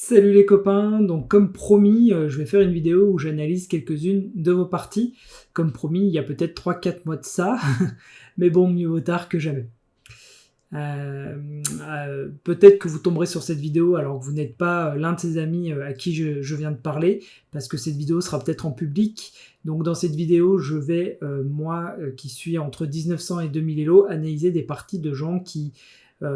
Salut les copains, donc comme promis, je vais faire une vidéo où j'analyse quelques-unes de vos parties. Comme promis, il y a peut-être 3-4 mois de ça, mais bon, mieux vaut tard que jamais. Peut-être que vous tomberez sur cette vidéo alors que vous n'êtes pas l'un de ces amis à qui je viens de parler, parce que cette vidéo sera peut-être en public. Donc dans cette vidéo, je vais, moi qui suis entre 1900 et 2000 Elo, analyser des parties de gens qui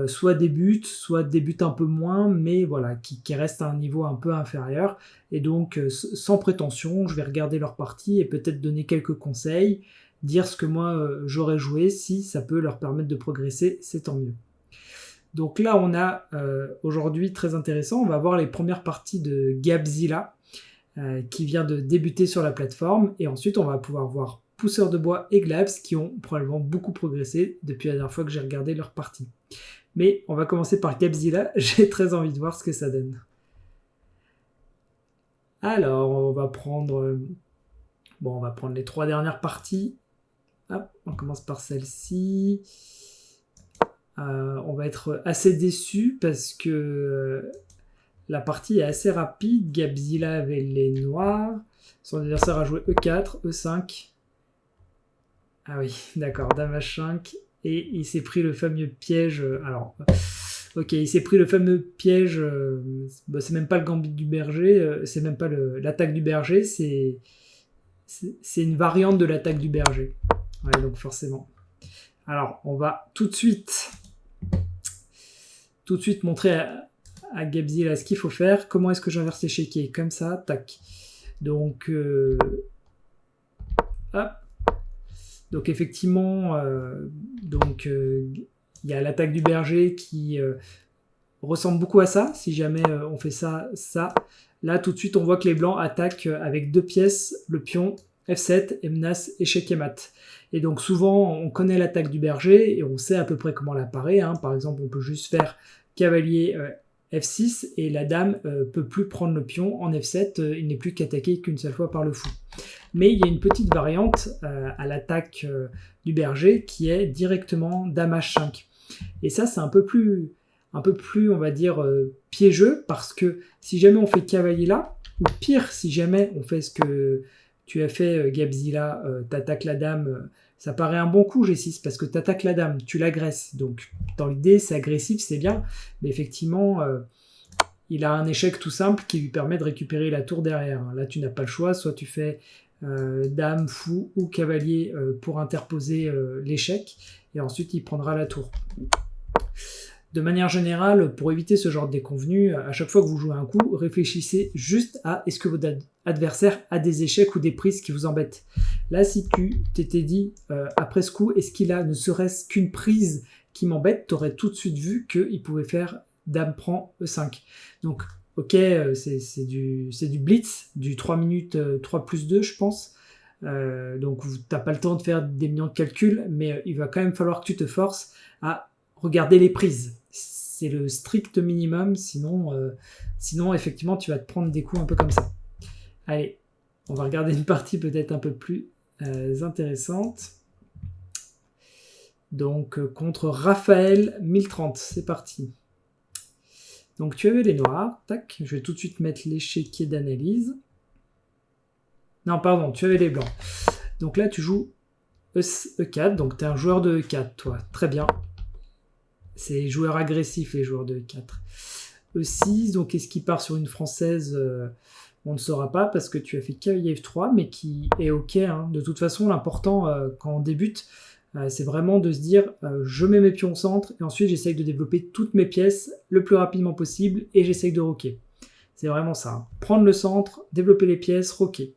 soit débutent un peu moins, mais voilà, qui restent à un niveau un peu inférieur. Et donc, sans prétention, je vais regarder leur partie et peut-être donner quelques conseils, dire ce que moi j'aurais joué, si ça peut leur permettre de progresser, c'est tant mieux. Donc là, on a aujourd'hui très intéressant, on va voir les premières parties de Gabzilla, qui vient de débuter sur la plateforme, et ensuite on va pouvoir voir Pousseur de Bois et Glabs qui ont probablement beaucoup progressé depuis la dernière fois que j'ai regardé leur partie. Mais on va commencer par Gabzilla, j'ai très envie de voir ce que ça donne. Alors, on va prendre les 3 dernières parties. Hop, on commence par celle-ci. On va être assez déçu parce que la partie est assez rapide. Gabzilla avait les noirs. Son adversaire a joué E4, E5. Ah oui, d'accord, Dame H5. Et il s'est pris le fameux piège. Il s'est pris le fameux piège. C'est même pas le gambit du berger, c'est même pas l'attaque du berger, c'est une variante de l'attaque du berger. Ouais, donc forcément. Alors, on va tout de suite montrer à Gabzilla ce qu'il faut faire. Comment est-ce que j'inverse l'échiquier? Comme ça, tac. Donc, hop. Donc effectivement, il y a l'attaque du berger qui ressemble beaucoup à ça. Si jamais on fait ça. Là, tout de suite, on voit que les blancs attaquent avec 2 pièces, le pion F7 et menace échec et mat. Et donc souvent, on connaît l'attaque du berger et on sait à peu près comment l'apparaît. Par exemple, on peut juste faire cavalier F6 et la dame peut plus prendre le pion en F7. Il n'est plus qu'attaqué qu'une seule fois par le fou. Mais il y a une petite variante à l'attaque du berger qui est directement dame H5. Et ça, c'est un peu plus, on va dire, piégeux, parce que si jamais on fait cavalier là, ou pire, si jamais on fait ce que tu as fait, Gabzilla, t'attaques la dame, ça paraît un bon coup G6, parce que t'attaques la dame, tu l'agresses. Donc, dans l'idée, c'est agressif, c'est bien, mais effectivement, il a un échec tout simple qui lui permet de récupérer la tour derrière. Là, tu n'as pas le choix, soit tu fais dame, fou ou cavalier pour interposer l'échec, et ensuite il prendra la tour. De manière générale, pour éviter ce genre de déconvenus, à chaque fois que vous jouez un coup, réfléchissez juste à est-ce que votre adversaire a des échecs ou des prises qui vous embêtent. Là, si tu t'étais dit après ce coup, est-ce qu'il a ne serait-ce qu'une prise qui m'embête, tu aurais tout de suite vu qu'il pouvait faire dame prend E5. Donc, ok, c'est du blitz, du 3 minutes 3 plus 2, je pense. Donc, t'as pas le temps de faire des millions de calculs, mais il va quand même falloir que tu te forces à regarder les prises. C'est le strict minimum, sinon, effectivement, tu vas te prendre des coups un peu comme ça. Allez, on va regarder une partie peut-être un peu plus intéressante. Donc, contre Raphaël 1030, c'est parti. Donc tu avais les noirs, tac, je vais tout de suite mettre l'échiquier d'analyse. Non, pardon, tu avais les blancs. Donc là, tu joues E4, donc tu es un joueur de E4, toi. Très bien. C'est joueurs agressifs, les joueurs de E4. E6, donc est-ce qu'il part sur une française on ne saura pas, parce que tu as fait cavalier F3, mais qui est ok. De toute façon, l'important, quand on débute, c'est vraiment de se dire je mets mes pions au centre et ensuite j'essaye de développer toutes mes pièces le plus rapidement possible et j'essaye de roquer. C'est vraiment ça. Prendre le centre, développer les pièces, roquer.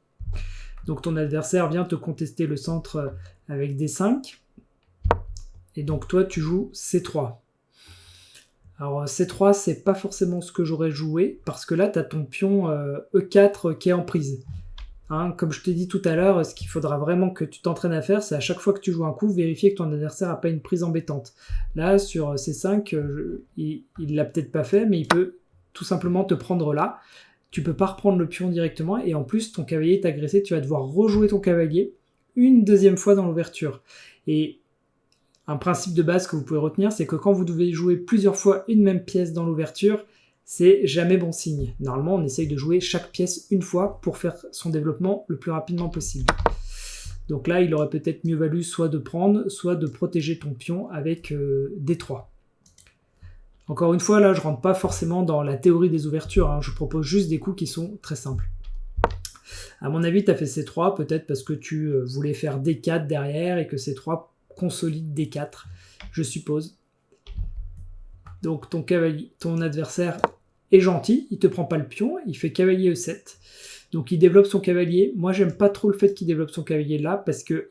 Donc ton adversaire vient te contester le centre avec D5 et donc toi tu joues C3. Alors C3 c'est pas forcément ce que j'aurais joué parce que là tu as ton pion E4 qui est en prise. Comme je t'ai dit tout à l'heure, ce qu'il faudra vraiment que tu t'entraînes à faire, c'est à chaque fois que tu joues un coup, vérifier que ton adversaire n'a pas une prise embêtante. Là, sur C5, il l'a peut-être pas fait, mais il peut tout simplement te prendre là. Tu peux pas reprendre le pion directement, et en plus, ton cavalier est agressé, tu vas devoir rejouer ton cavalier une deuxième fois dans l'ouverture. Et un principe de base que vous pouvez retenir, c'est que quand vous devez jouer plusieurs fois une même pièce dans l'ouverture, c'est jamais bon signe. Normalement, on essaye de jouer chaque pièce une fois pour faire son développement le plus rapidement possible. Donc là, il aurait peut-être mieux valu soit de prendre, soit de protéger ton pion avec D3. Encore une fois, là, je rentre pas forcément dans la théorie des ouvertures, hein. Je propose juste des coups qui sont très simples. À mon avis, tu as fait C3, peut-être parce que tu voulais faire D4 derrière et que C3 consolide D4, je suppose. Donc ton adversaire est gentil, il te prend pas le pion, il fait cavalier E7. Donc il développe son cavalier. Moi, j'aime pas trop le fait qu'il développe son cavalier là, parce qu'il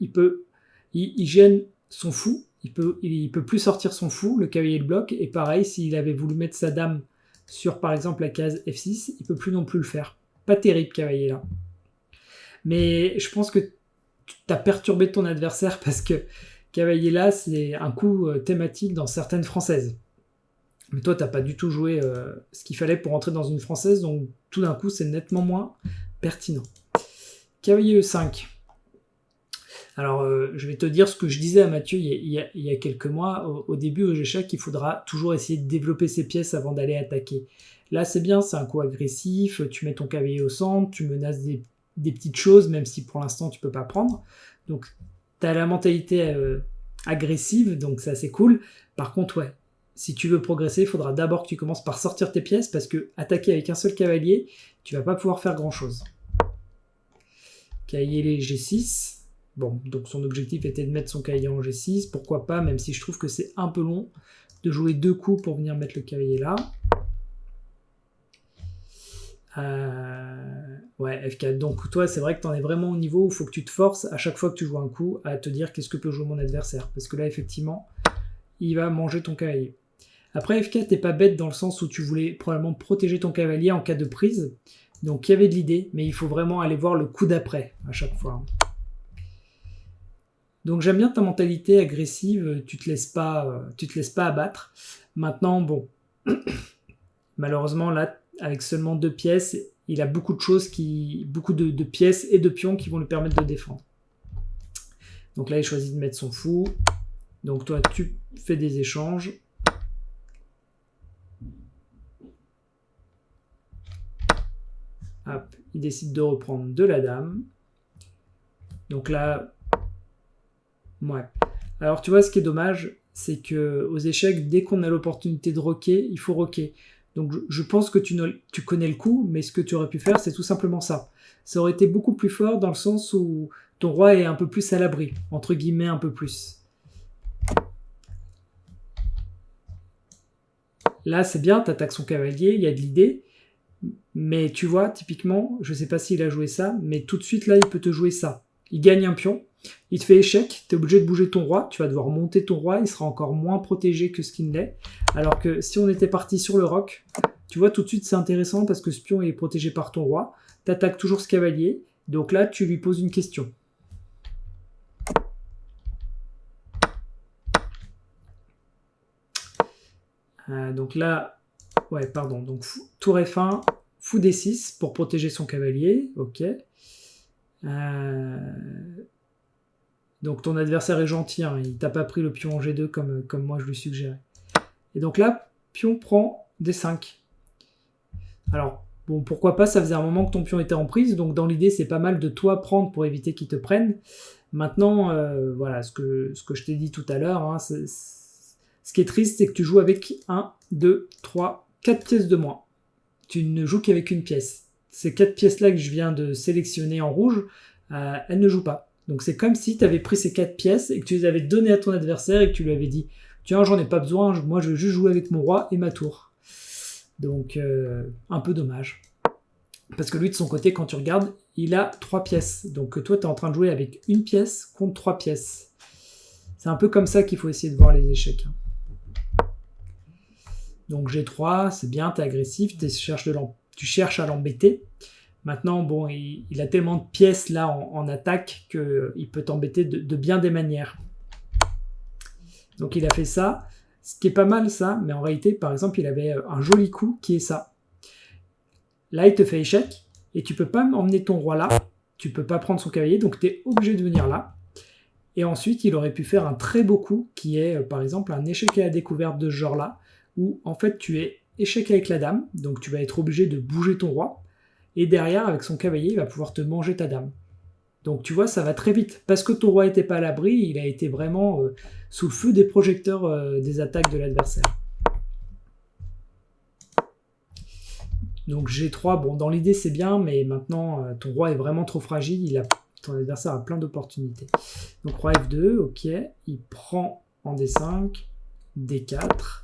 gêne son fou. Il peut plus sortir son fou, le cavalier le bloque. Et pareil, s'il avait voulu mettre sa dame sur, par exemple, la case F6, il peut plus non plus le faire. Pas terrible, cavalier là. Mais je pense que tu as perturbé ton adversaire parce que cavalier là, c'est un coup thématique dans certaines françaises. Mais toi, t'as pas du tout joué ce qu'il fallait pour entrer dans une française, donc tout d'un coup, c'est nettement moins pertinent. Cavalier E5. Alors, je vais te dire ce que je disais à Mathieu il y a quelques mois. Au début, au G-Check, il faudra toujours essayer de développer ses pièces avant d'aller attaquer. Là, c'est bien, c'est un coup agressif, tu mets ton cavalier au centre, tu menaces des petites choses, même si pour l'instant, tu peux pas prendre. Donc, t'as la mentalité agressive, donc ça, c'est cool. Par contre, ouais, si tu veux progresser, il faudra d'abord que tu commences par sortir tes pièces, parce que attaquer avec un seul cavalier, tu vas pas pouvoir faire grand-chose. Cavalier G6. Bon, donc son objectif était de mettre son cavalier en G6, pourquoi pas, même si je trouve que c'est un peu long de jouer 2 coups pour venir mettre le cavalier là. Ouais, F4. Donc toi, c'est vrai que tu en es vraiment au niveau où il faut que tu te forces à chaque fois que tu joues un coup à te dire qu'est-ce que peut jouer mon adversaire. Parce que là, effectivement, il va manger ton cavalier. Après, F4 n'est pas bête dans le sens où tu voulais probablement protéger ton cavalier en cas de prise. Donc il y avait de l'idée, mais il faut vraiment aller voir le coup d'après à chaque fois. Donc j'aime bien ta mentalité agressive, tu te laisses pas abattre. Maintenant, bon, malheureusement là, avec seulement 2 pièces, il a beaucoup de choses, beaucoup de pièces et de pions qui vont lui permettre de défendre. Donc là, il choisit de mettre son fou. Donc toi, tu fais des échanges. Hop, il décide de reprendre de la dame. Donc là, ouais. Alors tu vois, ce qui est dommage, c'est que aux échecs, dès qu'on a l'opportunité de roquer, il faut roquer. Donc je pense que tu connais le coup, mais ce que tu aurais pu faire, c'est tout simplement ça. Ça aurait été beaucoup plus fort dans le sens où ton roi est un peu plus à l'abri, entre guillemets un peu plus. Là, c'est bien, tu attaques son cavalier, il y a de l'idée, mais tu vois, typiquement, je sais pas s'il a joué ça, mais tout de suite, là, il peut te jouer ça. Il gagne un pion, il te fait échec, tu es obligé de bouger ton roi, tu vas devoir monter ton roi, il sera encore moins protégé que ce qu'il l'est. Alors que si on était parti sur le roc, tu vois, tout de suite c'est intéressant parce que ce pion il est protégé par ton roi, tu attaques toujours ce cavalier, donc là tu lui poses une question. Donc là, ouais, pardon, donc tour F1, fou D6 pour protéger son cavalier, ok. Donc ton adversaire est gentil, hein, il t'a pas pris le pion en G2 comme moi je lui suggérais. Et donc là, pion prend D5. Alors, bon, pourquoi pas, ça faisait un moment que ton pion était en prise, donc dans l'idée, c'est pas mal de toi prendre pour éviter qu'il te prenne. Maintenant, voilà, ce que je t'ai dit tout à l'heure, hein, ce qui est triste, c'est que tu joues avec 1, 2, 3, 4 pièces de moins. Tu ne joues qu'avec une pièce. Ces 4 pièces-là que je viens de sélectionner en rouge, elles ne jouent pas. Donc c'est comme si tu avais pris ces 4 pièces et que tu les avais données à ton adversaire et que tu lui avais dit « Tiens, j'en ai pas besoin, moi je veux juste jouer avec mon roi et ma tour. » Donc un peu dommage. Parce que lui, de son côté, quand tu regardes, il a 3 pièces. Donc toi, tu es en train de jouer avec une pièce contre 3 pièces. C'est un peu comme ça qu'il faut essayer de voir les échecs. Donc G3, c'est bien, tu es agressif, tu cherches à l'embêter. Maintenant, bon, il a tellement de pièces là en attaque qu'il peut t'embêter de bien des manières. Donc il a fait ça, ce qui est pas mal ça, mais en réalité, par exemple, il avait un joli coup qui est ça. Là, il te fait échec, et tu peux pas emmener ton roi là, tu peux pas prendre son cavalier, donc tu es obligé de venir là. Et ensuite, il aurait pu faire un très beau coup, qui est par exemple un échec à la découverte de ce genre-là, où en fait tu es échec avec la dame, donc tu vas être obligé de bouger ton roi, et derrière, avec son cavalier, il va pouvoir te manger ta dame. Donc tu vois, ça va très vite. Parce que ton roi n'était pas à l'abri, il a été vraiment sous le feu des projecteurs des attaques de l'adversaire. Donc G3, bon, dans l'idée c'est bien, mais maintenant ton roi est vraiment trop fragile, ton adversaire a plein d'opportunités. Donc roi F2, ok, il prend en D5, D4,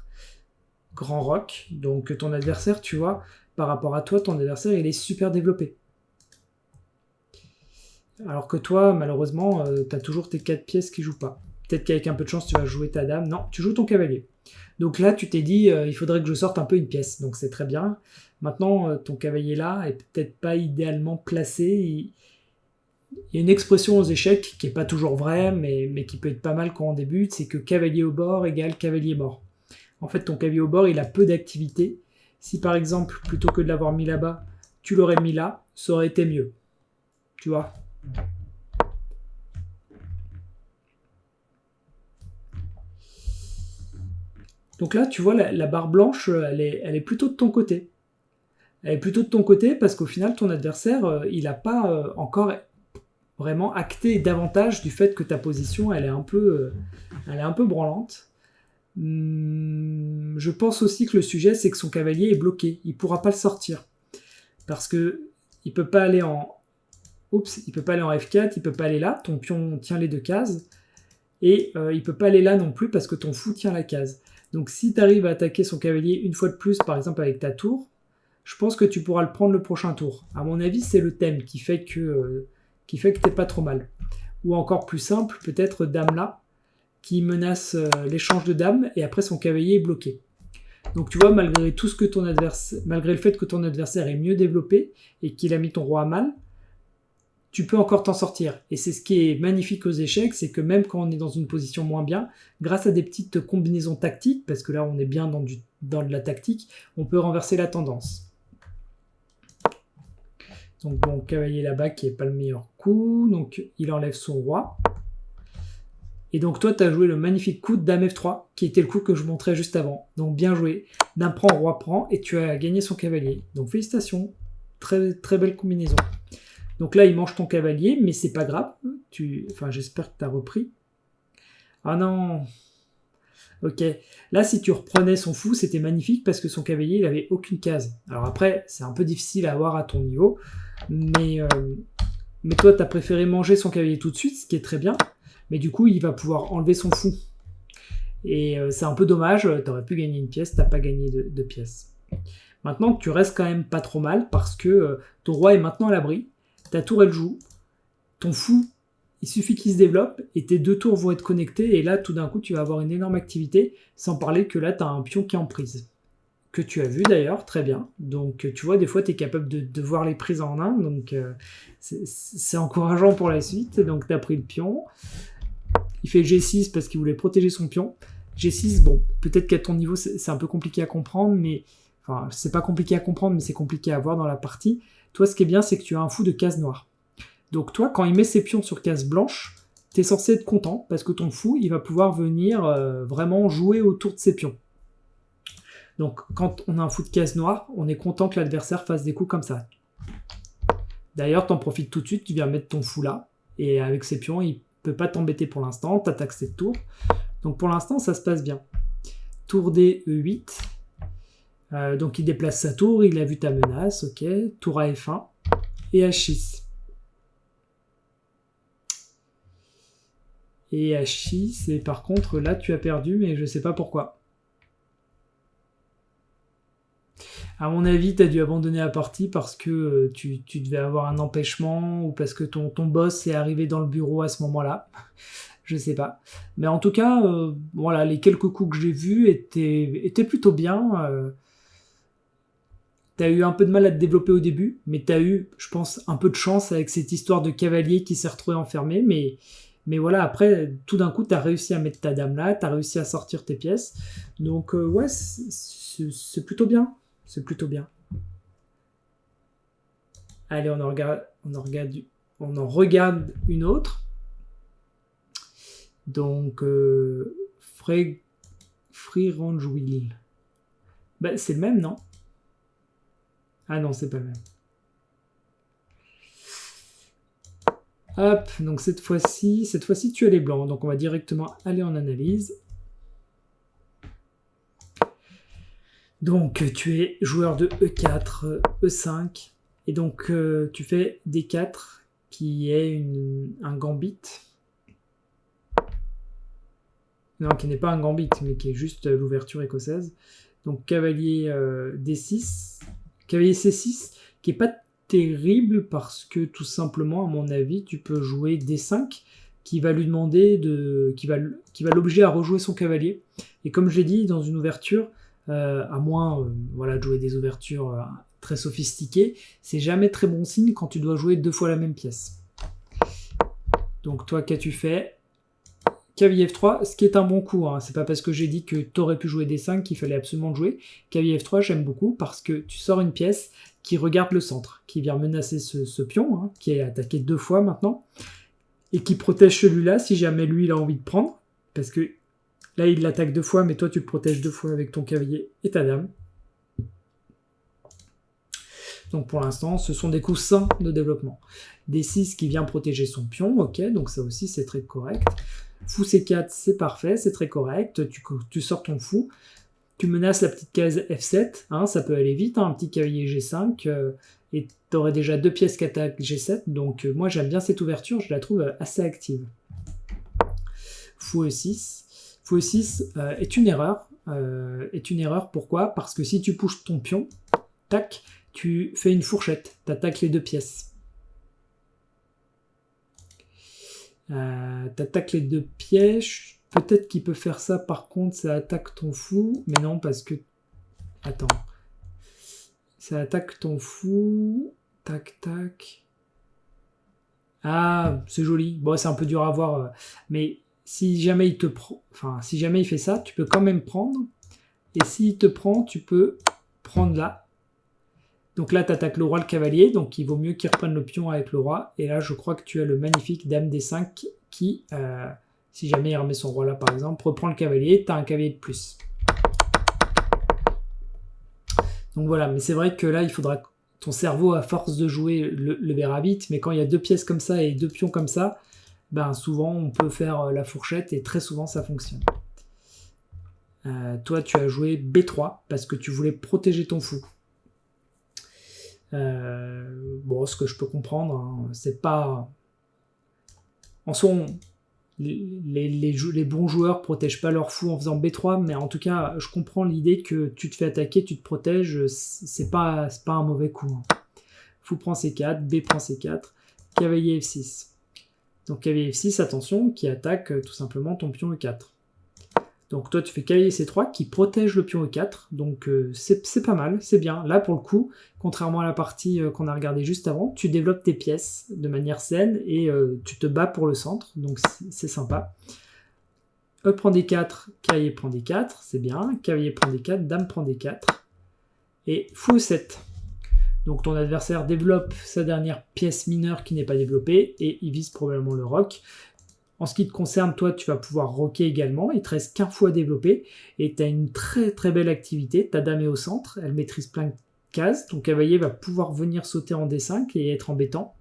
grand roc. Donc ton adversaire, tu vois, par rapport à toi, ton adversaire, il est super développé. Alors que toi, malheureusement, tu as toujours tes 4 pièces qui jouent pas. Peut-être qu'avec un peu de chance, tu vas jouer ta dame. Non, tu joues ton cavalier. Donc là, tu t'es dit, il faudrait que je sorte un peu une pièce. Donc c'est très bien. Maintenant, ton cavalier là est peut-être pas idéalement placé. Il y a une expression aux échecs qui n'est pas toujours vraie, mais qui peut être pas mal quand on débute, c'est que cavalier au bord égale cavalier mort. En fait, ton cavalier au bord, il a peu d'activité. Si par exemple, plutôt que de l'avoir mis là-bas, tu l'aurais mis là, ça aurait été mieux. Tu vois ? Donc là, tu vois, la barre blanche, elle est plutôt de ton côté. Elle est plutôt de ton côté parce qu'au final, ton adversaire, il n'a pas encore vraiment acté davantage du fait que ta position, elle est un peu branlante. Je pense aussi que le sujet, c'est que son cavalier est bloqué. Il ne pourra pas le sortir. Parce que il peut pas aller en... il peut pas aller en F4, il peut pas aller là. Ton pion tient les 2 cases. Et il peut pas aller là non plus parce que ton fou tient la case. Donc si tu arrives à attaquer son cavalier une fois de plus, par exemple avec ta tour, je pense que tu pourras le prendre le prochain tour. À mon avis, c'est le thème qui fait que t'es pas trop mal. Ou encore plus simple, peut-être dame là, qui menace l'échange de dames, et après son cavalier est bloqué. Donc tu vois, malgré le fait que ton adversaire est mieux développé, et qu'il a mis ton roi à mal, tu peux encore t'en sortir. Et c'est ce qui est magnifique aux échecs, c'est que même quand on est dans une position moins bien, grâce à des petites combinaisons tactiques, parce que là on est bien dans de la tactique, on peut renverser la tendance. Donc bon, cavalier là-bas qui n'est pas le meilleur coup, donc il enlève son roi. Et donc toi, tu as joué le magnifique coup de dame F3, qui était le coup que je montrais juste avant. Donc bien joué. Dame prend, roi prend, et tu as gagné son cavalier. Donc félicitations. Très, très belle combinaison. Donc là, il mange ton cavalier, mais c'est pas grave. J'espère que tu as repris. Ah non. Ok. Là, si tu reprenais son fou, c'était magnifique parce que son cavalier, il avait aucune case. Alors après, c'est un peu difficile à avoir à ton niveau. Mais toi, tu as préféré manger son cavalier tout de suite, ce qui est très bien. Mais du coup, il va pouvoir enlever son fou. Et c'est un peu dommage. Tu aurais pu gagner une pièce, tu n'as pas gagné de pièce. Maintenant, tu restes quand même pas trop mal parce que ton roi est maintenant à l'abri. Ta tour, elle joue. Ton fou, il suffit qu'il se développe et tes 2 tours vont être connectés. Et là, tout d'un coup, tu vas avoir une énorme activité. Sans parler que là, tu as un pion qui est en prise. Que tu as vu d'ailleurs, très bien. Donc, tu vois, des fois, tu es capable de voir les prises en un. Donc, c'est encourageant pour la suite. Donc, tu as pris le pion. Il fait G6 parce qu'il voulait protéger son pion. G6, bon, peut-être qu'à ton niveau, c'est un peu compliqué à comprendre, mais... Enfin, c'est pas compliqué à comprendre, mais c'est compliqué à voir dans la partie. Toi, ce qui est bien, c'est que tu as un fou de case noire. Donc toi, quand il met ses pions sur case blanche, t'es censé être content, parce que ton fou, il va pouvoir venir vraiment jouer autour de ses pions. Donc quand on a un fou de case noire, on est content que l'adversaire fasse des coups comme ça. D'ailleurs, t'en profites tout de suite, tu viens mettre ton fou là, et avec ses pions, il peut pas t'embêter pour l'instant, t'attaques cette tour. Donc pour l'instant, ça se passe bien. Tour D, E8. Donc il déplace sa tour, il a vu ta menace, ok. Tour à F1 et H6. Et H6, et par contre là tu as perdu, mais je sais pas pourquoi. À mon avis, tu as dû abandonner la partie parce que tu devais avoir un empêchement ou parce que ton boss est arrivé dans le bureau à ce moment-là. Je sais pas. Mais en tout cas, voilà, les quelques coups que j'ai vus étaient plutôt bien. T'as eu un peu de mal à te développer au début, mais t'as eu, je pense, un peu de chance avec cette histoire de cavalier qui s'est retrouvé enfermé, mais voilà, après, tout d'un coup, t'as réussi à mettre ta dame là, t'as réussi à sortir tes pièces, donc ouais, c'est plutôt bien, c'est plutôt bien. Allez, on en regarde une autre, donc Free Range Wheel. Bah, c'est le même, non? Ah non, c'est pas le même. Hop, donc cette fois-ci, tu as les blancs. Donc on va directement aller en analyse. Donc tu es joueur de E4, E5, et donc tu fais D4 qui est un gambit. Non, qui n'est pas un gambit, mais qui est juste l'ouverture écossaise. Donc cavalier D6, cavalier C6, qui est pas terrible parce que tout simplement, à mon avis, tu peux jouer D5 qui va lui demander qui va l'obliger à rejouer son cavalier. Et comme je l'ai dit, dans une ouverture, à moins voilà, de jouer des ouvertures très sophistiquées, c'est jamais très bon signe quand tu dois jouer 2 fois la même pièce. Donc toi, qu'as-tu fait? Cavalier F3, ce qui est un bon coup, hein. C'est pas parce que j'ai dit que tu aurais pu jouer D5 qu'il fallait absolument le jouer. Cavalier F3, j'aime beaucoup parce que tu sors une pièce qui regarde le centre, qui vient menacer ce pion, hein, qui est attaqué 2 fois maintenant, et qui protège celui-là si jamais lui il a envie de prendre, parce que là il l'attaque 2 fois, mais toi tu le protèges 2 fois avec ton cavalier et ta dame. Donc pour l'instant, ce sont des coups sains de développement. D6 qui vient protéger son pion, ok, donc ça aussi c'est très correct. Fou C4, c'est parfait, c'est très correct. Tu sors ton fou, tu menaces la petite case F7, hein, ça peut aller vite, hein, un petit cavalier G5, et tu aurais déjà 2 pièces qui attaquent G7, donc moi j'aime bien cette ouverture, je la trouve assez active. Fou E6. Fou E6 est une erreur. Pourquoi? Parce que si tu pushes ton pion, tac, tu fais une fourchette, tu attaques les 2 pièces. T'attaques les 2 pièges. Peut-être qu'il peut faire ça, par contre, ça attaque ton fou. Mais non, parce que... Attends. Ça attaque ton fou. Tac, tac. Ah, c'est joli. Bon, c'est un peu dur à voir. Mais si jamais il te prend... Enfin, si jamais il fait ça, tu peux quand même prendre. Et s'il te prend, tu peux prendre là. Donc là, tu attaques le roi, le cavalier, donc il vaut mieux qu'il reprenne le pion avec le roi. Et là, je crois que tu as le magnifique dame D5 qui, si jamais il remet son roi là par exemple, reprend le cavalier, tu as un cavalier de plus. Donc voilà, mais c'est vrai que là, il faudra ton cerveau, à force de jouer, le verra vite, mais quand il y a 2 pièces comme ça et 2 pions comme ça, ben souvent on peut faire la fourchette et très souvent ça fonctionne. Toi, tu as joué B3 parce que tu voulais protéger ton fou. Bon, ce que je peux comprendre, hein, c'est pas... En soi, les bons joueurs protègent pas leur fou en faisant B3, mais en tout cas, je comprends l'idée que tu te fais attaquer, tu te protèges, c'est pas un mauvais coup. Hein. Fou prend C4, B prend C4, cavalier F6. Donc cavalier F6, attention, qui attaque tout simplement ton pion E4. Donc toi tu fais cavalier C3 qui protège le pion E4, donc c'est pas mal, c'est bien. Là pour le coup, contrairement à la partie qu'on a regardée juste avant, tu développes tes pièces de manière saine et tu te bats pour le centre, donc c'est sympa. E prend D4, cavalier prend D4, c'est bien. Cavalier prend D4, dame prend D4. Et fou E7. Donc ton adversaire développe sa dernière pièce mineure qui n'est pas développée et il vise probablement le roc. En ce qui te concerne, toi, tu vas pouvoir roquer également. Il te reste qu'un fou à développer. Et tu as une très très belle activité. Ta dame est au centre. Elle maîtrise plein de cases. Ton cavalier va pouvoir venir sauter en D5 et être embêtant.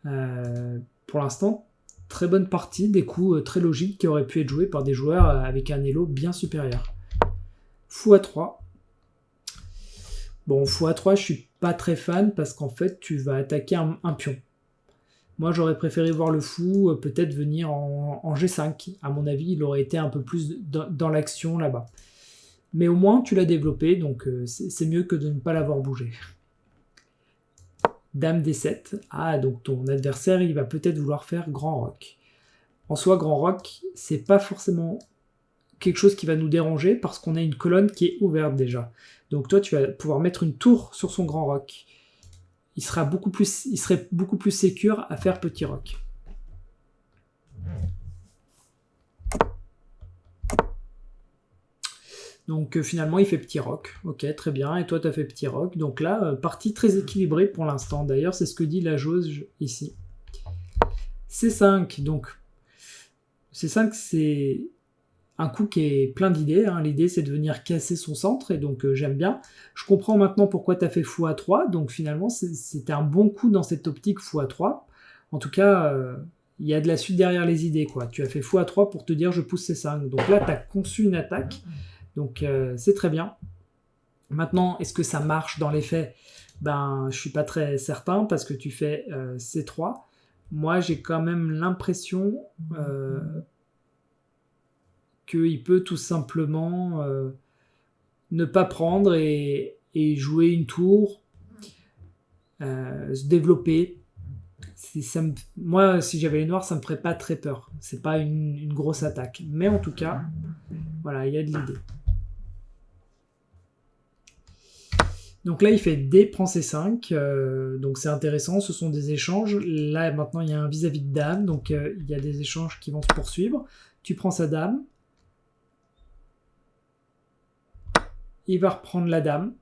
Pour l'instant, très bonne partie. Des coups très logiques qui auraient pu être joués par des joueurs avec un elo bien supérieur. Fou à 3. Bon, fou à 3, je suis pas très fan parce qu'en fait, tu vas attaquer un pion. Moi, j'aurais préféré voir le fou peut-être venir en G5. À mon avis, il aurait été un peu plus dans l'action là-bas. Mais au moins, tu l'as développé, donc c'est mieux que de ne pas l'avoir bougé. Dame D7. Ah, donc ton adversaire, il va peut-être vouloir faire grand roc. En soi, grand roc, c'est pas forcément quelque chose qui va nous déranger parce qu'on a une colonne qui est ouverte déjà. Donc toi, tu vas pouvoir mettre une tour sur son grand roc. Il serait beaucoup plus sécure à faire petit roc. Donc finalement, il fait petit roc. Ok, très bien. Et toi, tu as fait petit roc. Donc là, partie très équilibrée pour l'instant. D'ailleurs, c'est ce que dit la jauge ici. C5. Donc, C5, c'est un coup qui est plein d'idées. Hein. L'idée, c'est de venir casser son centre, et donc j'aime bien. Je comprends maintenant pourquoi tu as fait fou A3, donc finalement, c'était un bon coup dans cette optique fou A3. En tout cas, il y a de la suite derrière les idées, quoi. Tu as fait fou A3 pour te dire je pousse C5. Donc là, tu as conçu une attaque, donc c'est très bien. Maintenant, est-ce que ça marche dans les faits? Ben, je suis pas très certain, parce que tu fais C3. Moi, j'ai quand même l'impression qu'il peut tout simplement ne pas prendre et jouer une tour, se développer. Moi, si j'avais les noirs, ça me ferait pas très peur. C'est pas une grosse attaque. Mais en tout cas, voilà, il y a de l'idée. Donc là, il fait D prend C5, donc c'est intéressant, ce sont des échanges. Là, maintenant, il y a un vis-à-vis de dame, donc il y a des échanges qui vont se poursuivre. Tu prends sa dame. Il va reprendre la dame.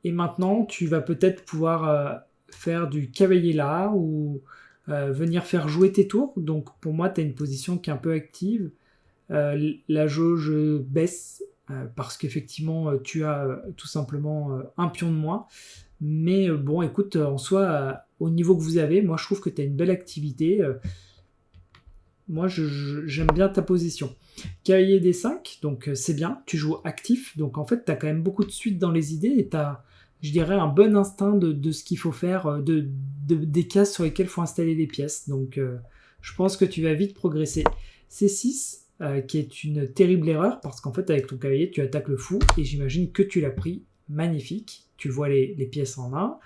Et maintenant, tu vas peut-être pouvoir faire du cavalier là, ou venir faire jouer tes tours. Donc pour moi, tu as une position qui est un peu active. La jauge baisse, parce qu'effectivement, tu as tout simplement un pion de moins. Mais bon, écoute, en soi, au niveau que vous avez, moi je trouve que tu as une belle activité. Moi, j'aime bien ta position. Cavalier D5, donc c'est bien, tu joues actif. Donc en fait, tu as quand même beaucoup de suite dans les idées, et tu as, je dirais, un bon instinct de ce qu'il faut faire, des cases sur lesquelles il faut installer les pièces. Donc je pense que tu vas vite progresser. C6, qui est une terrible erreur, parce qu'en fait, avec ton cavalier, tu attaques le fou, et j'imagine que tu l'as pris. Magnifique. Tu vois les pièces en main.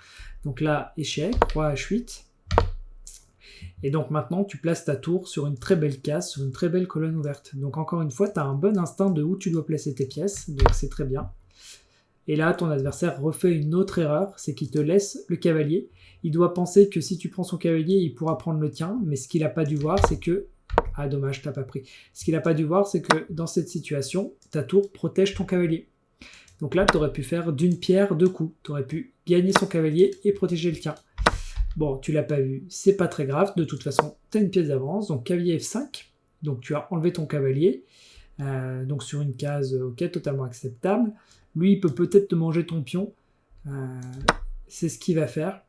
Donc là, échec, roi H8. Et donc maintenant, tu places ta tour sur une très belle case, sur une très belle colonne ouverte. Donc encore une fois, tu as un bon instinct de où tu dois placer tes pièces, donc c'est très bien. Et là, ton adversaire refait une autre erreur, c'est qu'il te laisse le cavalier. Il doit penser que si tu prends son cavalier, il pourra prendre le tien, mais ce qu'il n'a pas dû voir, c'est que... Ah dommage, t'as pas pris. Ce qu'il n'a pas dû voir, c'est que dans cette situation, ta tour protège ton cavalier. Donc là, tu aurais pu faire d'une pierre deux coups. Tu aurais pu gagner son cavalier et protéger le tien. Bon, tu l'as pas vu, c'est pas très grave, de toute façon, tu as une pièce d'avance, donc cavalier F5, donc tu as enlevé ton cavalier, donc sur une case, ok, totalement acceptable. Lui, il peut peut-être te manger ton pion, c'est ce qu'il va faire,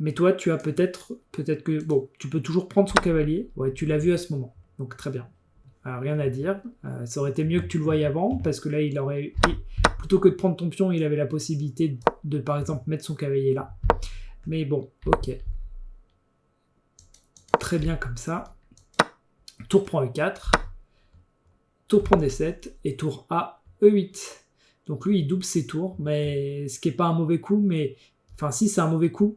mais toi, tu as peut-être que, bon, tu peux toujours prendre son cavalier, ouais, tu l'as vu à ce moment, donc très bien. Rien à dire, ça aurait été mieux que tu le voyais avant, parce que là, plutôt que de prendre ton pion, il avait la possibilité de par exemple, mettre son cavalier là. Mais bon, ok. Très bien comme ça. Tour prend E4. Tour prend D7. Et tour A, E8. Donc lui, il double ses tours. Mais ce qui n'est pas un mauvais coup. Mais enfin, si, c'est un mauvais coup.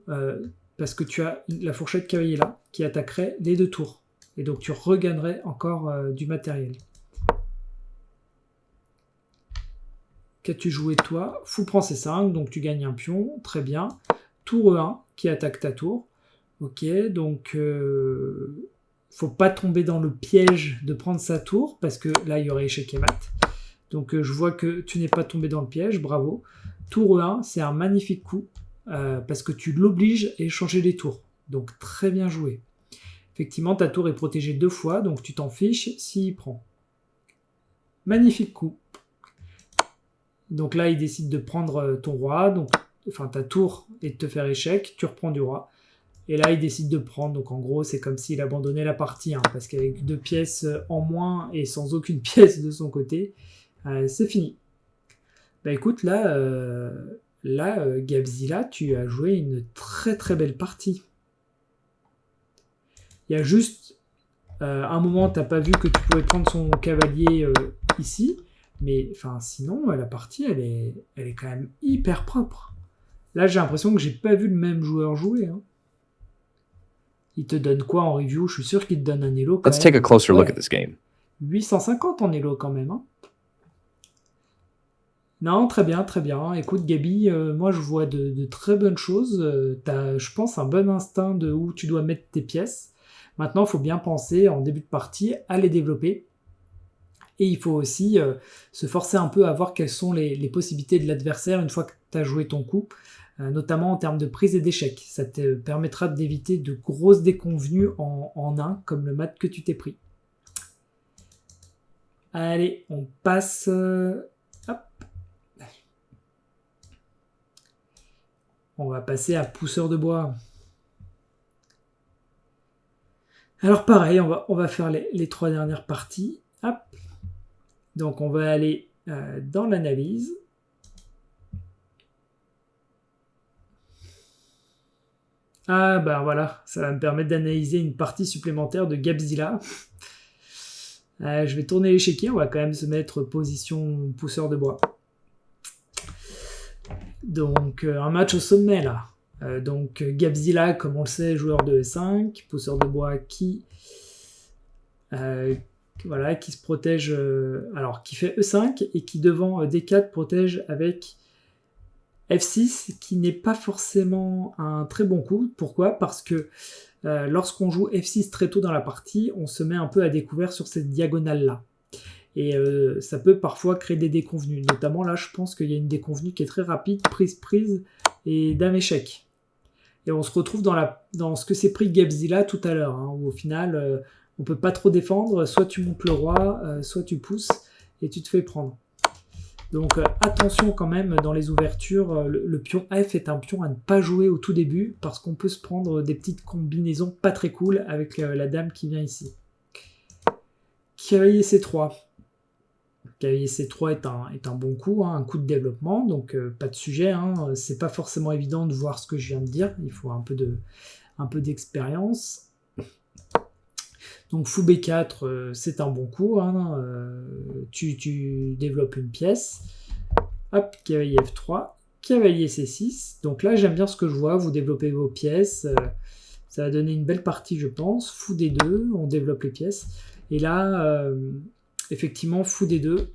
Parce que tu as la fourchette cavalier là. Qui attaquerait les deux tours. Et donc tu regagnerais encore du matériel. Qu'as-tu joué toi? Fou prend C5. Donc tu gagnes un pion. Très bien. Tour E1 qui attaque ta tour. Ok, donc faut pas tomber dans le piège de prendre sa tour, parce que là il y aurait échec et mat. Donc je vois que tu n'es pas tombé dans le piège, bravo. Tour E1, c'est un magnifique coup, parce que tu l'obliges à échanger les tours. Donc très bien joué. Effectivement, ta tour est protégée deux fois, donc tu t'en fiches s'il prend. Magnifique coup. Donc là, il décide de prendre ton roi, donc enfin ta tour, et de te faire échec, tu reprends du roi. Et là, il décide de prendre, donc en gros, c'est comme s'il abandonnait la partie, hein, parce qu'avec deux pièces en moins et sans aucune pièce de son côté, c'est fini. Bah écoute, là, Gabzilla, tu as joué une très très belle partie. Il y a juste un moment, t'as pas vu que tu pouvais prendre son cavalier ici, mais enfin sinon, la partie, elle est quand même hyper propre. Là, j'ai l'impression que j'ai pas vu le même joueur jouer. Hein. Il te donne quoi en review? Je suis sûr qu'il te donne un Elo quand même. Let's take a closer look at this game. 850 en Elo quand même. Hein. Non, très bien, très bien. Écoute, Gabi, moi je vois de très bonnes choses. T'as, je pense, un bon instinct de où tu dois mettre tes pièces. Maintenant, il faut bien penser en début de partie à les développer. Et il faut aussi se forcer un peu à voir quelles sont les possibilités de l'adversaire une fois que tu as joué ton coup, notamment en termes de prise et d'échec. Ça te permettra d'éviter de grosses déconvenues en un, comme le mat que tu t'es pris. Allez, on passe... hop. On va passer à pousseur de bois. Alors pareil, on va faire les 3 dernières parties. Hop. Donc on va aller dans l'analyse. Ah ben voilà, ça va me permettre d'analyser une partie supplémentaire de Gabzilla. Je vais tourner l'échiquier, on va quand même se mettre position pousseur de bois. Donc un match au sommet là. Donc Gabzilla, comme on le sait, joueur de E5, pousseur de bois qui voilà, qui se protège, alors qui fait E5 et qui devant D4 protège avec F6, qui n'est pas forcément un très bon coup. Pourquoi ? Parce que lorsqu'on joue F6 très tôt dans la partie, on se met un peu à découvert sur cette diagonale-là. Et ça peut parfois créer des déconvenues. Notamment là, je pense qu'il y a une déconvenue qui est très rapide, prise et dame échec. Et on se retrouve dans ce que s'est pris Gabzilla tout à l'heure, hein, où au final, on peut pas trop défendre. Soit tu montes le roi, soit tu pousses et tu te fais prendre. Donc attention quand même dans les ouvertures, le pion F est un pion à ne pas jouer au tout début parce qu'on peut se prendre des petites combinaisons pas très cool avec la dame qui vient ici. Cavalier C3. Cavalier C3 est un bon coup, hein, un coup de développement, donc pas de sujet, hein, c'est pas forcément évident de voir ce que je viens de dire, il faut un peu d'expérience. Donc fou B4, c'est un bon coup, hein, tu développes une pièce. Hop, cavalier F3, cavalier C6. Donc là, j'aime bien ce que je vois, vous développez vos pièces, ça va donner une belle partie, je pense. Fou D2, on développe les pièces. Et là, effectivement, fou D2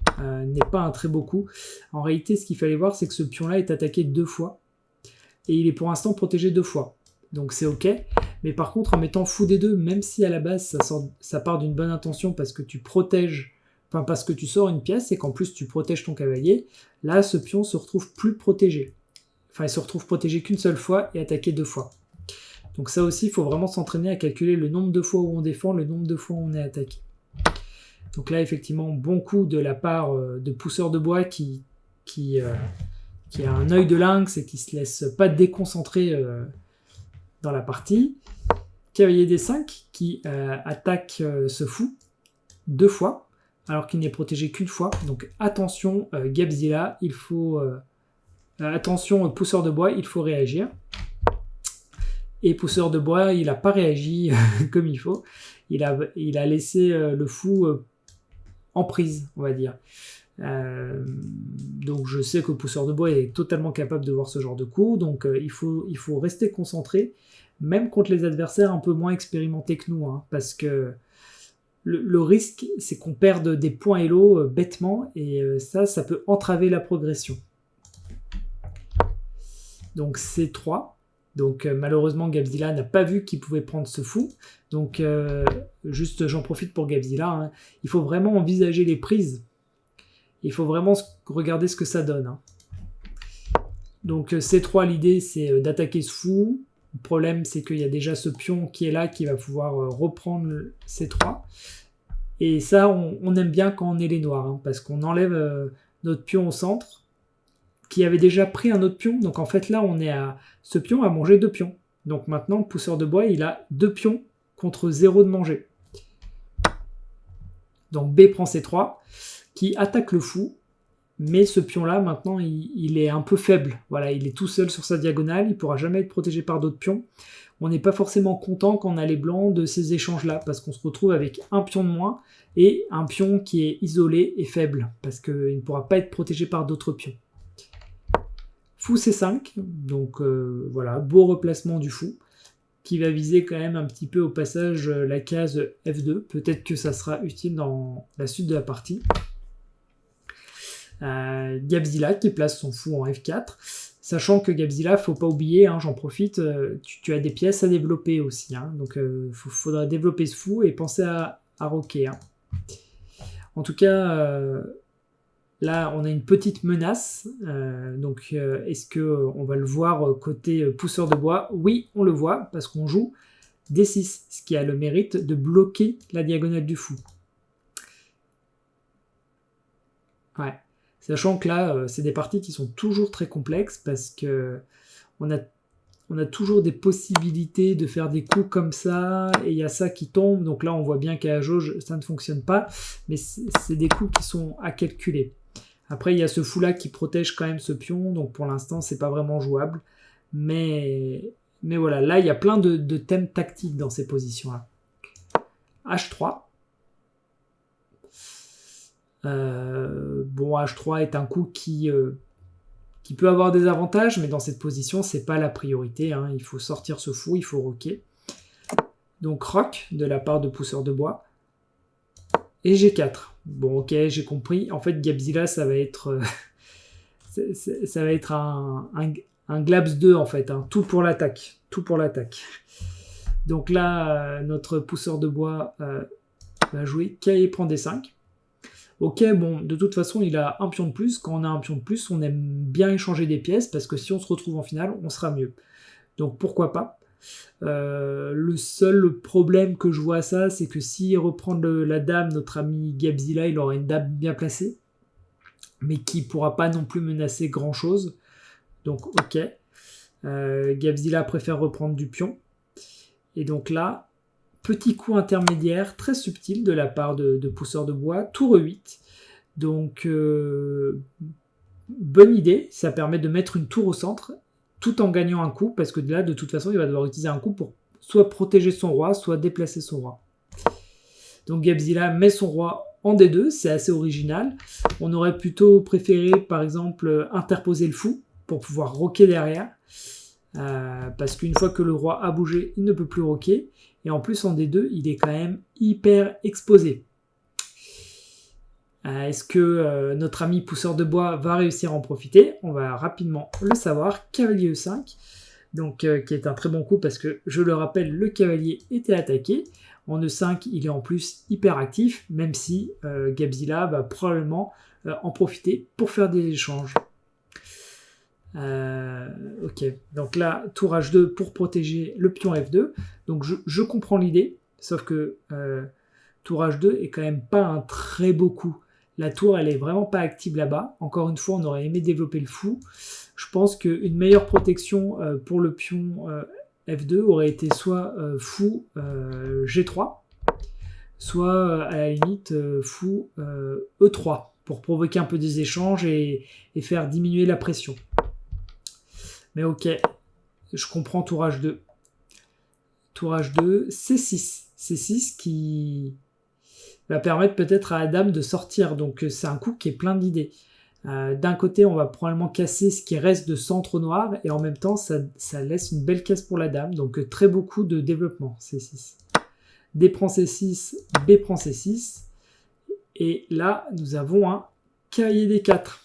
n'est pas un très beau coup. En réalité, ce qu'il fallait voir, c'est que ce pion-là est attaqué 2 fois. Et il est pour l'instant protégé 2 fois. Donc c'est ok. Mais par contre, en mettant fou D2, même si à la base ça part d'une bonne intention parce que tu protèges, enfin parce que tu sors une pièce et qu'en plus tu protèges ton cavalier, là ce pion se retrouve plus protégé. Enfin, il se retrouve protégé qu'une seule fois et attaqué 2 fois. Donc ça aussi, il faut vraiment s'entraîner à calculer le nombre de fois où on défend, le nombre de fois où on est attaqué. Donc là, effectivement, bon coup de la part de pousseur de bois qui a un œil de lynx et qui se laisse pas déconcentrer dans la partie. Cavalier D5 qui attaque ce fou 2 fois, alors qu'il n'est protégé qu'une fois. Donc attention, Gabzilla, il faut... attention, pousseur de bois, il faut réagir. Et pousseur de bois, il n'a pas réagi comme il faut. Il a laissé le fou en prise, on va dire. Donc je sais que pousseur de bois est totalement capable de voir ce genre de coup, donc il faut rester concentré, même contre les adversaires un peu moins expérimentés que nous, hein, parce que le risque, c'est qu'on perde des points Elo bêtement, et ça peut entraver la progression. Donc C3. Donc malheureusement Gabzilla n'a pas vu qu'il pouvait prendre ce fou. Donc juste j'en profite pour Gabzilla. Hein. Il faut vraiment envisager les prises. Il faut vraiment regarder ce que ça donne. Hein. Donc C3, l'idée c'est d'attaquer ce fou. Le problème c'est qu'il y a déjà ce pion qui est là qui va pouvoir reprendre C3. Et ça on aime bien quand on est les noirs. Hein, parce qu'on enlève notre pion au centre qui avait déjà pris un autre pion. Donc en fait là on est à... Ce pion a mangé 2 pions. Donc maintenant le pousseur de bois il a 2 pions contre 0 de manger. Donc B prend C3 qui attaque le fou. Mais ce pion là maintenant il est un peu faible. Voilà, il est tout seul sur sa diagonale. Il ne pourra jamais être protégé par d'autres pions. On n'est pas forcément content quand on a les blancs de ces échanges là. Parce qu'on se retrouve avec un pion de moins. Et un pion qui est isolé et faible. Parce qu'il ne pourra pas être protégé par d'autres pions. Fou C5, donc voilà, beau replacement du fou, qui va viser quand même un petit peu au passage la case F2. Peut-être que ça sera utile dans la suite de la partie. Gabzilla qui place son fou en F4, sachant que Gabzilla, faut pas oublier, hein, j'en profite, tu as des pièces à développer aussi, hein, donc faudra développer ce fou et penser à roquer. Hein. En tout cas... Là, on a une petite menace, donc est-ce qu'on va le voir côté pousseur de bois? Oui, on le voit, parce qu'on joue D6, ce qui a le mérite de bloquer la diagonale du fou. Ouais. Sachant que là, c'est des parties qui sont toujours très complexes parce que on a toujours des possibilités de faire des coups comme ça, et il y a ça qui tombe, donc là on voit bien qu'à la jauge ça ne fonctionne pas, mais c'est des coups qui sont à calculer. Après il y a ce fou là qui protège quand même ce pion, donc pour l'instant c'est pas vraiment jouable, mais voilà, là il y a plein de thèmes tactiques dans ces positions là. H3. Bon, H3 est un coup qui peut avoir des avantages, mais dans cette position, c'est pas la priorité. Hein. Il faut sortir ce fou, il faut rocker. Donc rock de la part de pousseur de bois. Et G4. Bon, ok, j'ai compris. En fait, Gabzilla, ça va être ça va être un Glabs 2 en fait. Hein. Tout pour l'attaque. Tout pour l'attaque. Donc là, notre pousseur de bois va jouer K prend D5. Ok, bon, de toute façon, il a un pion de plus. Quand on a un pion de plus, on aime bien échanger des pièces parce que si on se retrouve en finale, on sera mieux. Donc pourquoi pas. Le seul problème que je vois à ça, c'est que s'il reprend la dame, notre ami Gabzilla, il aura une dame bien placée, mais qui pourra pas non plus menacer grand chose. Donc ok. Gabzilla préfère reprendre du pion. Et donc là, petit coup intermédiaire, très subtil de la part de pousseur de bois, tour 8. Donc, bonne idée, ça permet de mettre une tour au centre, tout en gagnant un coup, parce que là, de toute façon, il va devoir utiliser un coup pour soit protéger son roi, soit déplacer son roi. Donc Gabzilla met son roi en D2, c'est assez original. On aurait plutôt préféré, par exemple, interposer le fou, pour pouvoir rocker derrière. Parce qu'une fois que le roi a bougé, il ne peut plus rocker. Et en plus, en D2, il est quand même hyper exposé. Est-ce que notre ami pousseur de bois va réussir à en profiter? On va rapidement le savoir. Cavalier E5, donc, qui est un très bon coup parce que, je le rappelle, le cavalier était attaqué. En E5, il est en plus hyper actif, même si Gabzilla va probablement en profiter pour faire des échanges. Ok, donc là, tour H2 pour protéger le pion F2. Donc je comprends l'idée, sauf que tour H2 est quand même pas un très beau coup. La tour, elle est vraiment pas active là-bas. Encore une fois, on aurait aimé développer le fou. Je pense qu'une meilleure protection pour le pion F2 aurait été soit fou G3, soit à la limite fou E3, pour provoquer un peu des échanges et faire diminuer la pression. Mais ok, je comprends tour H2. Tour H2, C6. C6 qui va permettre peut-être à la dame de sortir. Donc c'est un coup qui est plein d'idées. D'un côté, on va probablement casser ce qui reste de centre noir. Et en même temps, ça laisse une belle caisse pour la dame. Donc très beau coup de développement, C6. D prend C6, B prend C6. Et là, nous avons un cavalier D4.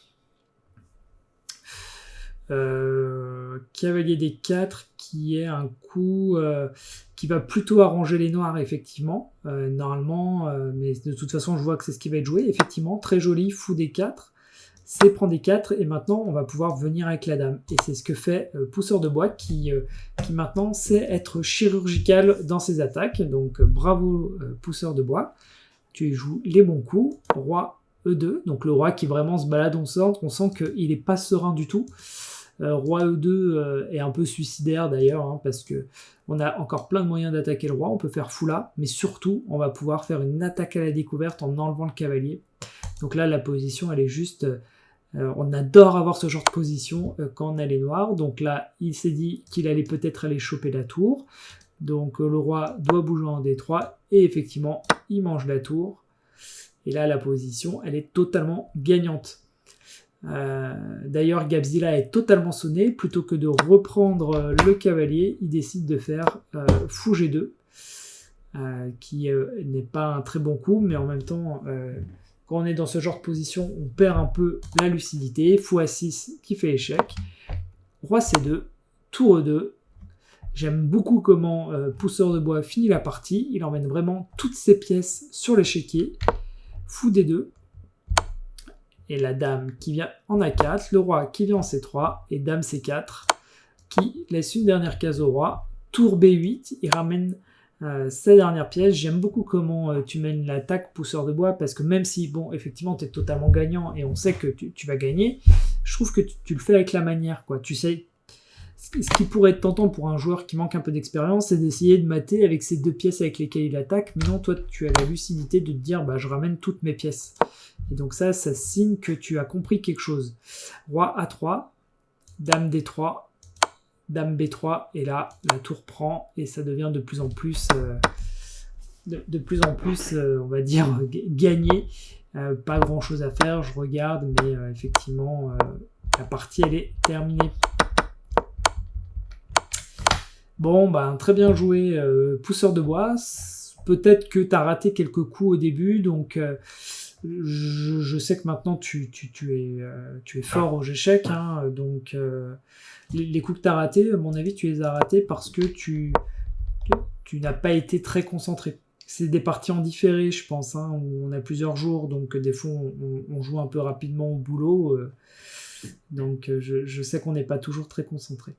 Cavalier D4 qui est un coup qui va plutôt arranger les noirs effectivement normalement, mais de toute façon je vois que c'est ce qui va être joué. Effectivement, très joli, fou D4, C prend D4 et maintenant on va pouvoir venir avec la dame, et c'est ce que fait pousseur de bois qui maintenant sait être chirurgical dans ses attaques. Donc bravo pousseur de bois, tu joues les bons coups. Roi E2, donc le roi qui vraiment se balade au centre, on sent qu'il n'est pas serein du tout. Roi E2 est un peu suicidaire d'ailleurs, hein, parce que on a encore plein de moyens d'attaquer le roi. On peut faire fou là, mais surtout on va pouvoir faire une attaque à la découverte en enlevant le cavalier. Donc là la position elle est juste, on adore avoir ce genre de position quand on a les noirs. Donc là il s'est dit qu'il allait peut-être aller choper la tour, donc le roi doit bouger en D3 et effectivement il mange la tour, et là la position elle est totalement gagnante. D'ailleurs Gabzilla est totalement sonné, plutôt que de reprendre le cavalier, il décide de faire fou G2, qui n'est pas un très bon coup, mais en même temps quand on est dans ce genre de position on perd un peu la lucidité. Fou A6 qui fait échec, roi C2, tour E2. J'aime beaucoup comment pousseur de bois finit la partie, il emmène vraiment toutes ses pièces sur l'échiquier. Fou D2, et la dame qui vient en A4, le roi qui vient en C3, et dame C4, qui laisse une dernière case au roi. Tour B8, il ramène Sa dernière pièce. J'aime beaucoup comment tu mènes l'attaque pousseur de bois, parce que même si, bon, effectivement, tu es totalement gagnant et on sait que tu vas gagner, je trouve que tu le fais avec la manière, quoi. Tu sais, ce qui pourrait être tentant pour un joueur qui manque un peu d'expérience, c'est d'essayer de mater avec ces 2 pièces avec lesquelles il attaque. Mais non, toi, tu as la lucidité de te dire, bah, je ramène toutes mes pièces. Et donc ça signe que tu as compris quelque chose. Roi A3, Dame D3, Dame B3, et là, la tour prend, et ça devient de plus en plus, on va dire, gagné. Pas grand chose à faire, je regarde, mais effectivement, la partie, elle est terminée. Bon, bah, très bien joué, pousseur de bois. Peut-être que tu as raté quelques coups au début, donc je sais que maintenant tu es fort aux échecs, hein, donc les coups que tu as ratés, à mon avis, tu les as ratés parce que tu n'as pas été très concentré. C'est des parties en différé, je pense, hein, où on a plusieurs jours, donc des fois on joue un peu rapidement au boulot, donc je sais qu'on n'est pas toujours très concentré.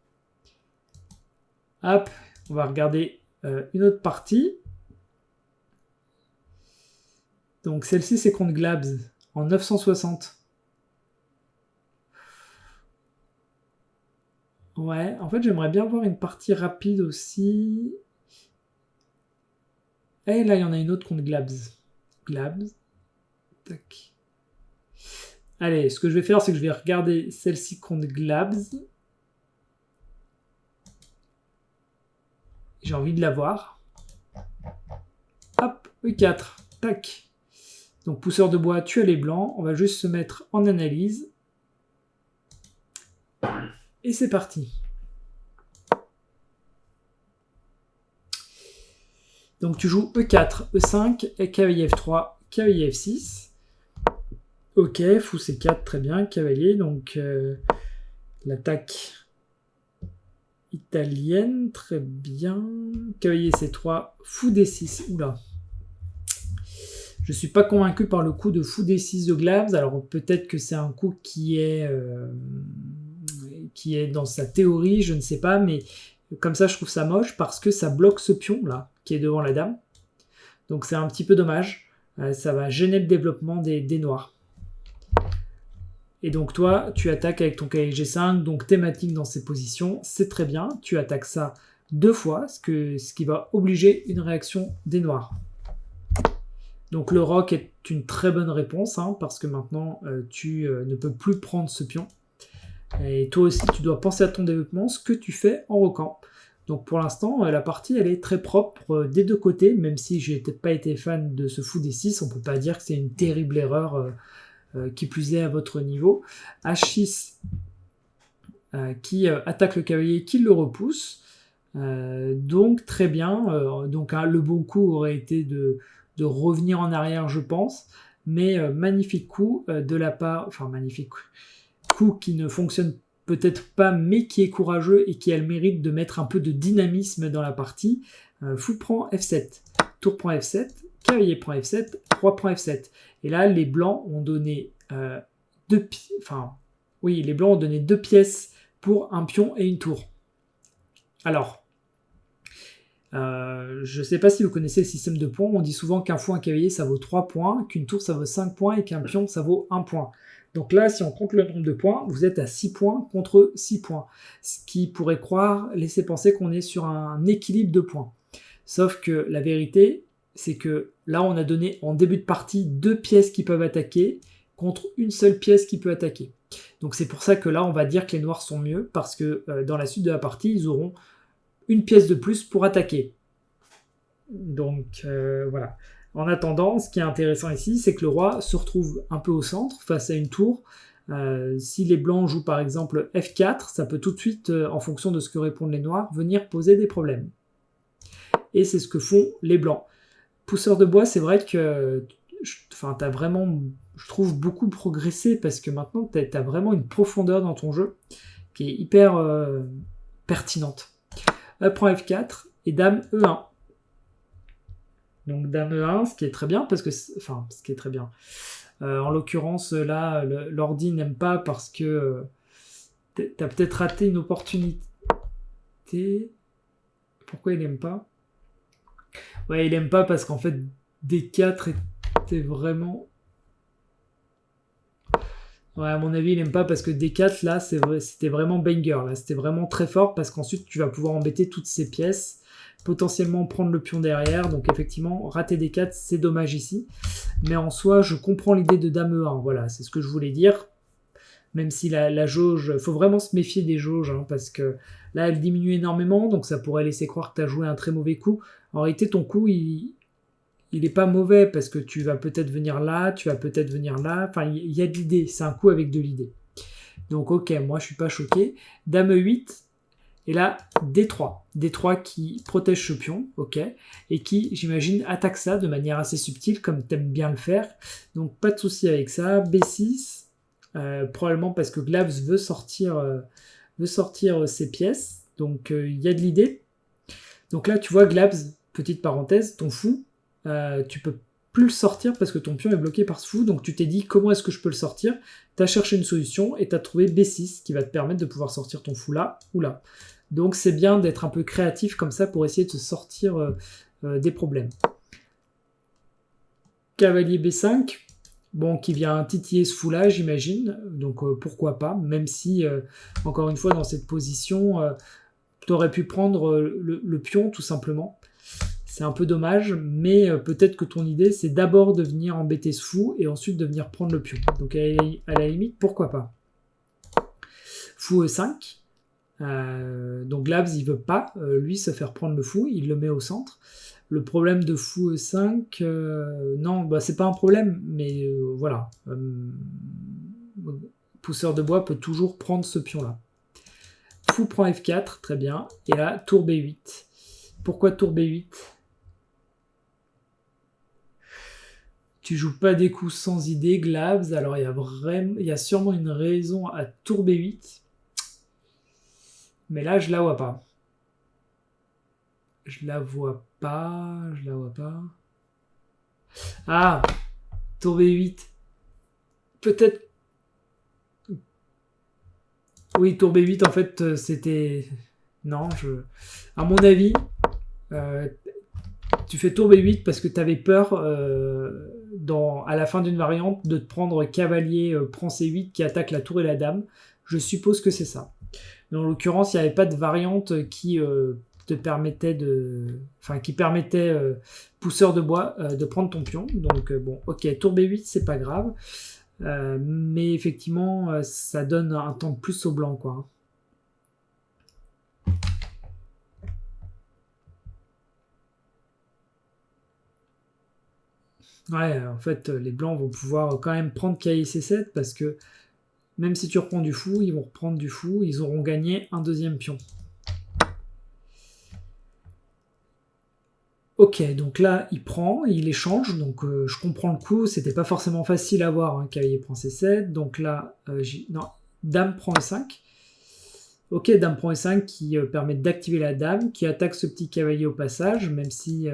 Hop, on va regarder une autre partie. Donc celle-ci, c'est contre Glabs, en 960. Ouais, en fait, j'aimerais bien voir une partie rapide aussi. Et là, il y en a une autre contre Glabs. Glabs. Tac. Allez, ce que je vais faire, c'est que je vais regarder celle-ci contre Glabs. J'ai envie de la voir. Hop, E4. Tac. Donc, pousseur de bois, tu as les blancs. On va juste se mettre en analyse. Et c'est parti. Donc, tu joues E4, E5, et cavalier F3, cavalier F6. Ok, fou C4, très bien, cavalier. Donc, l'attaque italienne, très bien. Cavalier C3, fou D6. Oula. Je suis pas convaincu par le coup de fou D6 de Glabs. Alors peut-être que c'est un coup qui est dans sa théorie, je ne sais pas, mais comme ça je trouve ça moche parce que ça bloque ce pion là qui est devant la dame. Donc c'est un petit peu dommage. Ça va gêner le développement des noirs. Et donc toi, tu attaques avec ton cavalier G5, donc thématique dans ces positions, c'est très bien. Tu attaques ça 2 fois, ce qui va obliger une réaction des noirs. Donc le roc est une très bonne réponse, hein, parce que maintenant tu ne peux plus prendre ce pion. Et toi aussi, tu dois penser à ton développement, ce que tu fais en roquant. Donc pour l'instant, la partie elle est très propre des deux côtés, même si j'ai peut-être pas été fan de ce fou D6, on peut pas dire que c'est une terrible erreur. Qui plus est à votre niveau. H6 qui attaque le cavalier, qui le repousse. Donc très bien. Donc le bon coup aurait été de revenir en arrière, je pense. Mais magnifique coup de la part... Enfin, magnifique coup qui ne fonctionne peut-être pas, mais qui est courageux et qui a le mérite de mettre un peu de dynamisme dans la partie. Fou prend F7. Tour prend F7. Cavalier prend F7, roi prend F7. Et là, les blancs ont donné les blancs ont donné 2 pièces pour un pion et une tour. Alors, je ne sais pas si vous connaissez le système de points. On dit souvent qu'un fou, un cavalier, ça vaut 3 points, qu'une tour, ça vaut 5 points et qu'un pion, ça vaut 1 point. Donc là, si on compte le nombre de points, vous êtes à 6 points contre 6 points. Ce qui pourrait laisser penser qu'on est sur un équilibre de points. Sauf que la vérité, c'est que là, on a donné en début de partie 2 pièces qui peuvent attaquer contre une seule pièce qui peut attaquer. Donc c'est pour ça que là, on va dire que les noirs sont mieux, parce que dans la suite de la partie, ils auront une pièce de plus pour attaquer. Donc voilà. En attendant, ce qui est intéressant ici, c'est que le roi se retrouve un peu au centre, face à une tour. Si les blancs jouent par exemple F4, ça peut tout de suite, en fonction de ce que répondent les noirs, venir poser des problèmes. Et c'est ce que font les blancs. Pousseur de bois, c'est vrai que t'as vraiment, je trouve, beaucoup progressé parce que maintenant, t'as vraiment une profondeur dans ton jeu qui est hyper pertinente. Prend F4 et Dame E1. Donc Dame E1, ce qui est très bien parce que, ce qui est très bien. En l'occurrence, là, l'ordi n'aime pas parce que t'as peut-être raté une opportunité. Pourquoi il n'aime pas ? Ouais, il aime pas parce qu'en fait, D4 était vraiment... Ouais, à mon avis, il aime pas parce que D4, là, c'était vraiment banger. Là, c'était vraiment très fort parce qu'ensuite, tu vas pouvoir embêter toutes ces pièces, potentiellement prendre le pion derrière. Donc, effectivement, rater D4, c'est dommage ici. Mais en soi, je comprends l'idée de Dame E1. Voilà, c'est ce que je voulais dire. Même si la jauge, faut vraiment se méfier des jauges, hein, parce que là, elle diminue énormément, donc ça pourrait laisser croire que tu as joué un très mauvais coup. En réalité, ton coup, il est pas mauvais, parce que tu vas peut-être venir là, tu vas peut-être venir là. Enfin, il y a de l'idée, c'est un coup avec de l'idée. Donc, ok, moi, je suis pas choqué. Dame E8, et là, D3. D3 qui protège ce pion, ok, et qui, j'imagine, attaque ça de manière assez subtile, comme tu aimes bien le faire. Donc, pas de souci avec ça. B6. Probablement parce que Glabs veut sortir ses pièces. Donc il y a de l'idée. Donc là, tu vois, Glabs, petite parenthèse, ton fou, tu peux plus le sortir parce que ton pion est bloqué par ce fou. Donc tu t'es dit comment est-ce que je peux le sortir. Tu as cherché une solution et tu as trouvé B6 qui va te permettre de pouvoir sortir ton fou là ou là. Donc c'est bien d'être un peu créatif comme ça pour essayer de se sortir des problèmes. Cavalier B5. Bon, qui vient titiller ce fou-là, j'imagine. Donc, pourquoi pas. Même si, encore une fois, dans cette position, tu aurais pu prendre le pion, tout simplement. C'est un peu dommage, mais peut-être que ton idée, c'est d'abord de venir embêter ce fou et ensuite de venir prendre le pion. Donc, à la limite, pourquoi pas. Fou E5. Donc, Glabs, il veut pas, lui, se faire prendre le fou. Il le met au centre. Le problème de fou E5, non, bah, c'est pas un problème, mais voilà. Pousseur de bois peut toujours prendre ce pion-là. Fou prend F4, très bien. Et là, tour B8. Pourquoi tour B8 ? Tu joues pas des coups sans idée, Glabs. Alors, il y a sûrement une raison à tour B8. Mais là, je la vois pas. Je la vois pas. Ah, tour B8. Peut-être. Oui, tour B8, en fait, c'était... Non, à mon avis, tu fais tour B8 parce que tu avais peur, à la fin d'une variante, de te prendre cavalier prend C8 qui attaque la tour et la dame. Je suppose que c'est ça. Mais en l'occurrence, il n'y avait pas de variante qui te permettait qui permettait pousseur de bois de prendre ton pion. Donc bon, ok, tour B8, c'est pas grave. Mais effectivement, ça donne un temps de plus au blanc, quoi. Ouais, en fait, les blancs vont pouvoir quand même prendre cavalier C7 parce que même si tu reprends du fou, ils vont reprendre du fou, ils auront gagné un deuxième pion. Ok, donc là, il prend, il échange, donc je comprends le coup, c'était pas forcément facile à voir, hein, cavalier prend C7, donc là, non, dame prend E5. Ok, dame prend E5 qui permet d'activer la dame, qui attaque ce petit cavalier au passage, même si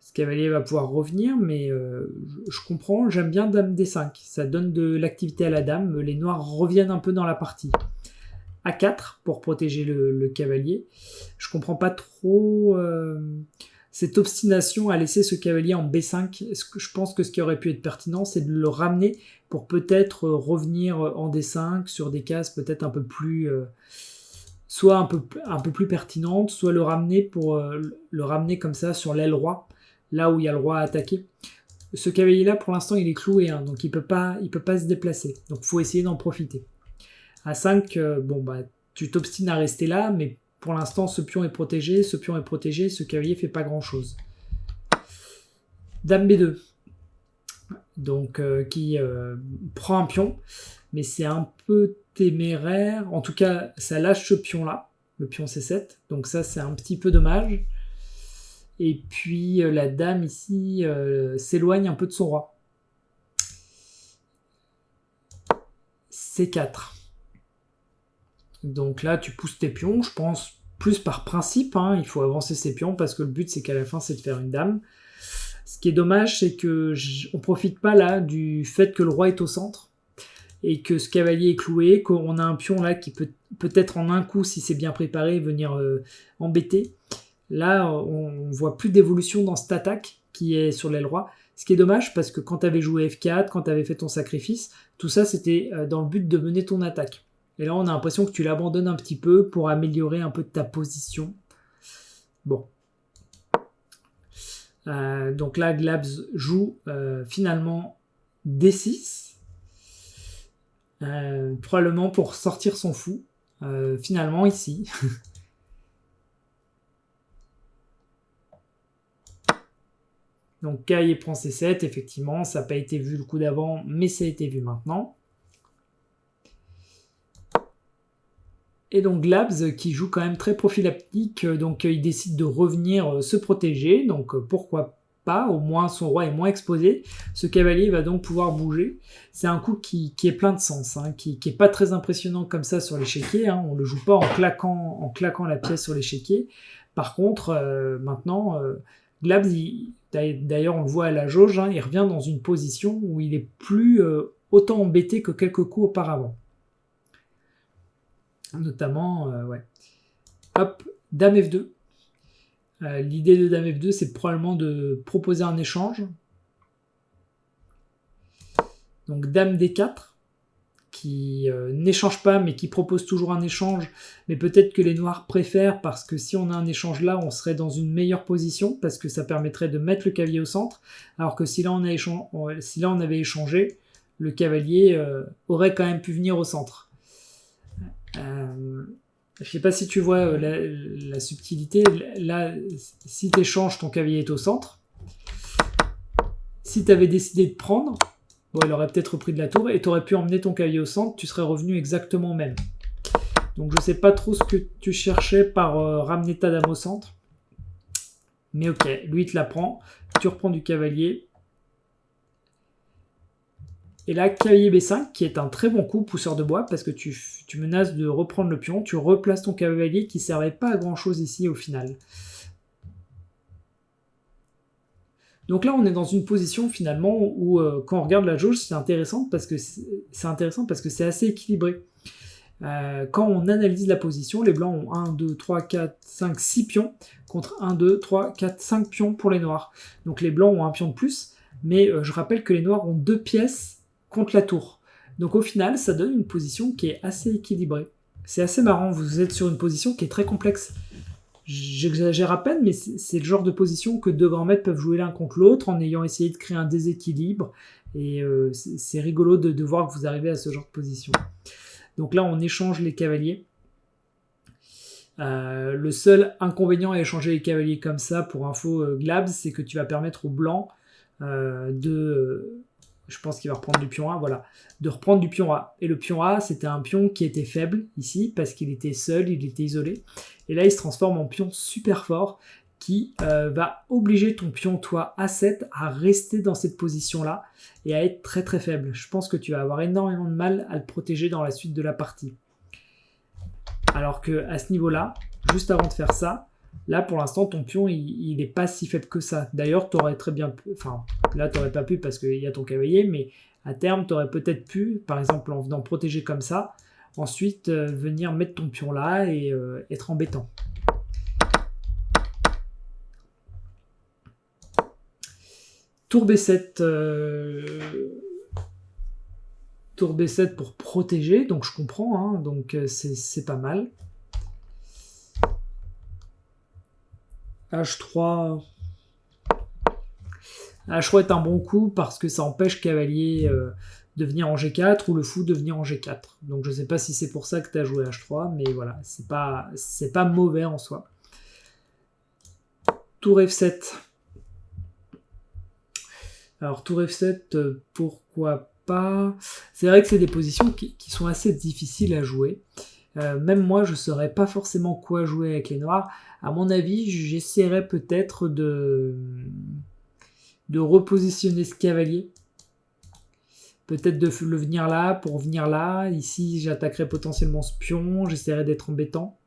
ce cavalier va pouvoir revenir, mais je comprends, j'aime bien dame D5, ça donne de l'activité à la dame, les noirs reviennent un peu dans la partie. A4 pour protéger le cavalier. Je comprends pas trop cette obstination à laisser ce cavalier en B5. Je pense que ce qui aurait pu être pertinent, c'est de le ramener pour peut-être revenir en D5 sur des cases peut-être un peu plus... soit un peu plus pertinentes, soit le ramener pour le ramener comme ça sur l'aile roi, là où il y a le roi à attaquer. Ce cavalier-là, pour l'instant, il est cloué, hein, donc il peut pas se déplacer. Donc il faut essayer d'en profiter. À 5, tu t'obstines à rester là, mais pour l'instant, ce pion est protégé, ce cavalier fait pas grand-chose. Dame B2, donc qui prend un pion, mais c'est un peu téméraire. En tout cas, ça lâche ce pion-là, le pion C7, donc ça, c'est un petit peu dommage. Et puis, la dame ici s'éloigne un peu de son roi. C4. Donc là, tu pousses tes pions, je pense, plus par principe, hein, il faut avancer ses pions, parce que le but, c'est qu'à la fin, c'est de faire une dame. Ce qui est dommage, c'est que on profite pas là du fait que le roi est au centre, et que ce cavalier est cloué, qu'on a un pion là qui peut peut-être en un coup, si c'est bien préparé, venir embêter. Là, on voit plus d'évolution dans cette attaque qui est sur l'aile roi. Ce qui est dommage parce que quand tu avais joué F4, quand tu avais fait ton sacrifice, tout ça c'était dans le but de mener ton attaque. Et là, on a l'impression que tu l'abandonnes un petit peu pour améliorer un peu ta position. Bon. Donc là, Glabs joue finalement D6. Probablement pour sortir son fou. Finalement, ici. Donc Kai prend C7, effectivement, ça n'a pas été vu le coup d'avant, mais ça a été vu maintenant. Et donc Glabs qui joue quand même très prophylactique, donc il décide de revenir se protéger, donc pourquoi pas, au moins son roi est moins exposé. Ce cavalier va donc pouvoir bouger. C'est un coup qui est plein de sens, hein, qui est pas très impressionnant comme ça sur l'échiquier, hein. On le joue pas en claquant la pièce sur l'échiquier. Par contre, maintenant, Glabs, d'ailleurs on le voit à la jauge, hein, il revient dans une position où il est plus autant embêté que quelques coups auparavant. Notamment, ouais. Hop, Dame F2. L'idée de Dame F2, c'est probablement de proposer un échange. Donc Dame D4, qui n'échange pas, mais qui propose toujours un échange. Mais peut-être que les noirs préfèrent, parce que si on a un échange là, on serait dans une meilleure position, parce que ça permettrait de mettre le cavalier au centre. Alors que si là on avait échangé, le cavalier aurait quand même pu venir au centre. Je sais pas si tu vois la subtilité. Là, si tu échanges, ton cavalier est au centre. Si tu avais décidé de prendre, bon, il aurait peut-être repris de la tour et tu aurais pu emmener ton cavalier au centre, tu serais revenu exactement au même. Donc je sais pas trop ce que tu cherchais par ramener ta dame au centre. Mais ok, lui il te la prend, tu reprends du cavalier. Et là, cavalier B5, qui est un très bon coup, pousseur de bois, parce que tu menaces de reprendre le pion, tu replaces ton cavalier qui ne servait pas à grand chose ici au final. Donc là, on est dans une position finalement où, quand on regarde la jauge, c'est intéressant parce que c'est assez équilibré. Quand on analyse la position, les blancs ont 1, 2, 3, 4, 5, 6 pions, contre 1, 2, 3, 4, 5 pions pour les noirs. Donc les blancs ont un pion de plus, mais je rappelle que les noirs ont 2 pièces contre la tour. Donc au final, ça donne une position qui est assez équilibrée. C'est assez marrant, vous êtes sur une position qui est très complexe. J'exagère à peine, mais c'est le genre de position que deux grands maîtres peuvent jouer l'un contre l'autre en ayant essayé de créer un déséquilibre. Et c'est rigolo de voir que vous arrivez à ce genre de position. Donc là, on échange les cavaliers. Le seul inconvénient à échanger les cavaliers comme ça, pour info Glabs, c'est que tu vas permettre aux blancs je pense qu'il va reprendre du pion A, voilà, de reprendre du pion A. Et le pion A, c'était un pion qui était faible ici, parce qu'il était seul, il était isolé. Et là, il se transforme en pion super fort, qui va obliger ton pion, toi, A7, à rester dans cette position-là, et à être très très faible. Je pense que tu vas avoir énormément de mal à le protéger dans la suite de la partie. Alors qu'à ce niveau-là, juste avant de faire ça, là, pour l'instant, ton pion, il n'est pas si faible que ça. D'ailleurs, tu aurais très bien pu... Enfin, là, tu n'aurais pas pu parce qu'il y a ton cavalier, mais à terme, tu aurais peut-être pu, par exemple, en venant protéger comme ça, ensuite venir mettre ton pion là et être embêtant. Tour B7... Tour B7 pour protéger, donc je comprends, hein, donc c'est pas mal. H3 est un bon coup parce que ça empêche cavalier de venir en G4 ou le fou de venir en G4. Donc je sais pas si c'est pour ça que tu as joué H3, mais voilà, c'est pas mauvais en soi. Tour F7. Alors tour F7, pourquoi pas? C'est vrai que c'est des positions qui sont assez difficiles à jouer. Même moi, je ne saurais pas forcément quoi jouer avec les noirs. À mon avis, j'essaierais peut-être de repositionner ce cavalier. Peut-être de le venir là pour venir là. Ici, j'attaquerais potentiellement ce pion. J'essaierais d'être embêtant.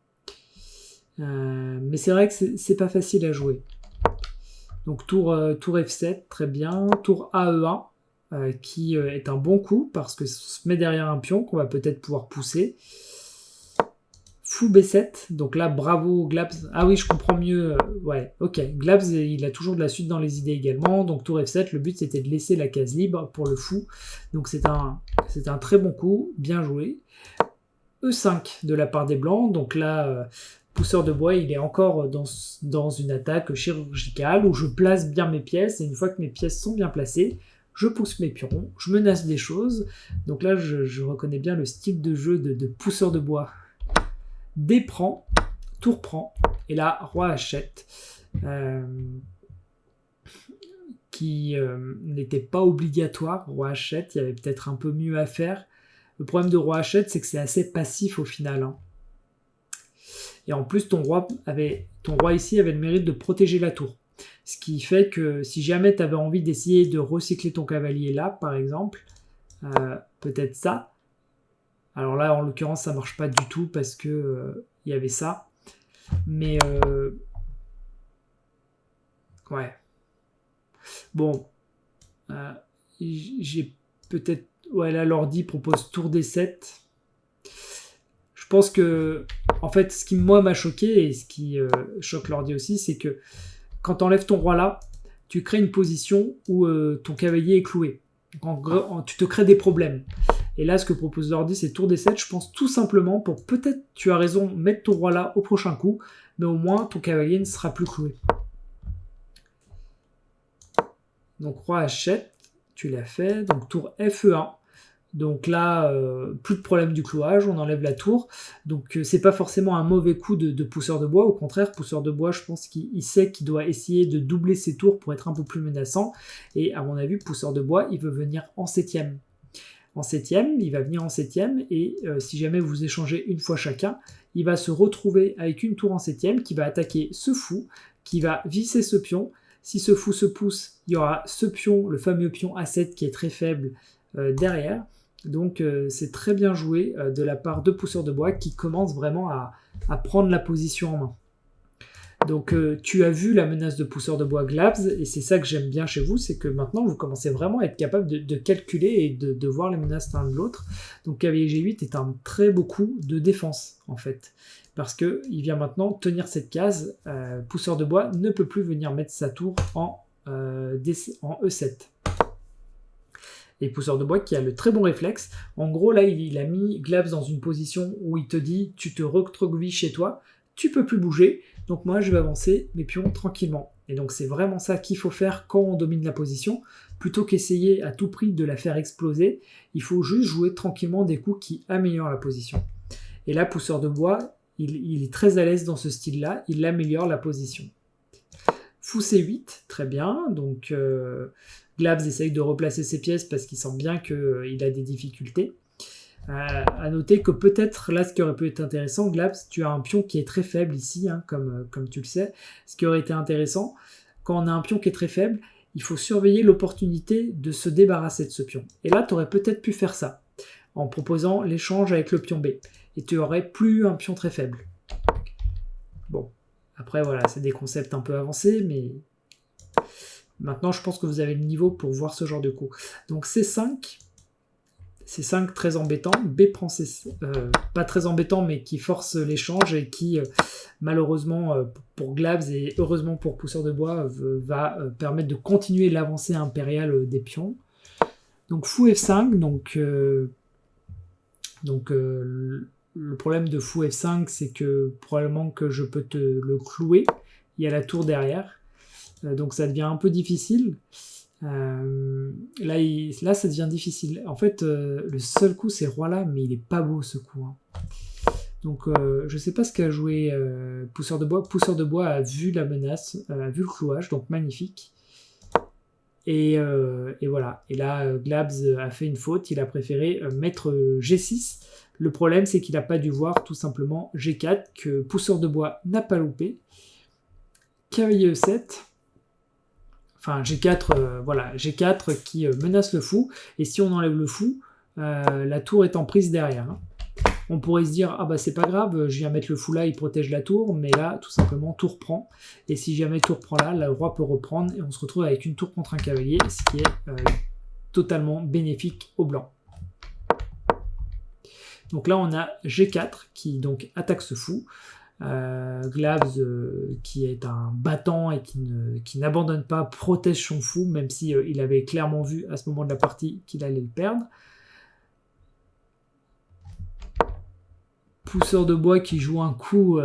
Mais c'est vrai que c'est pas facile à jouer. Donc tour F7, très bien. Tour AE1, qui est un bon coup parce que ça se met derrière un pion qu'on va peut-être pouvoir pousser. Fou B7, donc là, bravo Glabs. Ah oui, je comprends mieux. Ouais, ok. Glabs, il a toujours de la suite dans les idées également. Donc tour F7, le but c'était de laisser la case libre pour le fou. Donc c'est un très bon coup, bien joué. E5 de la part des blancs, donc là, pousseur de bois, il est encore dans une attaque chirurgicale où je place bien mes pièces, et une fois que mes pièces sont bien placées, je pousse mes pions, je menace des choses. Donc là, je reconnais bien le style de jeu de pousseur de bois. D prend, tour prend, et là, roi H7, qui n'était pas obligatoire. Roi H7, il y avait peut-être un peu mieux à faire. Le problème de roi H7, c'est que c'est assez passif au final. Hein. Et en plus, ton roi ici avait le mérite de protéger la tour. Ce qui fait que si jamais tu avais envie d'essayer de recycler ton cavalier là, par exemple, peut-être ça. Alors là, en l'occurrence, ça marche pas du tout parce que y avait ça. Mais ouais. Bon, j'ai peut-être. Ouais, là, l'ordi propose tour D7. Je pense que, en fait, ce qui moi m'a choqué et ce qui choque l'ordi aussi, c'est que quand tu enlèves ton roi là, tu crées une position où ton cavalier est cloué. Tu te crées des problèmes. Et là, ce que propose l'ordi, c'est tour D7. Je pense tout simplement pour peut-être, tu as raison, mettre ton roi là au prochain coup, mais au moins ton cavalier ne sera plus cloué. Donc roi H7, tu l'as fait. Donc tour FE1. Donc là, plus de problème du clouage, on enlève la tour. Donc c'est pas forcément un mauvais coup de pousseur de bois. Au contraire, pousseur de bois, je pense qu'il sait qu'il doit essayer de doubler ses tours pour être un peu plus menaçant. Et à mon avis, pousseur de bois, il veut venir en 7ème. En 7ème, il va venir en 7ème. Et si jamais vous échangez une fois chacun, il va se retrouver avec une tour en 7ème qui va attaquer ce fou, qui va visser ce pion. Si ce fou se pousse, il y aura ce pion, le fameux pion A7 qui est très faible derrière. Donc c'est très bien joué de la part de pousseur de bois qui commence vraiment à prendre la position en main. Donc tu as vu la menace de pousseur de bois Glabs, et c'est ça que j'aime bien chez vous, c'est que maintenant vous commencez vraiment à être capable de calculer et de voir les menaces l'un de l'autre. Donc cavalier G8 est un très beau coup de défense en fait, parce qu'il vient maintenant tenir cette case. Pousseur de bois ne peut plus venir mettre sa tour en E7. Et pousseur de bois qui a le très bon réflexe. En gros, là, il a mis Glabs dans une position où il te dit « tu te recroquevilles chez toi, tu peux plus bouger, donc moi, je vais avancer mes pions tranquillement ». Et donc, c'est vraiment ça qu'il faut faire quand on domine la position. Plutôt qu'essayer à tout prix de la faire exploser, il faut juste jouer tranquillement des coups qui améliorent la position. Et là, pousseur de bois, il est très à l'aise dans ce style-là, il améliore la position. Fou C8, très bien, donc... Glabs essaye de replacer ses pièces parce qu'il sent bien qu'il a des difficultés. À noter que peut-être, là, ce qui aurait pu être intéressant, Glabs, tu as un pion qui est très faible ici, hein, comme tu le sais. Ce qui aurait été intéressant, quand on a un pion qui est très faible, il faut surveiller l'opportunité de se débarrasser de ce pion. Et là, tu aurais peut-être pu faire ça, en proposant l'échange avec le pion B. Et tu aurais plus un pion très faible. Bon, après, voilà, c'est des concepts un peu avancés, mais... Maintenant, je pense que vous avez le niveau pour voir ce genre de coup. Donc C5, C5 très embêtant. B prend C5, pas très embêtant, mais qui force l'échange et qui, malheureusement pour Glabs et heureusement pour pousseur de bois, va permettre de continuer l'avancée impériale des pions. Donc fou F5, le problème de fou F5, c'est que probablement que je peux te le clouer. Il y a la tour derrière. Donc ça devient un peu difficile. Là, ça devient difficile. En fait, le seul coup, c'est roi là, mais il est pas beau ce coup. Hein. Donc, je sais pas ce qu'a joué pousseur de bois. Pousseur de bois a vu la menace, a vu le clouage, donc magnifique. Et voilà. Et là, Glabs a fait une faute. Il a préféré mettre G6. Le problème, c'est qu'il n'a pas dû voir tout simplement G4, que pousseur de bois n'a pas loupé. Cavalier E7. Enfin, G4, voilà, G4 qui menace le fou. Et si on enlève le fou, la tour est en prise derrière. Hein. On pourrait se dire, ah bah c'est pas grave, je viens mettre le fou là, il protège la tour. Mais là, tout simplement, tour prend. Et si jamais tour prend là, le roi peut reprendre. Et on se retrouve avec une tour contre un cavalier, ce qui est totalement bénéfique au blanc. Donc là, on a G4 qui donc attaque ce fou. Glabs qui est un battant et qui n'abandonne pas, protège son fou, même si il avait clairement vu à ce moment de la partie qu'il allait le perdre. Pousseur de bois qui joue un coup.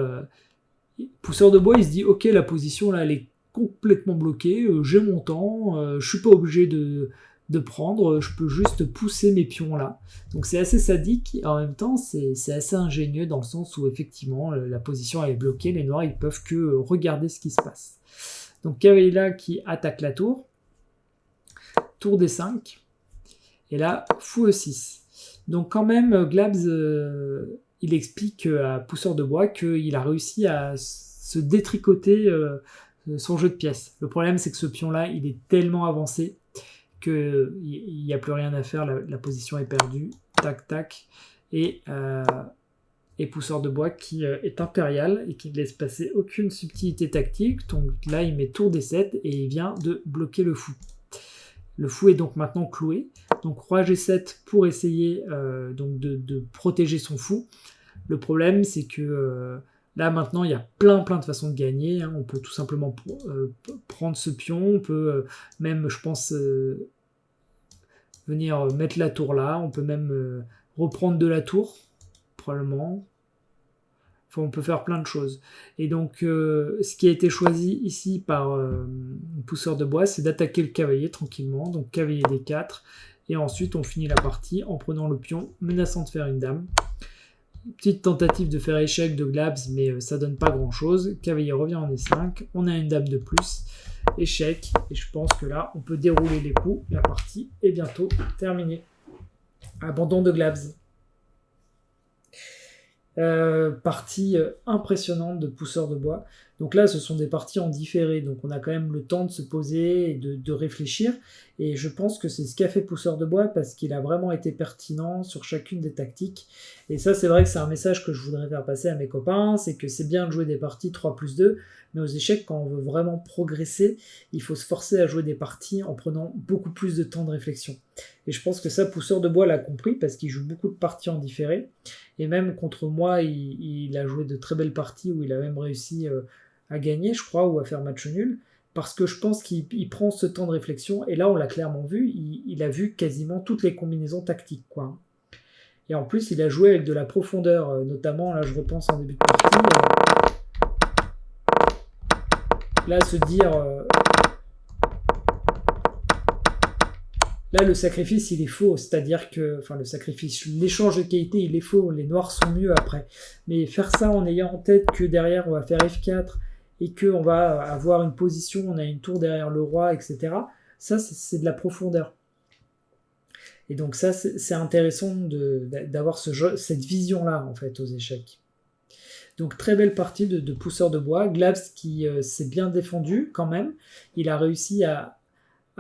Pousseur de bois, il se dit ok, la position là elle est complètement bloquée, j'ai mon temps, je suis pas obligé de prendre, je peux juste pousser mes pions là. Donc c'est assez sadique, et en même temps c'est assez ingénieux dans le sens où effectivement la position elle est bloquée, les noirs ils peuvent que regarder ce qui se passe. Donc cavalier là qui attaque la tour, tour D5, et là fou E6. Donc quand même Glabs il explique à Pousseur de bois qu'il a réussi à se détricoter son jeu de pièces. Le problème c'est que ce pion là il est tellement avancé qu'il n'y a plus rien à faire, la position est perdue, tac tac, et Pousseur de bois qui est impérial et qui ne laisse passer aucune subtilité tactique, donc là il met tour D7 et il vient de bloquer le fou. Le fou est donc maintenant cloué, donc roi G7 pour essayer donc de protéger son fou. Le problème c'est que là maintenant il y a plein de façons de gagner, hein. On peut tout simplement prendre ce pion, on peut même je pense venir mettre la tour là, on peut même reprendre de la tour probablement, enfin on peut faire plein de choses. Et donc ce qui a été choisi ici par Pousseur de bois, c'est d'attaquer le cavalier tranquillement, donc cavalier D4, et ensuite on finit la partie en prenant le pion menaçant de faire une dame. Petite tentative de faire échec de Glabs, mais ça donne pas grand chose. Cavalier revient en E5, on a une dame de plus, échec, et je pense que là on peut dérouler les coups, la partie est bientôt terminée. Abandon de Glabs. Partie impressionnante de Pousseur de bois. Donc là, ce sont des parties en différé, donc on a quand même le temps de se poser et de réfléchir. Et je pense que c'est ce qu'a fait Pousseur de bois parce qu'il a vraiment été pertinent sur chacune des tactiques. Et ça, c'est vrai que c'est un message que je voudrais faire passer à mes copains, c'est que c'est bien de jouer des parties 3+2, mais aux échecs, quand on veut vraiment progresser, il faut se forcer à jouer des parties en prenant beaucoup plus de temps de réflexion. Et je pense que ça, Pousseur de bois l'a compris parce qu'il joue beaucoup de parties en différé. Et même contre moi, il a joué de très belles parties où il a même réussi à gagner, je crois, ou à faire match nul, parce que je pense qu'il prend ce temps de réflexion, et là, on l'a clairement vu, il a vu quasiment toutes les combinaisons tactiques, quoi. Et en plus, il a joué avec de la profondeur, notamment, là, je repense en début de partie, là, se dire... Là, le sacrifice, il est faux, c'est-à-dire que, enfin, le sacrifice, l'échange de qualité, il est faux, les noirs sont mieux après. Mais faire ça en ayant en tête que derrière, on va faire F4 et qu'on va avoir une position, on a une tour derrière le roi, etc., ça, c'est de la profondeur. Et donc ça, c'est intéressant d'avoir cette vision-là, en fait, aux échecs. Donc très belle partie de Pousseur de bois. Glabs qui s'est bien défendu, quand même. Il a réussi à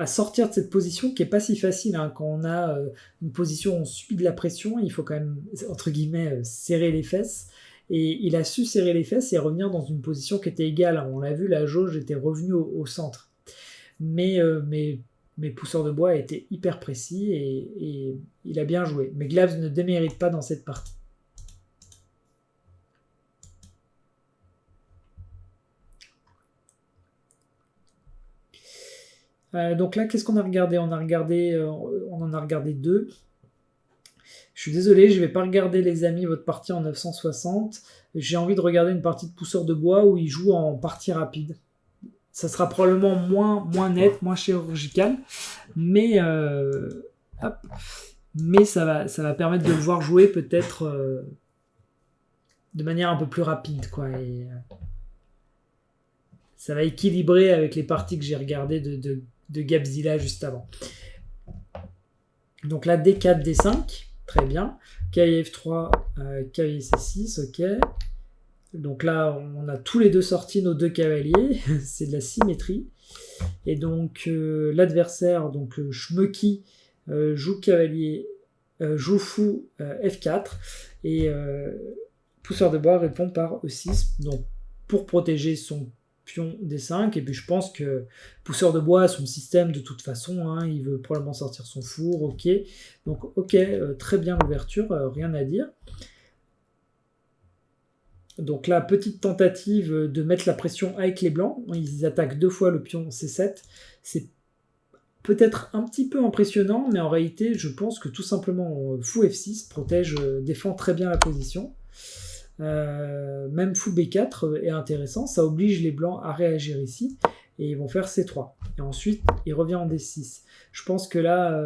sortir de cette position qui est pas si facile, hein. Quand on a une position où on subit de la pression, il faut quand même, entre guillemets, serrer les fesses. Et il a su serrer les fesses et revenir dans une position qui était égale. On l'a vu, la jauge était revenue au centre. Mais Pousseur de bois a été hyper précis et il a bien joué. Mais Glabs ne démérite pas dans cette partie. Donc là, qu'est-ce qu'on a regardé ? On en a regardé 2. Je suis désolé, je ne vais pas regarder, les amis, votre partie en 960. J'ai envie de regarder une partie de Pousseur de bois où il joue en partie rapide. Ça sera probablement moins net, moins chirurgical, mais ça va permettre de le voir jouer peut-être de manière un peu plus rapide, quoi. Et ça va équilibrer avec les parties que j'ai regardées de Gabzilla juste avant. Donc là, D4, D5, très bien. Cavalier F3, cavalier C6, ok. Donc là, on a tous les deux sorti nos 2 cavaliers, c'est de la symétrie. Et donc l'adversaire, donc Shmeki, joue cavalier, joue fou F4, et Pousseur de bois répond par E6, donc pour protéger son pion D5, et puis je pense que pousseur de bois a son système de toute façon, hein, il veut probablement sortir son four, ok. Donc ok, très bien l'ouverture, rien à dire. Donc là, petite tentative de mettre la pression avec les blancs, ils attaquent 2 fois le pion C7, c'est peut-être un petit peu impressionnant, mais en réalité, je pense que tout simplement fou F6 protège, défend très bien la position. Même fou B4 est intéressant, ça oblige les blancs à réagir ici, et ils vont faire C3. Et ensuite, il revient en D6. Je pense que là,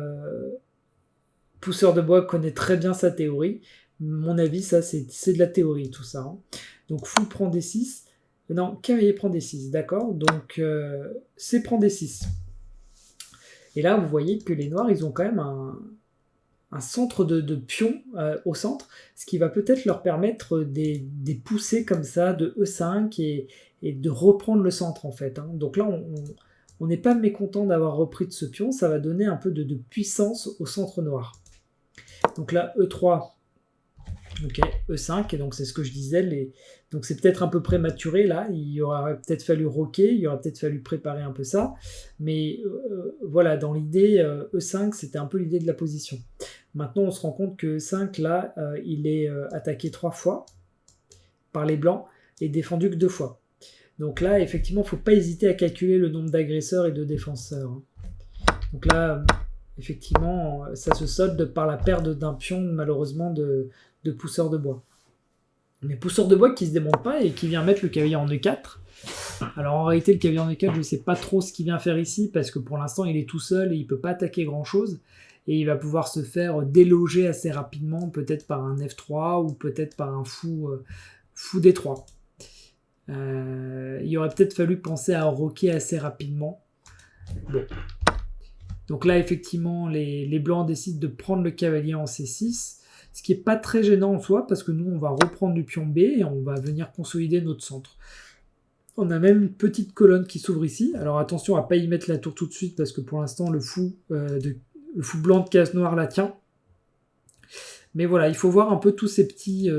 pousseur de bois connaît très bien sa théorie. Mon avis, ça, c'est de la théorie, tout ça. Hein. Donc, fou prend D6. Non, cavalier prend D6, d'accord. Donc, C prend D6. Et là, vous voyez que les noirs, ils ont quand même un centre de pions au centre, ce qui va peut-être leur permettre des poussées comme ça de E5 et de reprendre le centre, en fait. Hein. Donc là, on n'est pas mécontent d'avoir repris de ce pion, ça va donner un peu de puissance au centre noir. Donc là, E3, ok, E5, et donc c'est ce que je disais, donc c'est peut-être un peu prématuré là, il aurait peut-être fallu roquer, il aurait peut-être fallu préparer un peu ça, mais voilà, dans l'idée, E5 c'était un peu l'idée de la position. Maintenant on se rend compte que E5 là, il est attaqué 3 fois par les blancs et défendu que 2 fois. Donc là effectivement il ne faut pas hésiter à calculer le nombre d'agresseurs et de défenseurs. Donc là effectivement ça se solde par la perte d'un pion malheureusement de pousseur de bois. Mais pousseur de bois qui se démonte pas et qui vient mettre le cavalier en E4. Alors en réalité le cavalier en E4 je ne sais pas trop ce qu'il vient faire ici parce que pour l'instant il est tout seul et il ne peut pas attaquer grand chose et il va pouvoir se faire déloger assez rapidement peut-être par un F3 ou peut-être par un fou D3. Il aurait peut-être fallu penser à roquer assez rapidement. Bon. Donc là effectivement les blancs décident de prendre le cavalier en C6. Ce qui n'est pas très gênant en soi, parce que nous, on va reprendre du pion B et on va venir consolider notre centre. On a même une petite colonne qui s'ouvre ici. Alors attention à ne pas y mettre la tour tout de suite, parce que pour l'instant, le fou blanc de case noire la tient. Mais voilà, il faut voir un peu toutes ces petites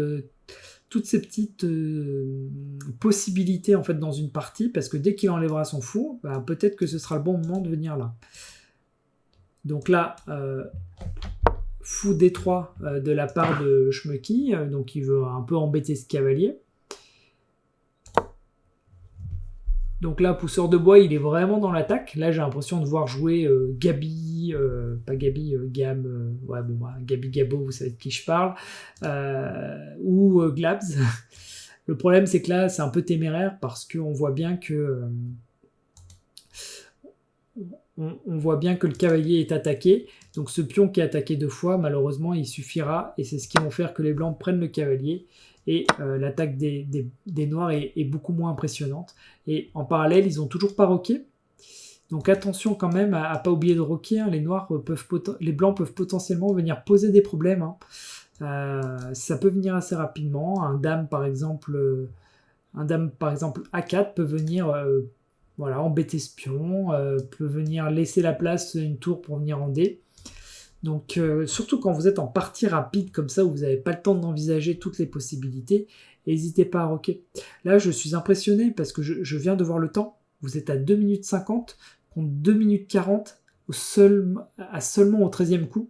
possibilités en fait, dans une partie, parce que dès qu'il enlèvera son fou, bah, peut-être que ce sera le bon moment de venir là. Donc là... fou D3 de la part de Schmucky, donc il veut un peu embêter ce cavalier. Donc là, pousseur de bois, il est vraiment dans l'attaque. Là, j'ai l'impression de voir jouer Gabi, pas Gabi, Gam, ouais, bon, bah, Gabi Gabo, vous savez de qui je parle, ou Glabs. Le problème, c'est que là, c'est un peu téméraire parce qu'on voit bien que... on voit bien que le cavalier est attaqué, donc ce pion qui est attaqué 2 fois, malheureusement il suffira, et c'est ce qui va faire que les blancs prennent le cavalier, et l'attaque des noirs est beaucoup moins impressionnante. Et en parallèle, ils n'ont toujours pas roqué, donc attention quand même à pas oublier de roquer, hein. Les blancs peuvent potentiellement venir poser des problèmes, hein. Ça peut venir assez rapidement, un dame par exemple A4 peut venir... voilà, embêter ce pion, peut venir laisser la place une tour pour venir en D. Donc, surtout quand vous êtes en partie rapide comme ça, où vous n'avez pas le temps d'envisager toutes les possibilités, n'hésitez pas à roquer. Là, je suis impressionné parce que je viens de voir le temps. Vous êtes à 2 minutes 50 contre 2 minutes 40 seulement au 13e coup.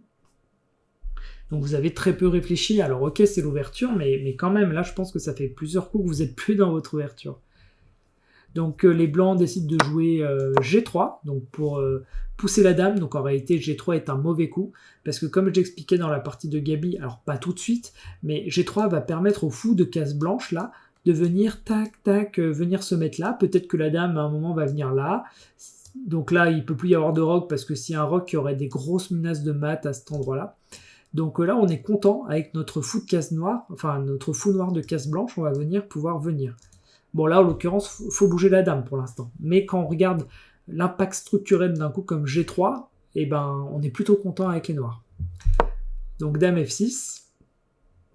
Donc vous avez très peu réfléchi. Alors ok, c'est l'ouverture, mais quand même, là, je pense que ça fait plusieurs coups que vous n'êtes plus dans votre ouverture. Donc les blancs décident de jouer G3, donc pour pousser la dame. Donc en réalité, G3 est un mauvais coup, parce que comme j'expliquais dans la partie de Gabi, alors pas tout de suite, mais G3 va permettre au fou de case blanche, là, de venir, tac, tac, venir se mettre là. Peut-être que la dame, à un moment, va venir là. Donc là, il ne peut plus y avoir de roc, parce que s'il y a un roc, il y aurait des grosses menaces de mat à cet endroit-là. Donc là, on est content, avec notre fou de case noire, enfin notre fou noir de case blanche, on va pouvoir venir. Bon là, en l'occurrence, il faut bouger la dame pour l'instant. Mais quand on regarde l'impact structurel d'un coup comme G3, eh ben, on est plutôt content avec les noirs. Donc dame F6.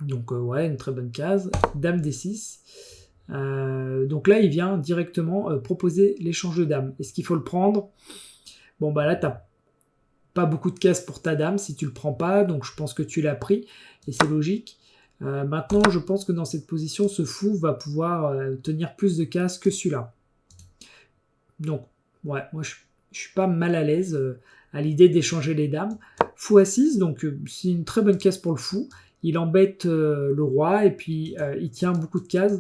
Donc ouais, une très bonne case. Dame D6. Donc là, il vient directement proposer l'échange de dames. Est-ce qu'il faut le prendre? Bon bah là, tu n'as pas beaucoup de cases pour ta dame si tu le prends pas. Donc je pense que tu l'as pris. Et c'est logique. Maintenant, je pense que dans cette position, ce fou va pouvoir tenir plus de cases que celui-là. Donc, ouais, moi je suis pas mal à l'aise à l'idée d'échanger les dames. Fou à 6, donc c'est une très bonne case pour le fou. Il embête le roi et puis il tient beaucoup de cases.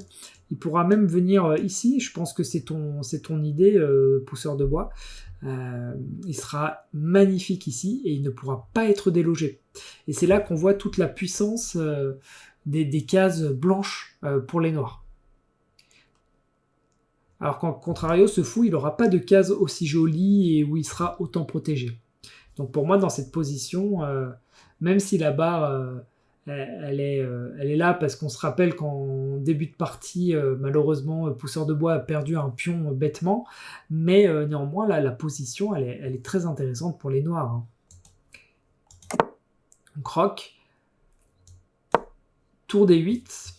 Il pourra même venir ici, je pense que c'est ton idée, pousseur de bois. Il sera magnifique ici et il ne pourra pas être délogé. Et c'est là qu'on voit toute la puissance des cases blanches pour les noirs. Alors qu'en contrario, ce fou, il n'aura pas de case aussi jolie et où il sera autant protégé. Donc pour moi, dans cette position, même si la barre, elle est là parce qu'on se rappelle qu'en début de partie, malheureusement, Pousseur de Bois a perdu un pion bêtement, mais néanmoins, là, la position, elle est très intéressante pour les noirs. Hein. On croque. Tour des 8.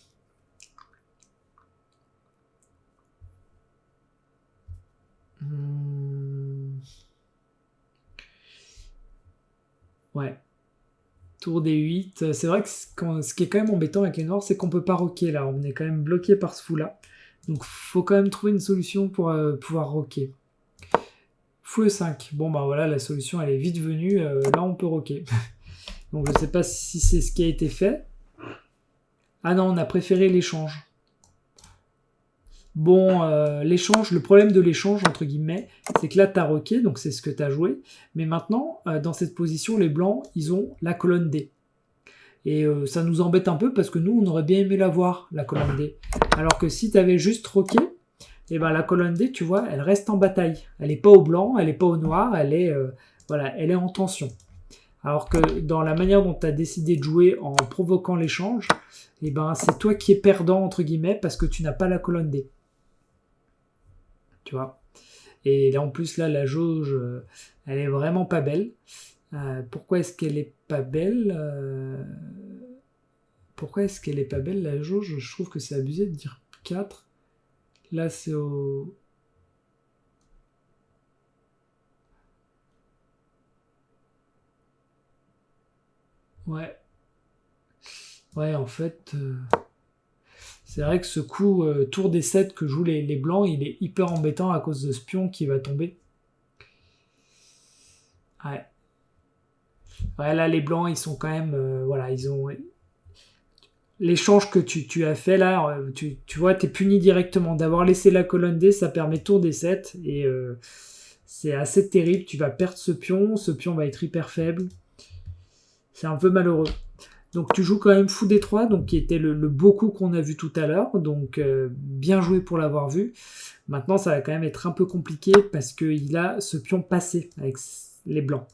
Ouais. Tour des 8. C'est vrai que ce qui est quand même embêtant avec les noirs, c'est qu'on peut pas rocker là. On est quand même bloqué par ce fou là. Donc faut quand même trouver une solution pour pouvoir rocker. Fou E5. Bon bah voilà, la solution elle est vite venue. Là on peut rocker. Donc je sais pas si c'est ce qui a été fait. Ah non, on a préféré l'échange. Bon, l'échange, le problème de l'échange, entre guillemets, c'est que là, tu as rocké, donc c'est ce que tu as joué. Mais maintenant, dans cette position, les blancs, ils ont la colonne D. Et ça nous embête un peu parce que nous, on aurait bien aimé l'avoir, la colonne D. Alors que si tu avais juste rocké, eh ben, la colonne D, tu vois, elle reste en bataille. Elle n'est pas au blanc, elle n'est pas au noir, elle est en tension. Alors que dans la manière dont tu as décidé de jouer en provoquant l'échange, eh ben, c'est toi qui es perdant, entre guillemets, parce que tu n'as pas la colonne D. Tu vois. Et là, en plus, là, la jauge, elle est vraiment pas belle. Pourquoi est-ce qu'elle est pas belle Pourquoi est-ce qu'elle est pas belle, la jauge? Je trouve que c'est abusé de dire 4. Là, c'est au... Ouais. Ouais, en fait... C'est vrai que ce coup, tour des 7 que jouent les blancs, il est hyper embêtant à cause de ce pion qui va tomber. Ouais. Ouais, là, les blancs, ils sont quand même... voilà, ils ont... L'échange que tu as fait là, tu vois, t'es puni directement. D'avoir laissé la colonne D, ça permet tour des 7. Et c'est assez terrible. Tu vas perdre ce pion va être hyper faible. C'est un peu malheureux. Donc tu joues quand même fou D3, donc qui était le beau coup qu'on a vu tout à l'heure. Donc bien joué pour l'avoir vu. Maintenant, ça va quand même être un peu compliqué parce qu'il a ce pion passé avec les blancs.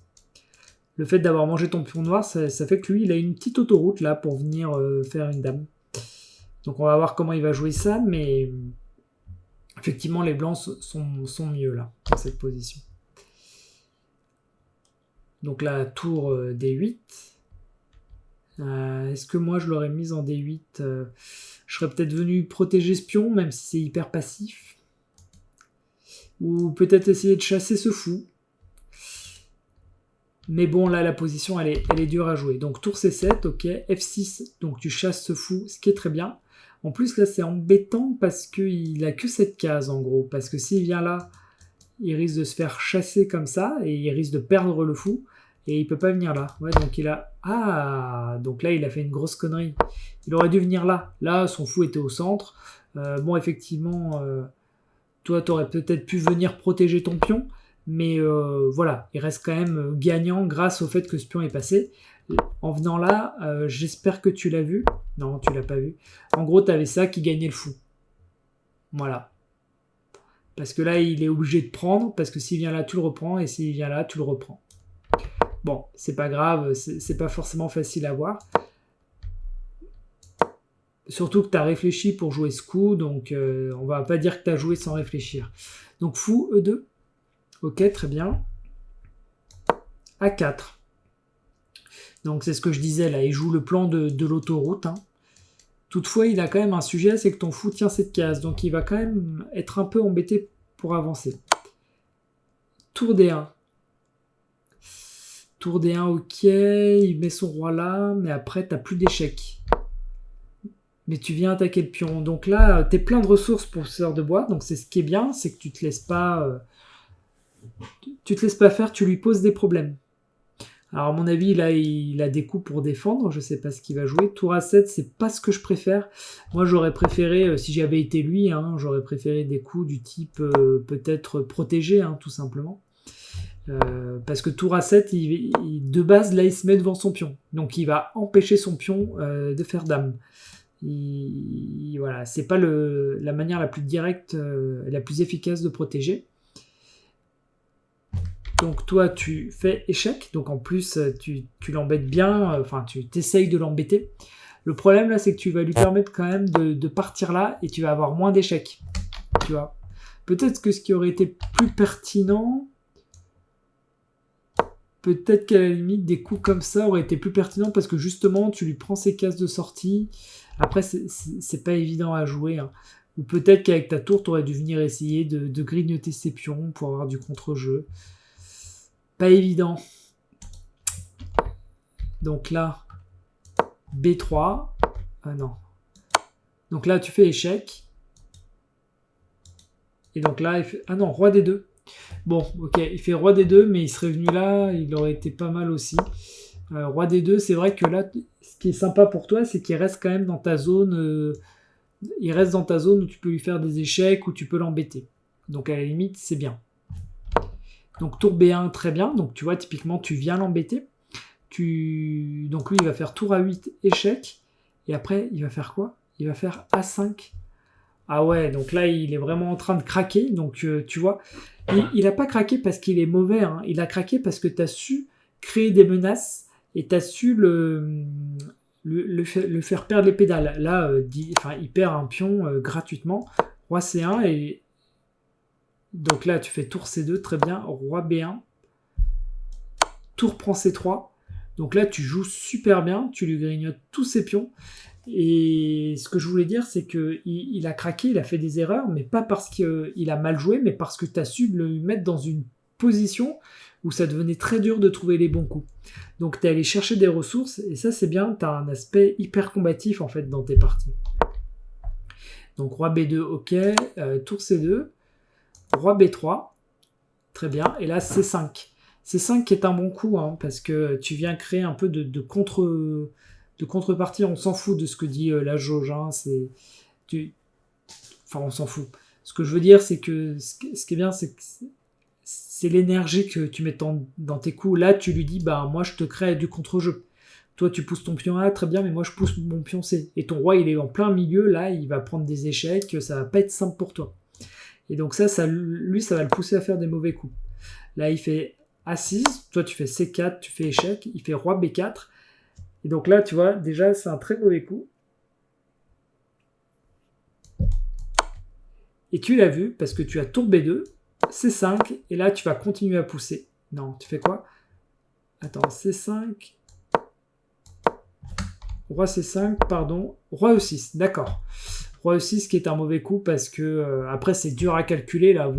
Le fait d'avoir mangé ton pion noir, ça fait que lui, il a une petite autoroute là pour venir faire une dame. Donc on va voir comment il va jouer ça, mais effectivement, les blancs sont mieux là, dans cette position. Donc la tour D8. Est-ce que moi je l'aurais mise en D8 je serais peut-être venu protéger ce pion, même si c'est hyper passif. Ou peut-être essayer de chasser ce fou. Mais bon, là, la position, elle est dure à jouer. Donc, tour C7, ok. F6, donc tu chasses ce fou, ce qui est très bien. En plus, là, c'est embêtant parce qu'il a que cette case, en gros. Parce que s'il vient là, il risque de se faire chasser comme ça, et il risque de perdre le fou. Et il peut pas venir là. Ouais, donc il a... Ah, donc là, il a fait une grosse connerie. Il aurait dû venir là. Là, son fou était au centre. Bon, effectivement, toi, t'aurais peut-être pu venir protéger ton pion. Mais voilà, il reste quand même gagnant grâce au fait que ce pion est passé. En venant là, j'espère que tu l'as vu. Non, tu l'as pas vu. En gros, tu avais ça qui gagnait le fou. Voilà. Parce que là, il est obligé de prendre, parce que s'il vient là, tu le reprends, et s'il vient là, tu le reprends. Bon, c'est pas grave, c'est pas forcément facile à voir. Surtout que tu as réfléchi pour jouer ce coup, donc on va pas dire que tu as joué sans réfléchir. Donc fou, E2. Ok, très bien. A4. Donc c'est ce que je disais là, il joue le plan de l'autoroute. Hein. Toutefois, il a quand même un sujet, c'est que ton fou tient cette case. Donc il va quand même être un peu embêté pour avancer. Tour D1. Tour D1, ok, il met son roi là, mais après, t'as plus d'échecs. Mais tu viens attaquer le pion. Donc là, t'es plein de ressources pour pousseur de bois. Donc c'est ce qui est bien, c'est que tu te laisses pas tu te laisses pas faire, tu lui poses des problèmes. Alors à mon avis, là, il a des coups pour défendre, je sais pas ce qu'il va jouer. Tour A7, c'est pas ce que je préfère. Moi, j'aurais préféré, si j'avais été lui, hein, j'aurais préféré des coups du type peut-être protégé, hein, tout simplement. Parce que tour A7, de base, là, il se met devant son pion. Donc il va empêcher son pion de faire dame. Voilà, c'est pas la manière la plus directe, la plus efficace de protéger. Donc toi, tu fais échec, donc en plus, tu l'embêtes bien, enfin, tu t'essayes de l'embêter. Le problème, là, c'est que tu vas lui permettre quand même de partir là, et tu vas avoir moins d'échecs, tu vois. Peut-être que ce qui aurait été plus pertinent, peut-être qu'à la limite, des coups comme ça auraient été plus pertinents, parce que justement, tu lui prends ses cases de sortie. Après, c'est pas évident à jouer, hein. Ou peut-être qu'avec ta tour, tu aurais dû venir essayer de grignoter ses pions pour avoir du contre-jeu. Pas évident. Donc là, B3. Ah non. Donc là, tu fais échec. Et donc là, il fait... Ah non, roi D2. Bon, ok, il fait roi D2, mais il serait venu là, il aurait été pas mal aussi. Roi D2, c'est vrai que là, ce qui est sympa pour toi, c'est qu'il reste quand même dans ta zone... il reste dans ta zone où tu peux lui faire des échecs, où tu peux l'embêter. Donc à la limite, c'est bien. Donc tour B1, très bien. Donc tu vois, typiquement, tu viens l'embêter. Donc lui, il va faire tour A8, échec. Et après, il va faire quoi? Il va faire A5. Ah ouais, donc là, il est vraiment en train de craquer. Donc tu vois, il n'a pas craqué parce qu'il est mauvais. Hein. Il a craqué parce que tu as su créer des menaces et tu as su le faire perdre les pédales. Là, il perd un pion gratuitement. Roi C1 et... Donc là, tu fais tour C2, très bien. Roi B1. Tour prend C3. Donc là, tu joues super bien. Tu lui grignotes tous ses pions. Et ce que je voulais dire, c'est qu'il a craqué, il a fait des erreurs, mais pas parce qu'il a mal joué, mais parce que tu as su le mettre dans une position où ça devenait très dur de trouver les bons coups. Donc tu es allé chercher des ressources, et ça c'est bien, tu as un aspect hyper combatif en fait dans tes parties. Donc roi B2, ok, tour C2, roi B3, très bien, et là C5. C5 qui est un bon coup, hein, parce que tu viens créer un peu de contrepartie. On s'en fout de ce que dit la jauge, hein, enfin on s'en fout. Ce que je veux dire, c'est que ce qui est bien, c'est que c'est l'énergie que tu mets dans tes coups. Là, tu lui dis, bah moi je te crée du contre-jeu. Toi, tu pousses ton pion A, très bien, mais moi je pousse mon pion C. Et ton roi, il est en plein milieu, là, il va prendre des échecs, ça va pas être simple pour toi. Et donc lui, ça va le pousser à faire des mauvais coups. Là, il fait A6, toi tu fais C4, tu fais échec, il fait roi B4. Et donc là, tu vois, déjà, c'est un très mauvais coup. Et tu l'as vu, parce que tu as tour B2, C5, et là, tu vas continuer à pousser. Non, tu fais quoi? Attends, C5... Roi C5, pardon. Roi E6, d'accord. Roi E6 qui est un mauvais coup, parce que, après, c'est dur à calculer, là,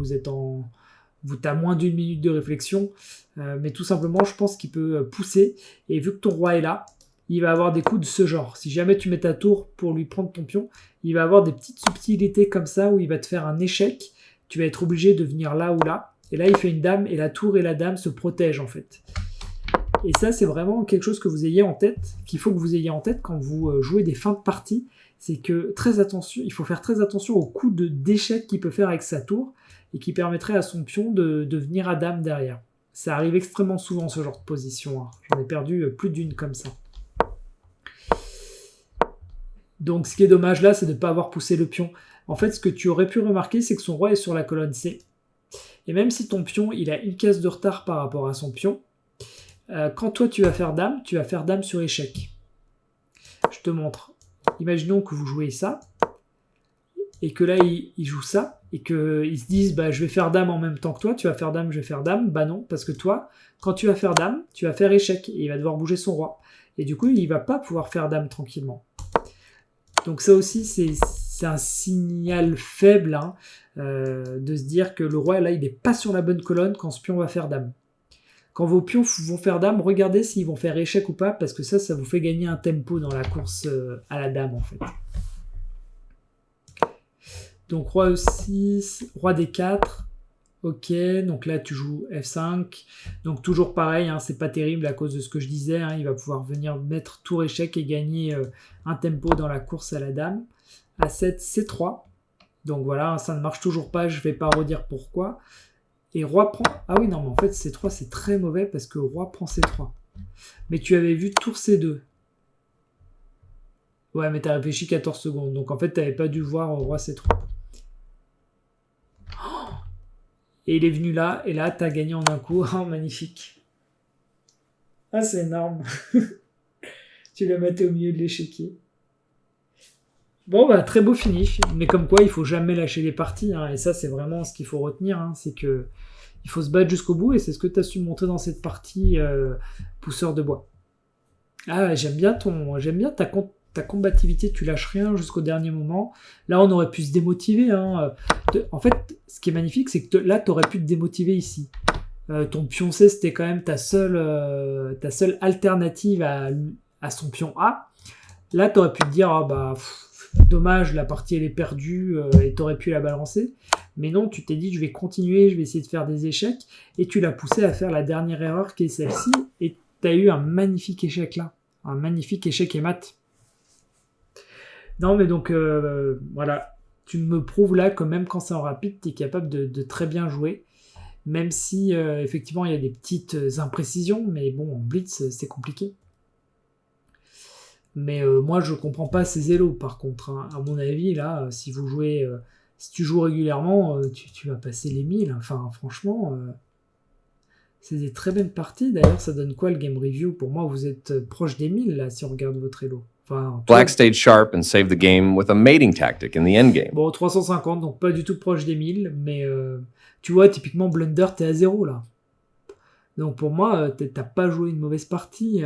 t'as moins d'une minute de réflexion, mais tout simplement, je pense qu'il peut pousser, et vu que ton roi est là, il va avoir des coups de ce genre. Si jamais tu mets ta tour pour lui prendre ton pion, il va avoir des petites subtilités comme ça où il va te faire un échec. Tu vas être obligé de venir là ou là. Et là, il fait une dame et la tour et la dame se protègent en fait. Et ça, c'est vraiment quelque chose que vous ayez en tête, qu'il faut que vous ayez en tête quand vous jouez des fins de partie. C'est que il faut faire très attention aux coups d'échec qu'il peut faire avec sa tour et qui permettrait à son pion de venir à dame derrière. Ça arrive extrêmement souvent ce genre de position. Hein. J'en ai perdu plus d'une comme ça. Donc ce qui est dommage là, c'est de ne pas avoir poussé le pion. En fait, ce que tu aurais pu remarquer, c'est que son roi est sur la colonne C. Et même si ton pion, il a une case de retard par rapport à son pion, quand toi tu vas faire dame sur échec. Je te montre. Imaginons que vous jouez ça, et que là il joue ça, et qu'ils se disent bah, je vais faire dame en même temps que toi, tu vas faire dame, je vais faire dame. Bah non, parce que toi, quand tu vas faire dame, tu vas faire échec, et il va devoir bouger son roi. Et du coup, il va pas pouvoir faire dame tranquillement. Donc ça aussi, c'est un signal faible hein, de se dire que le roi, là, il n'est pas sur la bonne colonne quand ce pion va faire dame. Quand vos pions vont faire dame, regardez s'ils vont faire échec ou pas, parce que ça vous fait gagner un tempo dans la course à la dame, en fait. Donc roi E6, roi D4. Ok, donc là tu joues F5. Donc toujours pareil, hein, c'est pas terrible à cause de ce que je disais. Hein, il va pouvoir venir mettre tour échec et gagner un tempo dans la course à la dame. A7, C3. Donc voilà, ça ne marche toujours pas, je vais pas redire pourquoi. Et roi prend... Ah oui, non, mais en fait C3 c'est très mauvais parce que roi prend C3. Mais tu avais vu tour C2. Ouais, mais t'as réfléchi 14 secondes. Donc en fait, t'avais pas dû voir roi C3. Et il est venu là, et là, t'as gagné en un coup. Oh, magnifique. Ah, c'est énorme. Tu l'as maté au milieu de l'échiquier. Bon, bah, très beau finish. Mais comme quoi, il faut jamais lâcher les parties. Hein, et ça, c'est vraiment ce qu'il faut retenir. Hein, c'est que il faut se battre jusqu'au bout. Et c'est ce que tu as su montrer dans cette partie pousseur de bois. Ah, j'aime bien ta combativité. Tu lâches rien jusqu'au dernier moment. Là, on aurait pu se démotiver. Hein. En fait, ce qui est magnifique, c'est que là, tu aurais pu te démotiver ici. Ton pion C, c'était quand même ta seule alternative à son pion A. Là, tu aurais pu te dire, ah bah, dommage, la partie elle est perdue et tu aurais pu la balancer. Mais non, tu t'es dit, je vais continuer, je vais essayer de faire des échecs. Et tu l'as poussé à faire la dernière erreur qui est celle-ci. Et tu as eu un magnifique échec là. Un magnifique échec et mat. Non, mais donc, voilà. Tu me prouves là que même quand c'est en rapide, tu es capable de très bien jouer. Même si, effectivement, il y a des petites imprécisions. Mais bon, en blitz, c'est compliqué. Mais moi, je comprends pas ces élos, par contre. Hein. À mon avis, là, si tu joues régulièrement, tu vas passer les 1000. Enfin, franchement, c'est des très belles parties. D'ailleurs, ça donne quoi le game review? Pour moi, vous êtes proche des 1000, là, si on regarde votre elo. Enfin, Black stayed sharp and saved the game with a mating tactic in the endgame. Bon, 350, donc pas du tout proche des 1000. Mais tu vois, typiquement, Blunder, t'es à 0, là. Donc pour moi, t'as pas joué une mauvaise partie.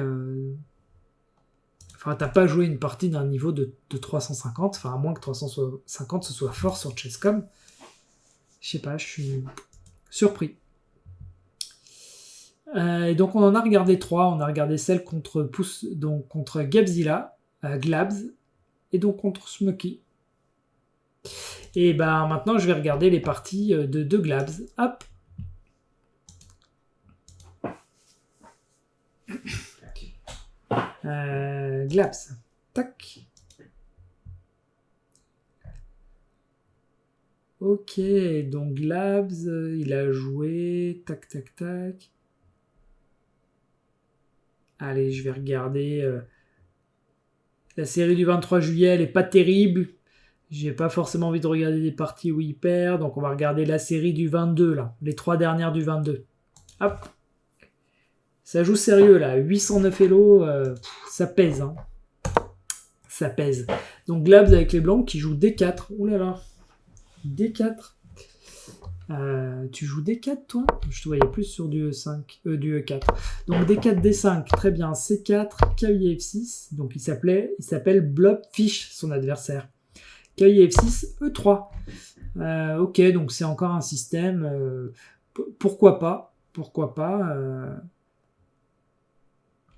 Enfin, t'as pas joué une partie d'un niveau de 350, enfin, à moins que 350 ce soit fort sur Chesscom. Je sais pas, je suis surpris. Et donc, on en a regardé 3. On a regardé celle contre Gabzilla, Glabs, et donc contre Smoky. Et ben maintenant, je vais regarder les parties de Glabs. Hop. Glabs. Tac. Ok, donc Glabs, il a joué. Tac, tac, tac. Allez, je vais regarder. La série du 23 juillet, elle est pas terrible. J'ai pas forcément envie de regarder des parties où il perd. Donc on va regarder la série du 22, là. Les 3 dernières du 22. Hop. Ça joue sérieux, là. 809 Elo, ça pèse, hein. Ça pèse. Donc Glabs avec les blancs qui jouent D4. Ouh là là. D4. Tu joues D4, toi? Je te voyais plus sur du E5, du E4. Donc D4, D5, très bien. C4, cavalier F6. Donc il s'appelle Blobfish, son adversaire. Cavalier F6, E3. Ok, donc c'est encore un système. Pourquoi pas? Pourquoi pas?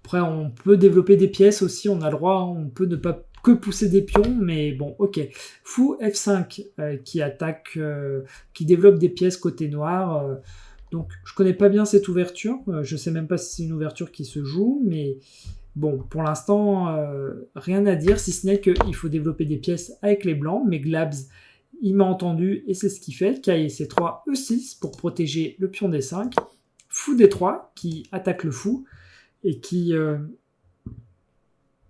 Après, on peut développer des pièces aussi. On a le droit. On peut ne pas que pousser des pions, mais bon, ok. Fou F5 qui attaque, qui développe des pièces côté noir. Donc, je connais pas bien cette ouverture. Je sais même pas si c'est une ouverture qui se joue, mais bon, pour l'instant, rien à dire, si ce n'est qu'il faut développer des pièces avec les blancs, mais Glabs, il m'a entendu et c'est ce qu'il fait. Caillé C3, E6 pour protéger le pion D5. Fou D3 qui attaque le fou et qui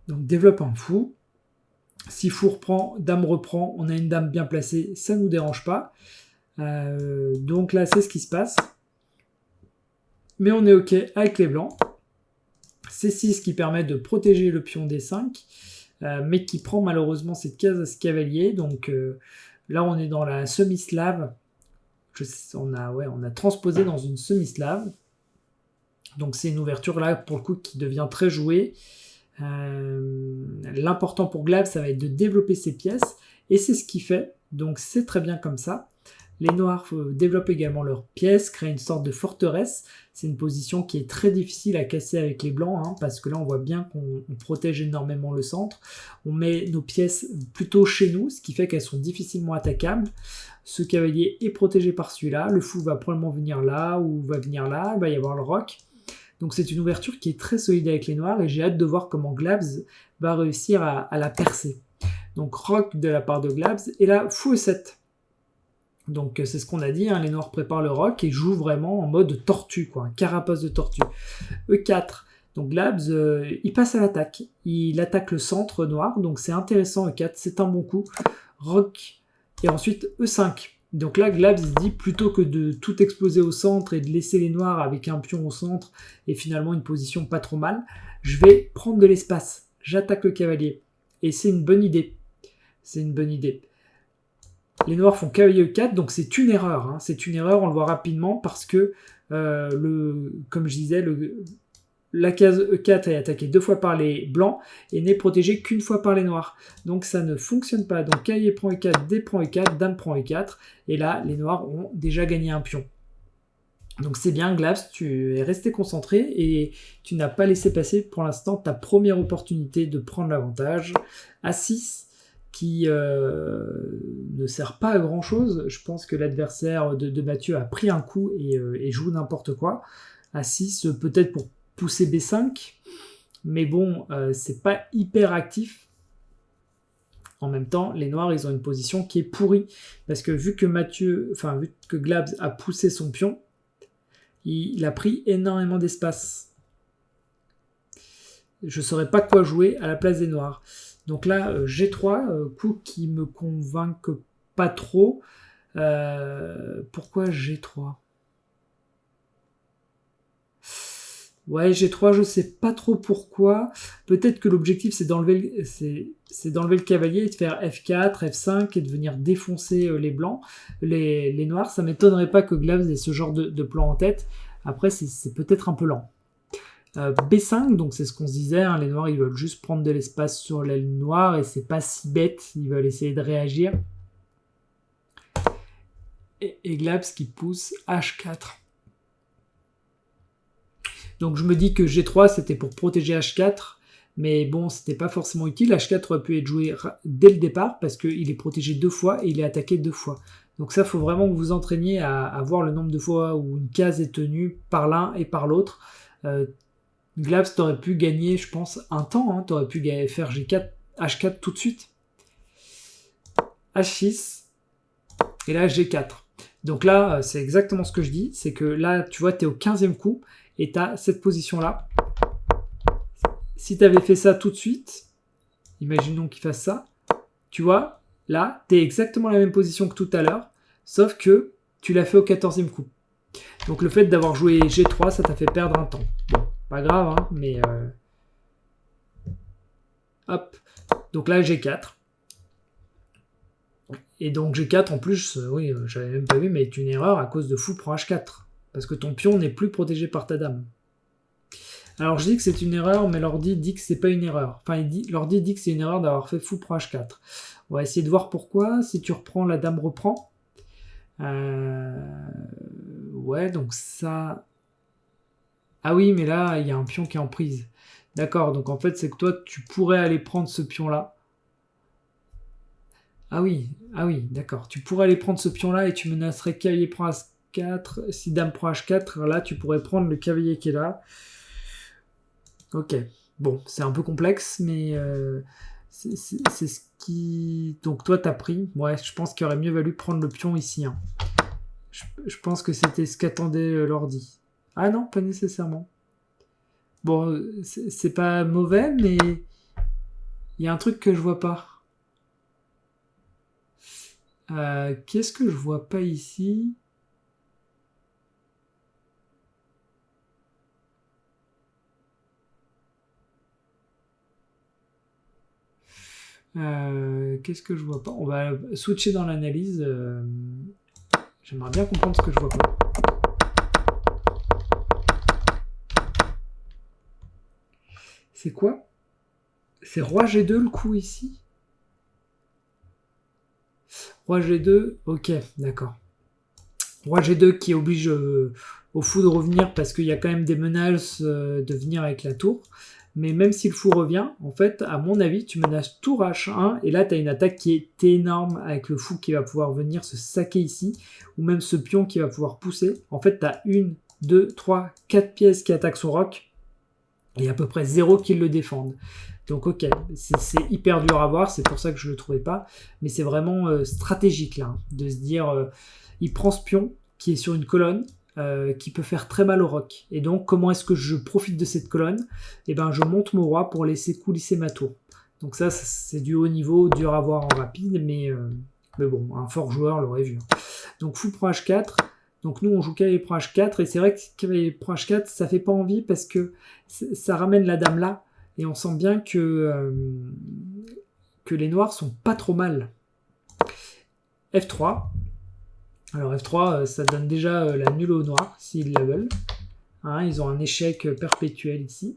donc développe un fou. Si fou reprend, dame reprend, on a une dame bien placée, ça ne nous dérange pas. Donc là, c'est ce qui se passe. Mais on est OK avec les blancs. C6 qui permet de protéger le pion D5, mais qui prend malheureusement cette case à ce cavalier. Donc là, on est dans la semi-slave. On a transposé dans une semi-slave. Donc c'est une ouverture là, pour le coup, qui devient très jouée. L'important pour Glabs, ça va être de développer ses pièces, et c'est ce qu'il fait, donc c'est très bien comme ça. Les noirs développent également leurs pièces, créent une sorte de forteresse. C'est une position qui est très difficile à casser avec les blancs, hein, parce que là on voit bien qu'on protège énormément le centre. On met nos pièces plutôt chez nous, ce qui fait qu'elles sont difficilement attaquables. Ce cavalier est protégé par celui-là, le fou va probablement venir là ou va venir là, il va y avoir le roc. Donc c'est une ouverture qui est très solide avec les noirs et j'ai hâte de voir comment Glabs va réussir à la percer. Donc roc de la part de Glabs et là fou E7. Donc c'est ce qu'on a dit, hein, les noirs préparent le roc et jouent vraiment en mode tortue, quoi, un carapace de tortue. E4, donc Glabs, il passe à l'attaque. Il attaque le centre noir, donc c'est intéressant E4, c'est un bon coup. Roc, et ensuite E5. Donc là, Glabs se dit, plutôt que de tout exploser au centre et de laisser les noirs avec un pion au centre et finalement une position pas trop mal, je vais prendre de l'espace. J'attaque le cavalier. Et c'est une bonne idée. C'est une bonne idée. Les noirs font cavalier E4, donc c'est une erreur. Hein. C'est une erreur, on le voit rapidement, parce que, comme je disais, la case E4 est attaquée 2 fois par les blancs et n'est protégée qu'une fois par les noirs. Donc ça ne fonctionne pas. Donc cavalier prend E4, dé prend E4, dame prend E4. Et là, les noirs ont déjà gagné un pion. Donc c'est bien, Glabs, tu es resté concentré et tu n'as pas laissé passer pour l'instant ta première opportunité de prendre l'avantage. A6, qui ne sert pas à grand chose. Je pense que l'adversaire de Mathieu a pris un coup et joue n'importe quoi. A6, peut-être pour pousser B5, mais bon, c'est pas hyper actif. En même temps, les noirs, ils ont une position qui est pourrie, parce que vu que Glabs a poussé son pion, il a pris énormément d'espace. Je ne saurais pas quoi jouer à la place des noirs. Donc là, G3, coup qui me convainc pas trop. Pourquoi G3 ? Ouais, G3, je sais pas trop pourquoi. Peut-être que l'objectif, c'est d'enlever le cavalier et de faire F4, F5 et de venir défoncer les blancs. Les noirs, ça m'étonnerait pas que Glabs ait ce genre de plan en tête. Après, c'est peut-être un peu lent. B5, donc c'est ce qu'on se disait, hein, les noirs ils veulent juste prendre de l'espace sur l'aile noire et c'est pas si bête, ils veulent essayer de réagir. Et Glabs qui pousse H4. Donc je me dis que G3 c'était pour protéger H4, mais bon c'était pas forcément utile. H4 aurait pu être joué dès le départ parce qu'il est protégé 2 fois et il est attaqué 2 fois. Donc ça faut vraiment que vous vous entraîniez à voir le nombre de fois où une case est tenue par l'un et par l'autre. Glabs t'aurais pu gagner, je pense, un temps. Hein. T'aurais pu faire G4, H4 tout de suite. H6. Et là, G4. Donc là, c'est exactement ce que je dis. C'est que là, tu vois, t'es au 15e coup. Et t'as cette position-là. Si t'avais fait ça tout de suite, imaginons qu'il fasse ça. Tu vois, là, t'es exactement la même position que tout à l'heure. Sauf que tu l'as fait au 14e coup. Donc le fait d'avoir joué G3, ça t'a fait perdre un temps. Bon. Pas grave, hein, mais... Hop. Donc là, G4. Et donc G4, en plus, oui, j'avais même pas vu, mais est une erreur à cause de fou prend H4. Parce que ton pion n'est plus protégé par ta dame. Alors je dis que c'est une erreur, mais l'ordi dit que c'est pas une erreur. Enfin, l'ordi dit que c'est une erreur d'avoir fait fou prend H4. On va essayer de voir pourquoi. Si tu reprends, la dame reprend. Ouais, donc ça... Ah oui, mais là, il y a un pion qui est en prise. D'accord, donc en fait, c'est que toi, tu pourrais aller prendre ce pion-là. Ah oui, d'accord. Tu pourrais aller prendre ce pion-là et tu menacerais cavalier prend H4. Si dame prend H4, là, tu pourrais prendre le cavalier qui est là. Ok. Bon, c'est un peu complexe, mais c'est ce qui... Donc toi, t'as pris. Ouais, je pense qu'il aurait mieux valu prendre le pion ici. Hein. Je pense que c'était ce qu'attendait l'ordi. Ah non, pas nécessairement. Bon, c'est pas mauvais, mais il y a un truc que je vois pas. Qu'est-ce que je vois pas ici ? Qu'est-ce que je vois pas ? On va switcher dans l'analyse. J'aimerais bien comprendre ce que je vois pas. C'est quoi ? C'est roi G2 le coup ici ? Roi G2, ok, d'accord. Roi G2 qui oblige au fou de revenir parce qu'il y a quand même des menaces de venir avec la tour. Mais même si le fou revient, en fait, à mon avis, tu menaces tour H1 et là, tu as une attaque qui est énorme avec le fou qui va pouvoir venir se saquer ici ou même ce pion qui va pouvoir pousser. En fait, tu as 1, 2, 3, 4 pièces qui attaquent son roc et à peu près 0 qui le défendent. Donc ok, c'est hyper dur à voir, c'est pour ça que je le trouvais pas, mais c'est vraiment stratégique là, de se dire, il prend ce pion qui est sur une colonne, qui peut faire très mal au roc, et donc comment est-ce que je profite de cette colonne? Eh ben je monte mon roi pour laisser coulisser ma tour. Donc ça c'est du haut niveau, dur à voir en rapide, mais bon, un fort joueur l'aurait vu. Donc fou prend H4, donc nous on joue cavalier prend H4, et c'est vrai que cavalier prend H4, ça fait pas envie parce que ça ramène la dame là, et on sent bien que les noirs sont pas trop mal. F3. Alors F3, ça donne déjà la nulle aux noirs, s'ils la veulent. Hein, ils ont un échec perpétuel ici.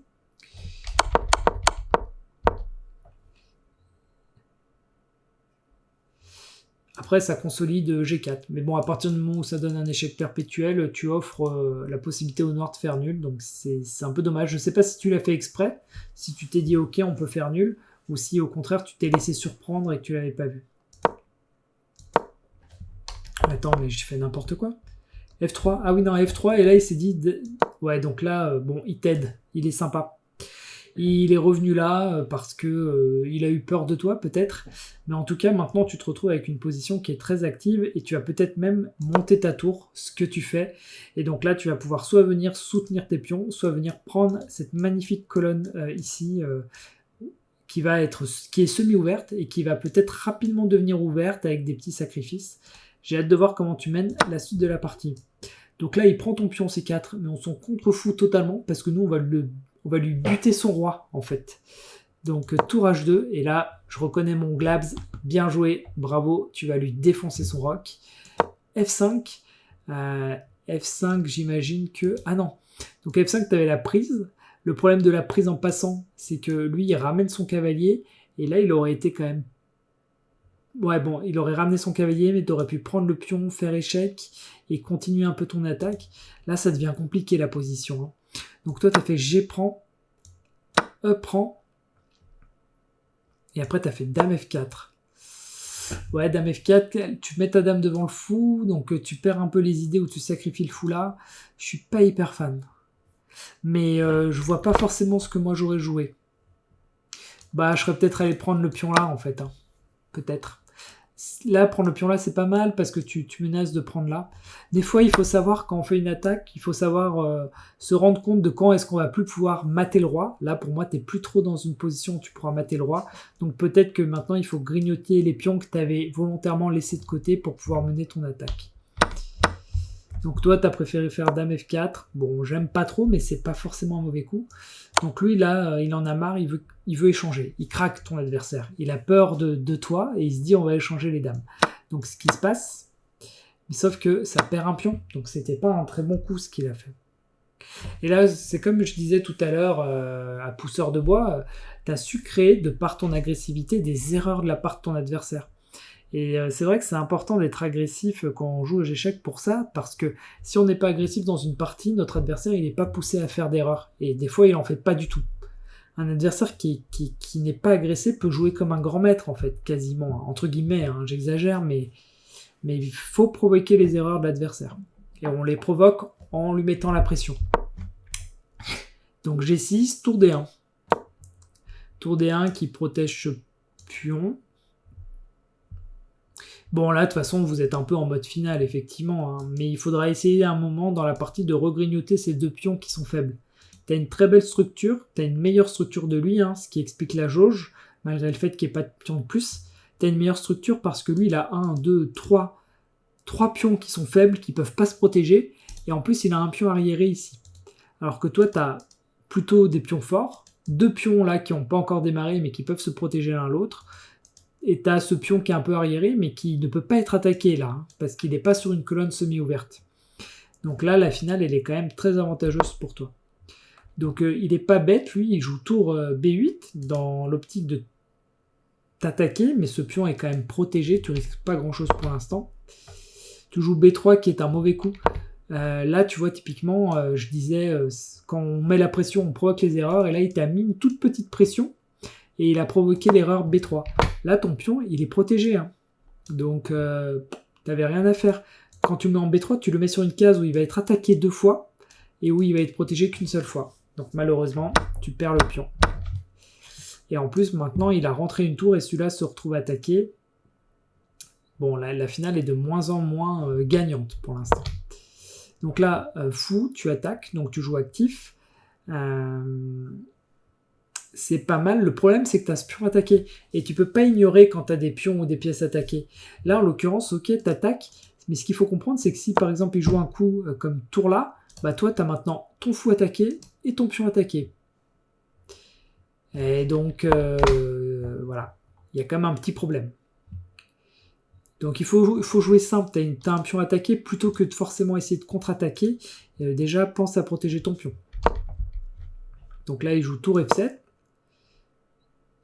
Après, ça consolide G4. Mais bon, à partir du moment où ça donne un échec perpétuel, tu offres la possibilité aux noirs de faire nul. Donc c'est un peu dommage. Je ne sais pas si tu l'as fait exprès, si tu t'es dit ok, on peut faire nul, ou si au contraire tu t'es laissé surprendre et que tu l'avais pas vu. Attends, mais j'ai fait n'importe quoi. F3, ah oui, non, F3, et là il s'est dit, ouais, donc là, bon, il t'aide, il est sympa. Il est revenu là parce que il a eu peur de toi, peut-être. Mais en tout cas, maintenant, tu te retrouves avec une position qui est très active et tu vas peut-être même monter ta tour, ce que tu fais. Et donc là, tu vas pouvoir soit venir soutenir tes pions, soit venir prendre cette magnifique colonne ici qui est semi-ouverte et qui va peut-être rapidement devenir ouverte avec des petits sacrifices. J'ai hâte de voir comment tu mènes la suite de la partie. Donc là, il prend ton pion C4, mais on s'en contre-fout totalement parce que nous, on va lui buter son roi, en fait. Donc tour H2, et là, je reconnais mon Glabs, bien joué, bravo, tu vas lui défoncer son roc. F5, F5, j'imagine que... Ah non, donc F5, tu avais la prise. Le problème de la prise en passant, c'est que lui, il ramène son cavalier, et là, il aurait été quand même... Ouais, bon, il aurait ramené son cavalier, mais tu aurais pu prendre le pion, faire échec, et continuer un peu ton attaque. Là, ça devient compliqué, la position. Hein. Donc toi, tu as fait G prend, E prend, et après, tu as fait Dame F4. Ouais, Dame F4, tu mets ta dame devant le fou, donc tu perds un peu les idées où tu sacrifies le fou là. Je suis pas hyper fan. Mais je vois pas forcément ce que moi j'aurais joué. Bah, je serais peut-être allé prendre le pion là, en fait. Hein. Peut-être. Là, prendre le pion là, c'est pas mal parce que tu menaces de prendre là. Des fois, il faut savoir, quand on fait une attaque, il faut savoir se rendre compte de quand est-ce qu'on va plus pouvoir mater le roi. Là, pour moi, t'es plus trop dans une position où tu pourras mater le roi. Donc peut-être que maintenant, il faut grignoter les pions que tu avais volontairement laissés de côté pour pouvoir mener ton attaque. Donc toi, tu as préféré faire Dame F4. Bon, j'aime pas trop, mais c'est pas forcément un mauvais coup. Donc lui, là, il en a marre, il veut échanger. Il craque ton adversaire. Il a peur de toi et il se dit on va échanger les dames. Donc ce qui se passe, sauf que ça perd un pion. Donc c'était pas un très bon coup ce qu'il a fait. Et là, c'est comme je disais tout à l'heure à Pousseur de Bois, tu as su créer de par ton agressivité des erreurs de la part de ton adversaire. Et c'est vrai que c'est important d'être agressif quand on joue aux échecs pour ça, parce que si on n'est pas agressif dans une partie, notre adversaire il n'est pas poussé à faire d'erreurs. Et des fois il en fait pas du tout. Un adversaire qui n'est pas agressé peut jouer comme un grand maître en fait, quasiment, entre guillemets, hein, j'exagère, mais il faut provoquer les erreurs de l'adversaire. Et on les provoque en lui mettant la pression. Donc G6, tour D1. Tour D1 qui protège ce pion. Bon là de toute façon vous êtes un peu en mode finale effectivement, hein, mais il faudra essayer à un moment dans la partie de regrignoter ces deux pions qui sont faibles. T'as une très belle structure, t'as une meilleure structure de lui, hein, ce qui explique la jauge, malgré le fait qu'il n'y ait pas de pion de plus. T'as une meilleure structure parce que lui il a 1, 2, 3 pions qui sont faibles, qui peuvent pas se protéger, et en plus il a un pion arriéré ici. Alors que toi t'as plutôt des pions forts, deux pions là qui n'ont pas encore démarré mais qui peuvent se protéger l'un l'autre. Et tu as ce pion qui est un peu arriéré, mais qui ne peut pas être attaqué là, hein, parce qu'il n'est pas sur une colonne semi-ouverte. Donc là, la finale, elle est quand même très avantageuse pour toi. Donc il n'est pas bête, lui, il joue tour B8 dans l'optique de t'attaquer, mais ce pion est quand même protégé, tu risques pas grand-chose pour l'instant. Tu joues B3 qui est un mauvais coup. Là, tu vois, typiquement, je disais, quand on met la pression, on provoque les erreurs. Et là, il t'a mis une toute petite pression et il a provoqué l'erreur B3. Là, ton pion, il est protégé. Hein. Donc, t'avais rien à faire. Quand tu le mets en B3, tu le mets sur une case où il va être attaqué 2 fois et où il va être protégé qu'une seule fois. Donc, malheureusement, tu perds le pion. Et en plus, maintenant, il a rentré une tour et celui-là se retrouve attaqué. Bon, la finale est de moins en moins gagnante pour l'instant. Donc là, fou, tu attaques, donc tu joues actif. C'est pas mal. Le problème, c'est que tu as ce pion attaqué. Et tu peux pas ignorer quand tu as des pions ou des pièces attaquées. Là, en l'occurrence, ok, tu attaques. Mais ce qu'il faut comprendre, c'est que si par exemple il joue un coup comme tour là, bah toi, tu as maintenant ton fou attaqué et ton pion attaqué. Et donc, voilà. Il y a quand même un petit problème. Donc il faut jouer simple, t'as un pion attaqué, plutôt que de forcément essayer de contre-attaquer, déjà pense à protéger ton pion. Donc là il joue tour F7.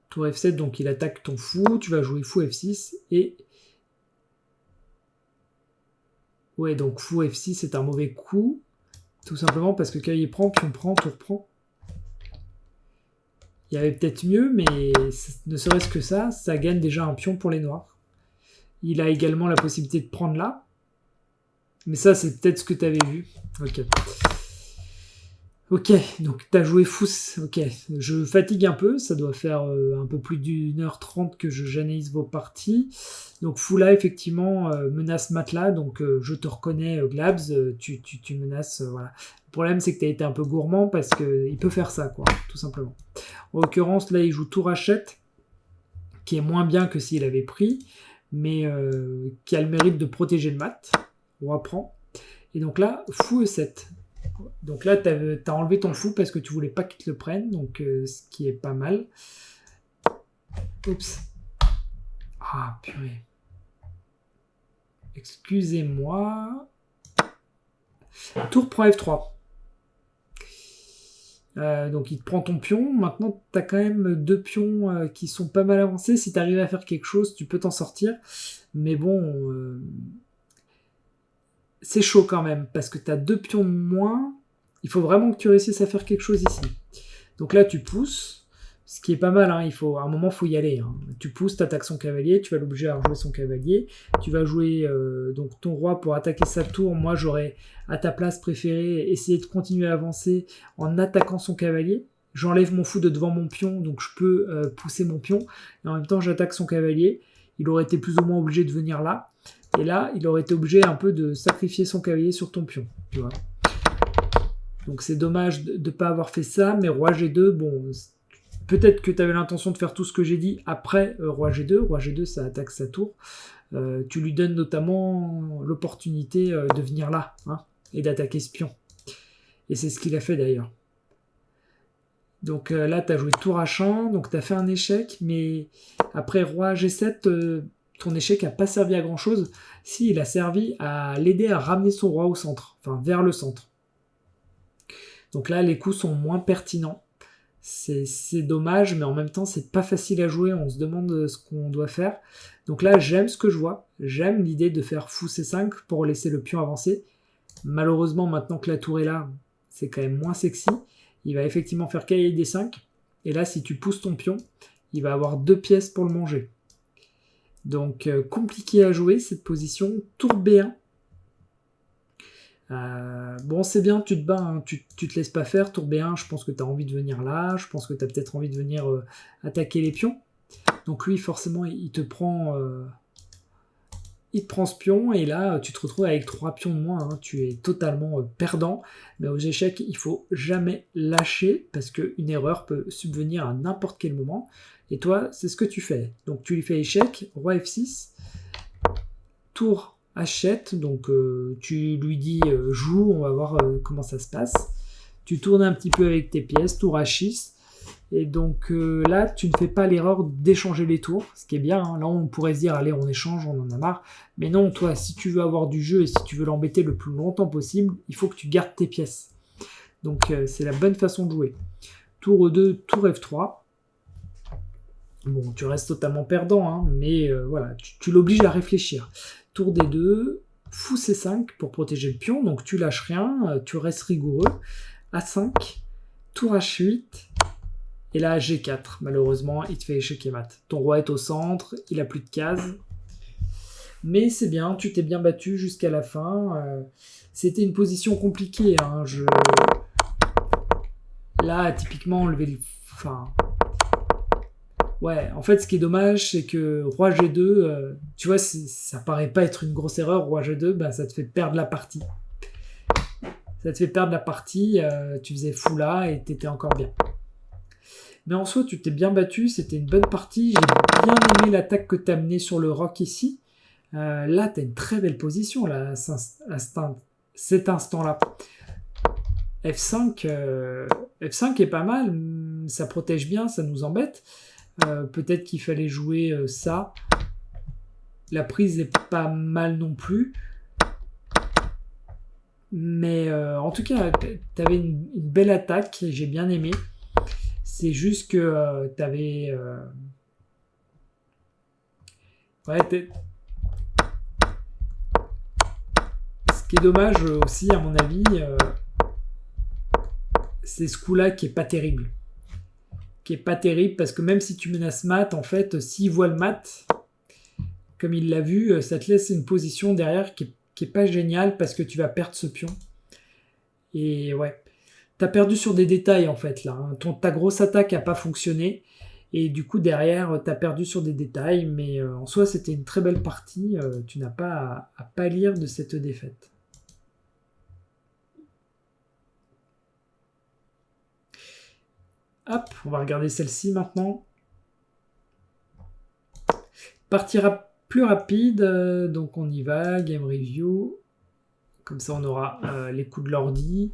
Tour F7, donc il attaque ton fou, tu vas jouer fou F6, et... Ouais, donc fou F6 c'est un mauvais coup, tout simplement parce que quand il prend, pion prend, tour prend. Il y avait peut-être mieux, mais ne serait-ce que ça gagne déjà un pion pour les noirs. Il a également la possibilité de prendre là. Mais ça, c'est peut-être ce que tu avais vu. Ok. Ok, donc tu as joué fou. Ok, je fatigue un peu. Ça doit faire un peu plus d'1h30 que j'analyse vos parties. Donc fou là, effectivement, menace matelas. Donc je te reconnais, Glabs. Tu menaces. Voilà. Le problème, c'est que tu as été un peu gourmand parce qu'il peut faire ça, quoi, tout simplement. En l'occurrence, là, il joue tour H7, qui est moins bien que s'il avait pris, mais qui a le mérite de protéger le mat. On reprend. Et donc là, fou E7. Donc là, t'as enlevé ton fou parce que tu voulais pas qu'il te le prenne, donc ce qui est pas mal. Oups. Ah, purée. Excusez-moi. Tour prend F3. Donc il te prend ton pion. Maintenant, tu as quand même 2 pions qui sont pas mal avancés. Si tu arrives à faire quelque chose, tu peux t'en sortir. Mais bon, c'est chaud quand même, parce que tu as 2 pions de moins. Il faut vraiment que tu réussisses à faire quelque chose ici. Donc là, tu pousses, ce qui est pas mal. Hein. À un moment, il faut y aller. Hein. Tu pousses, tu attaques son cavalier, tu vas l'obliger à rejouer son cavalier. Tu vas jouer donc ton roi pour attaquer sa tour. Moi, j'aurais, à ta place, préféré essayer de continuer à avancer en attaquant son cavalier. J'enlève mon fou de devant mon pion, donc je peux pousser mon pion. Et en même temps, j'attaque son cavalier. Il aurait été plus ou moins obligé de venir là. Et là, il aurait été obligé un peu de sacrifier son cavalier sur ton pion. Tu vois. Donc c'est dommage de ne pas avoir fait ça, mais roi G2, bon, peut-être que tu avais l'intention de faire tout ce que j'ai dit après roi G2. Roi G2, ça attaque sa tour. Tu lui donnes notamment l'opportunité de venir là, hein, et d'attaquer ce pion. Et c'est ce qu'il a fait d'ailleurs. Donc là, tu as joué tour à champ, donc tu as fait un échec, mais après roi G7, ton échec n'a pas servi à grand-chose. Si, il a servi à l'aider à ramener son roi au centre, enfin vers le centre. Donc là, les coups sont moins pertinents. C'est dommage, mais en même temps, c'est pas facile à jouer. On se demande ce qu'on doit faire. Donc là, j'aime ce que je vois. J'aime l'idée de faire fou C5 pour laisser le pion avancer. Malheureusement, maintenant que la tour est là, c'est quand même moins sexy. Il va effectivement faire cavalier D5. Et là, si tu pousses ton pion, il va avoir 2 pièces pour le manger. Donc, compliqué à jouer, cette position. Tour B1. Bon, c'est bien, tu te bats, hein, tu te laisses pas faire. Tour B1, je pense que tu as envie de venir là. Je pense que tu as peut-être envie de venir attaquer les pions. Donc lui, forcément, il te prend ce pion. Et là, tu te retrouves avec 3 pions de moins. Hein. Tu es totalement perdant. Mais aux échecs, il faut jamais lâcher parce qu'une erreur peut subvenir à n'importe quel moment. Et toi, c'est ce que tu fais. Donc tu lui fais échec, roi F6, tour H7, donc tu lui dis joue, on va voir comment ça se passe. Tu tournes un petit peu avec tes pièces, tour H6, et donc là tu ne fais pas l'erreur d'échanger les tours, ce qui est bien, hein. Là on pourrait se dire allez on échange, on en a marre, mais non, toi si tu veux avoir du jeu et si tu veux l'embêter le plus longtemps possible, il faut que tu gardes tes pièces. Donc c'est la bonne façon de jouer. Tour E2, tour F3. Bon, tu restes totalement perdant, hein, mais voilà, tu l'obliges à réfléchir. Tour D2, fou C5 pour protéger le pion, donc tu lâches rien, tu restes rigoureux. A5, tour H8, et là G4. Malheureusement, il te fait échec et mat. Ton roi est au centre, il a plus de cases. Mais c'est bien, tu t'es bien battu jusqu'à la fin. C'était une position compliquée. Hein. Là, typiquement, enlever le... Enfin... Ouais, en fait, ce qui est dommage, c'est que roi G2, tu vois, ça paraît pas être une grosse erreur. Roi G2, bah, ça te fait perdre la partie. Ça te fait perdre la partie, tu faisais fou là et t'étais encore bien. Mais en soi, tu t'es bien battu, c'était une bonne partie. J'ai bien aimé l'attaque que t'as menée sur le roc ici. Là, t'as une très belle position, là, à cet instant-là. F5, F5 est pas mal, ça protège bien, ça nous embête. Peut-être qu'il fallait jouer ça. La prise est pas mal non plus. Mais en tout cas, t'avais une belle attaque, j'ai bien aimé. C'est juste que t'avais... Ouais, ce qui est dommage aussi, à mon avis, c'est ce coup-là qui est pas terrible. Qui est pas terrible parce que même si tu menaces mat, en fait, s'il voit le mat, comme il l'a vu, ça te laisse une position derrière qui est pas géniale parce que tu vas perdre ce pion. Et ouais, t'as perdu sur des détails en fait là. Hein. Ta grosse attaque a pas fonctionné et du coup derrière t'as perdu sur des détails, mais en soi c'était une très belle partie. Tu n'as pas à pâlir de cette défaite. Hop, on va regarder celle-ci maintenant. Partie plus rapide, donc on y va, game review. Comme ça on aura les coups de l'ordi.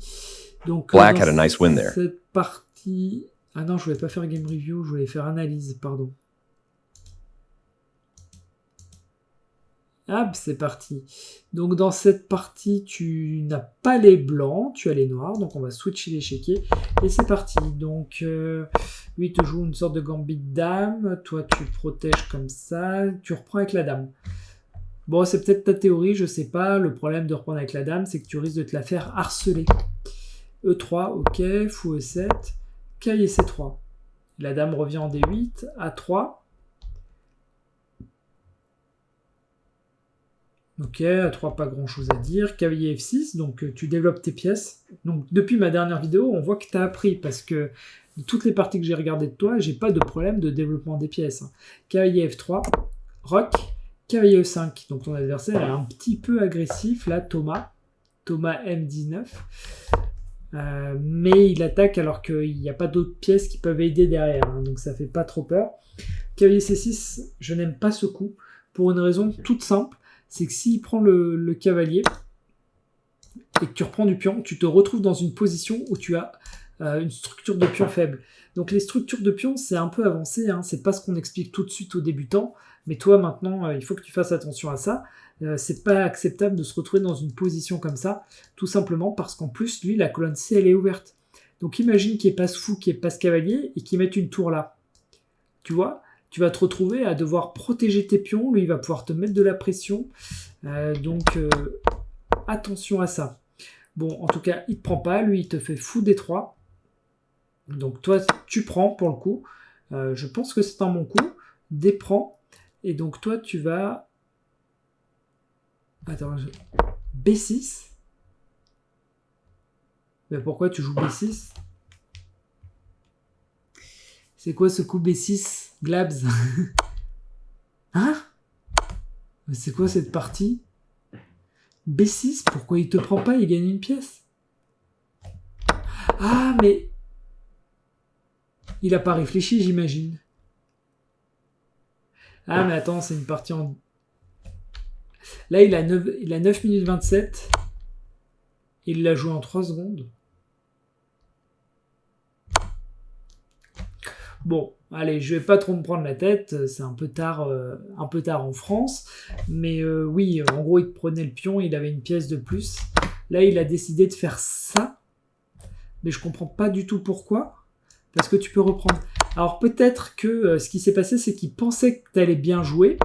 Donc Black had a nice win there. Cette partie... Ah non, je voulais pas faire game review, je voulais faire analyse, pardon. Hop, c'est parti. Donc dans cette partie, tu n'as pas les blancs, tu as les noirs. Donc on va switcher l'échiquier. Et c'est parti. Donc lui, il te joue une sorte de gambit dame. Toi, tu protèges comme ça. Tu reprends avec la dame. Bon, c'est peut-être ta théorie, je sais pas. Le problème de reprendre avec la dame, c'est que tu risques de te la faire harceler. E3, ok. Fou E7. Cavalier C3. La dame revient en D8. A3. Ok, A3, pas grand chose à dire. Cavalier F6, donc tu développes tes pièces. Donc depuis ma dernière vidéo, on voit que tu as appris parce que de toutes les parties que j'ai regardées de toi, j'ai pas de problème de développement des pièces. Cavalier F3, roc, cavalier E5. Donc ton adversaire est un petit peu agressif, là, Thomas M19. Mais il attaque alors qu'il n'y a pas d'autres pièces qui peuvent aider derrière. Hein, donc ça fait pas trop peur. Cavalier C6, je n'aime pas ce coup pour une raison toute simple. C'est que s'il prend le cavalier et que tu reprends du pion, tu te retrouves dans une position où tu as une structure de pion faible. Donc les structures de pion, c'est un peu avancé, hein, c'est pas ce qu'on explique tout de suite aux débutants, mais toi maintenant, il faut que tu fasses attention à ça. C'est pas acceptable de se retrouver dans une position comme ça, tout simplement parce qu'en plus, lui, la colonne C, elle est ouverte. Donc imagine qu'il passe fou, qu'il passe cavalier et qu'il mette une tour là. Tu vois ? Tu vas te retrouver à devoir protéger tes pions. Lui, il va pouvoir te mettre de la pression. Donc, attention à ça. Bon, en tout cas, il ne te prend pas. Lui, il te fait fou D3. Donc, toi, tu prends pour le coup. Je pense que c'est un bon coup. D prend. Et donc, toi, tu vas... Attends, B6. Mais pourquoi tu joues B6 ? C'est quoi ce coup B6, Glabs? Hein? C'est quoi cette partie? B6, pourquoi il te prend pas? Il gagne une pièce. Ah, mais... Il a pas réfléchi, j'imagine. Ah, mais attends, c'est une partie en... Là, il a 9 minutes 27. Il l'a joué en 3 secondes. Bon, allez, je vais pas trop me prendre la tête, c'est un peu tard en France, mais oui, en gros, il prenait le pion, il avait une pièce de plus. Là, il a décidé de faire ça, mais je comprends pas du tout pourquoi, parce que tu peux reprendre. Alors peut-être que ce qui s'est passé, c'est qu'il pensait que tu allais bien jouer,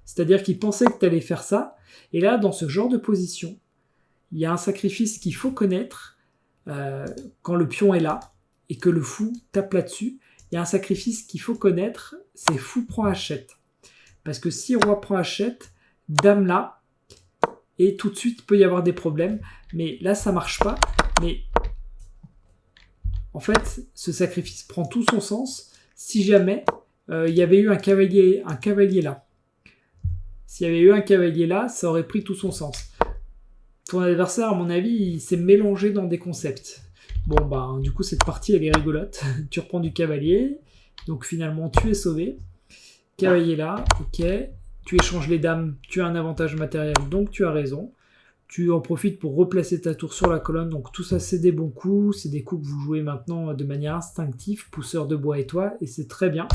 c'est-à-dire qu'il pensait que tu allais faire ça, Et là, dans ce genre de position, il y a un sacrifice qu'il faut connaître quand le pion est là et que le fou tape là-dessus. Il y a un sacrifice qu'il faut connaître, c'est fou prend hachette. Parce que si roi prend hachette, dame là, et tout de suite, il peut y avoir des problèmes. Mais là, ça marche pas. Mais en fait, ce sacrifice prend tout son sens si jamais il y avait eu un cavalier là. S'il y avait eu un cavalier là, ça aurait pris tout son sens. Ton adversaire, à mon avis, il s'est mélangé dans des concepts. Bon, bah, du coup, cette partie, elle est rigolote. Tu reprends du cavalier, donc finalement, tu es sauvé. Cavalier là, ok. Tu échanges les dames, tu as un avantage matériel, donc tu as raison. Tu en profites pour replacer ta tour sur la colonne, donc tout ça, c'est des bons coups. C'est des coups que vous jouez maintenant de manière instinctive, pousseur de bois et toi, et c'est très bien.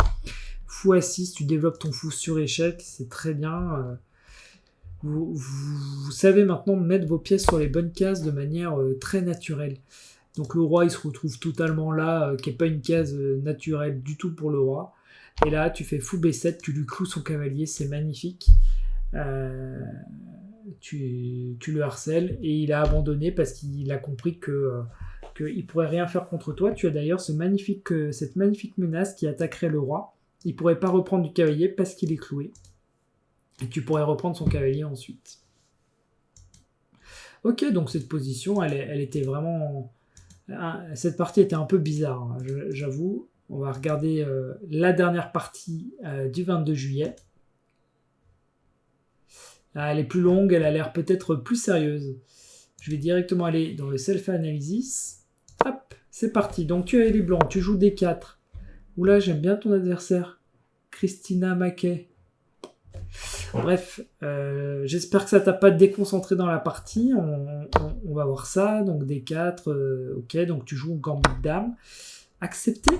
Fou à 6, tu développes ton fou sur échec, c'est très bien. Vous savez maintenant mettre vos pièces sur les bonnes cases de manière très naturelle. Donc le roi, il se retrouve totalement là, qui n'est pas une case naturelle du tout pour le roi. Et là, tu fais fou B7, tu lui cloues son cavalier, c'est magnifique. Tu le harcèles et il a abandonné parce qu'il a compris qu'il pourrait rien faire contre toi. Tu as d'ailleurs cette magnifique menace qui attaquerait le roi. Il pourrait pas reprendre du cavalier parce qu'il est cloué. Et tu pourrais reprendre son cavalier ensuite. Ok, donc cette position, elle était vraiment... Cette partie était un peu bizarre, hein, j'avoue. On va regarder la dernière partie du 22 juillet. Elle est plus longue, elle a l'air peut-être plus sérieuse. Je vais directement aller dans le self-analysis. Hop, c'est parti. Donc tu as les blancs, tu joues des 4. Oula, j'aime bien ton adversaire. Christina Mackay. Bref, j'espère que ça t'a pas déconcentré dans la partie. On va voir ça. Donc des 4, ok. Donc tu joues gambit dame. Accepter.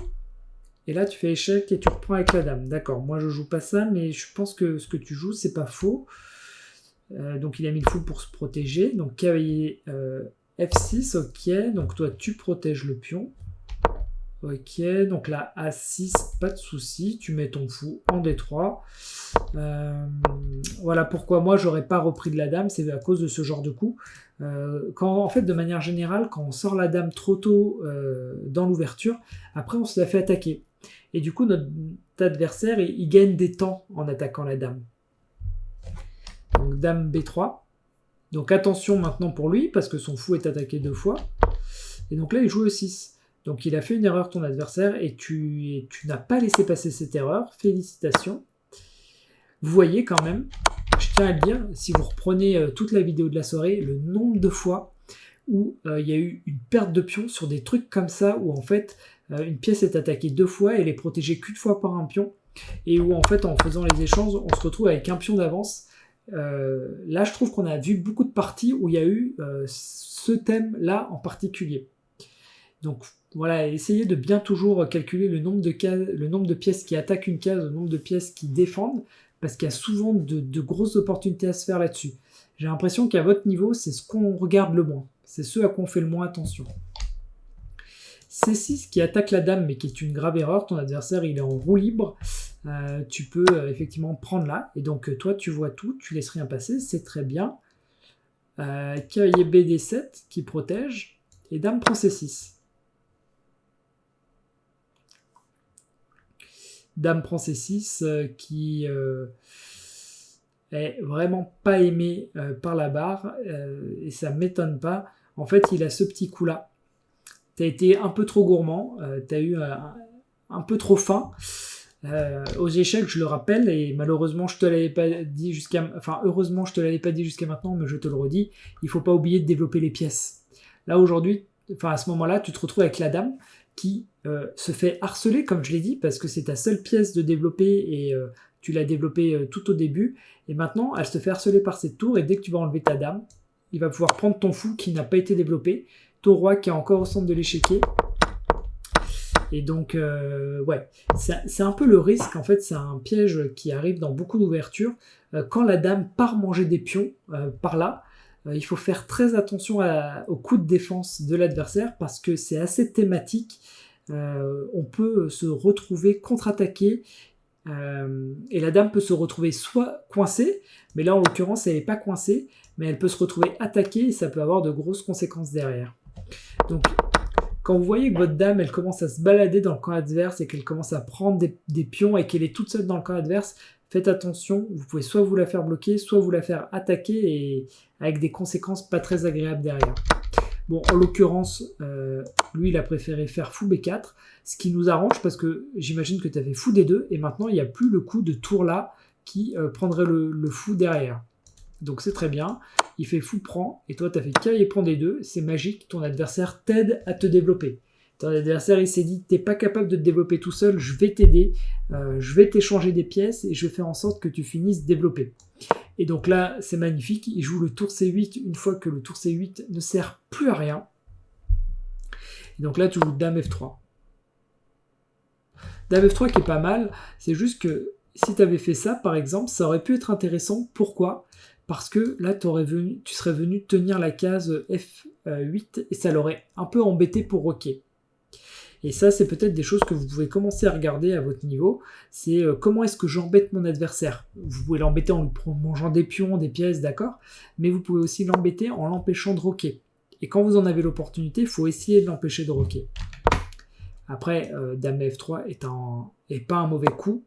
Et là, tu fais échec et tu reprends avec la dame. D'accord, moi je joue pas ça, mais je pense que ce que tu joues, c'est pas faux. Donc il a mis le fou pour se protéger. Donc cavalier F6, ok. Donc toi, tu protèges le pion. Ok, donc là, A6, pas de souci. Tu mets ton fou en D3. Voilà pourquoi moi, j'aurais pas repris de la dame. C'est à cause de ce genre de coup. En fait, de manière générale, quand on sort la dame trop tôt dans l'ouverture, après, on se la fait attaquer. Et du coup, notre adversaire, il gagne des temps en attaquant la dame. Donc, dame B3. Donc, attention maintenant pour lui, parce que son fou est attaqué 2 fois. Et donc là, il joue E6. Donc il a fait une erreur ton adversaire et tu n'as pas laissé passer cette erreur. Félicitations. Vous voyez quand même, je tiens à le dire, si vous reprenez toute la vidéo de la soirée, le nombre de fois où il y a eu une perte de pion sur des trucs comme ça, où en fait une pièce est attaquée 2 fois et elle est protégée qu'une fois par un pion, et où en fait en faisant les échanges, on se retrouve avec un pion d'avance. Là je trouve qu'on a vu beaucoup de parties où il y a eu ce thème-là en particulier. Donc voilà, essayez de bien toujours calculer le nombre de pièces qui attaquent une case, le nombre de pièces qui défendent, parce qu'il y a souvent de grosses opportunités à se faire là-dessus. J'ai l'impression qu'à votre niveau, c'est ce qu'on regarde le moins. C'est ce à quoi on fait le moins attention. C6 qui attaque la dame, mais qui est une grave erreur. Ton adversaire, il est en roue libre. Tu peux effectivement prendre là. Et donc, toi, tu vois tout, tu laisses rien passer. C'est très bien. Cavalier BD7 qui protège. Et dame prend C6. Dame prend C6 qui est vraiment pas aimé par la barre et ça m'étonne pas. En fait, il a ce petit coup là. T'as été un peu trop gourmand, t'as eu un peu trop faim. Aux échecs, je le rappelle, et malheureusement, je te l'avais pas dit heureusement, je te l'avais pas dit jusqu'à maintenant, mais je te le redis, il faut pas oublier de développer les pièces. Là aujourd'hui, à ce moment-là, tu te retrouves avec la dame qui se fait harceler, comme je l'ai dit, parce que c'est ta seule pièce de développer et tu l'as développée tout au début. Et maintenant, elle se fait harceler par cette tour et dès que tu vas enlever ta dame, il va pouvoir prendre ton fou qui n'a pas été développé, ton roi qui est encore au centre de l'échiquier. Et donc, ouais, c'est un peu le risque. En fait, c'est un piège qui arrive dans beaucoup d'ouvertures. Quand la dame part manger des pions par là, il faut faire très attention au coup de défense de l'adversaire parce que c'est assez thématique. On peut se retrouver contre-attaqué Et la dame peut se retrouver soit coincée, mais là en l'occurrence elle n'est pas coincée, mais elle peut se retrouver attaquée et ça peut avoir de grosses conséquences derrière. Donc quand vous voyez que votre dame elle commence à se balader dans le camp adverse et qu'elle commence à prendre des pions et qu'elle est toute seule dans le camp adverse, faites attention, vous pouvez soit vous la faire bloquer, soit vous la faire attaquer et avec des conséquences pas très agréables derrière. Bon, en l'occurrence, lui, il a préféré faire fou B4, ce qui nous arrange parce que j'imagine que tu avais fou D2 et maintenant, il n'y a plus le coup de tour là qui prendrait le fou derrière. Donc, c'est très bien. Il fait fou prend et toi, tu as fait cavalier prend D2. C'est magique. Ton adversaire t'aide à te développer. Ton adversaire, il s'est dit, t'es pas capable de te développer tout seul, je vais t'aider, je vais t'échanger des pièces et je vais faire en sorte que tu finisses développé. Et donc là, c'est magnifique, il joue le tour C8 une fois que le tour C8 ne sert plus à rien. Et donc là, tu joues Dame F3. Dame F3 qui est pas mal, c'est juste que si tu avais fait ça, par exemple, ça aurait pu être intéressant. Pourquoi ? Parce que là, tu serais venu tenir la case F8 et ça l'aurait un peu embêté pour roquer. Et ça, c'est peut-être des choses que vous pouvez commencer à regarder à votre niveau. C'est comment est-ce que j'embête mon adversaire. Vous pouvez l'embêter en lui mangeant des pions, des pièces, d'accord ? Mais vous pouvez aussi l'embêter en l'empêchant de roquer. Et quand vous en avez l'opportunité, il faut essayer de l'empêcher de roquer. Après, Dame F3 est pas un mauvais coup.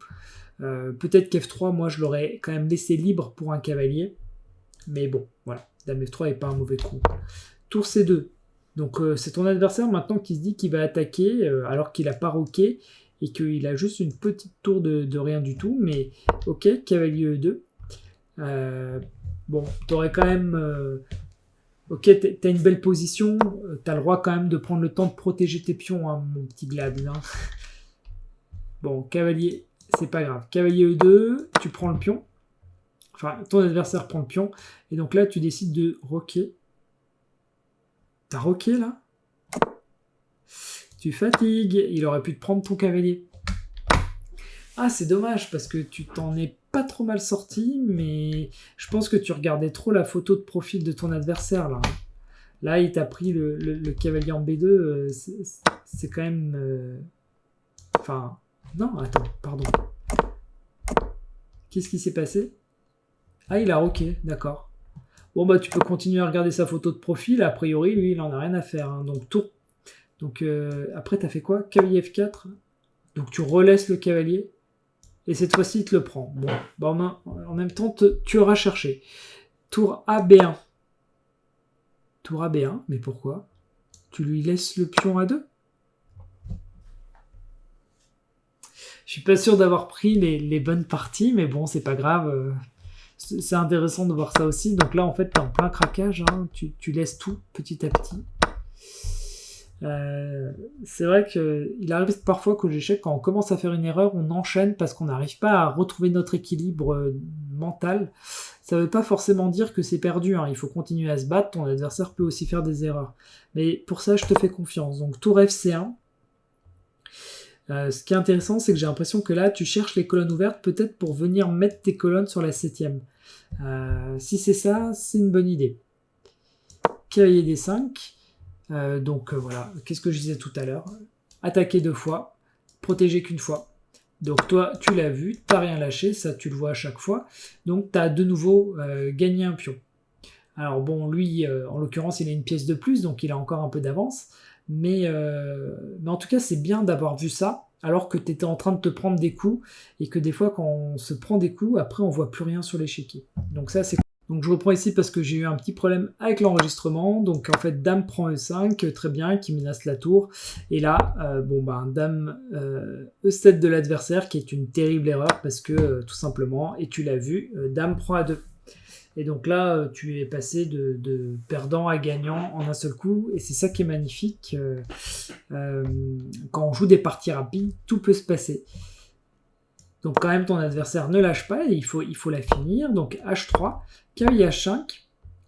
Peut-être qu'F3, moi, je l'aurais quand même laissé libre pour un cavalier. Mais bon, voilà. Dame F3 est pas un mauvais coup. Tour C2. Donc c'est ton adversaire maintenant qui se dit qu'il va attaquer alors qu'il n'a pas roqué et qu'il a juste une petite tour de rien du tout. Mais ok, cavalier E2. Bon, t'aurais quand même... ok, t'as une belle position. T'as le droit quand même de prendre le temps de protéger tes pions, hein, mon petit glad. Hein. Bon, cavalier, c'est pas grave. Cavalier E2, tu prends le pion. Enfin, ton adversaire prend le pion. Et donc là, tu décides de roquer. T'as roqué là ? Tu fatigues, il aurait pu te prendre ton cavalier. Ah, c'est dommage parce que tu t'en es pas trop mal sorti, mais je pense que tu regardais trop la photo de profil de ton adversaire là. Là, il t'a pris le cavalier en B2, c'est quand même... Enfin... Non, attends, pardon. Qu'est-ce qui s'est passé ? Ah, il a roqué, d'accord. Bon, bah, tu peux continuer à regarder sa photo de profil. A priori, lui, il en a rien à faire. Hein. Donc, tour. Donc, après, t'as fait quoi ? Cavalier F4. Donc, tu relaisses le cavalier. Et cette fois-ci, il te le prend. Bon, bah, en même temps, tu auras cherché. Tour AB1. Tour AB1, mais pourquoi ? Tu lui laisses le pion A2 ? Je suis pas sûr d'avoir pris les bonnes parties, mais bon, c'est pas grave. C'est intéressant de voir ça aussi. Donc là, en fait, t'es en plein craquage. Hein. Tu laisses tout petit à petit. C'est vrai qu'il arrive parfois qu'aux échecs, quand on commence à faire une erreur, on enchaîne parce qu'on n'arrive pas à retrouver notre équilibre mental. Ça ne veut pas forcément dire que c'est perdu. Hein. Il faut continuer à se battre. Ton adversaire peut aussi faire des erreurs. Mais pour ça, je te fais confiance. Donc, tour FC1. Ce qui est intéressant, c'est que j'ai l'impression que là, tu cherches les colonnes ouvertes peut-être pour venir mettre tes colonnes sur la 7e. Si c'est ça, c'est une bonne idée. Cavalier D5. Donc voilà, qu'est-ce que je disais tout à l'heure ? Attaquer 2 fois, protéger qu'une fois. Donc toi, tu l'as vu, t'as rien lâché, ça tu le vois à chaque fois. Donc t'as de nouveau gagné un pion. Alors bon, lui, en l'occurrence, il a une pièce de plus, donc il a encore un peu d'avance. Mais en tout cas, c'est bien d'avoir vu ça, alors que tu étais en train de te prendre des coups, et que des fois, quand on se prend des coups, après, on voit plus rien sur l'échiquier. Donc ça, c'est... Donc je reprends ici parce que j'ai eu un petit problème avec l'enregistrement. Donc en fait, Dame prend E5, très bien, qui menace la tour. Et là, Dame E7 de l'adversaire, qui est une terrible erreur, parce que tout simplement, et tu l'as vu, Dame prend A2. Et donc là, tu es passé de perdant à gagnant en un seul coup. Et c'est ça qui est magnifique. Quand on joue des parties rapides, tout peut se passer. Donc quand même, ton adversaire ne lâche pas. Et il faut la finir. Donc H3, cavalier H5,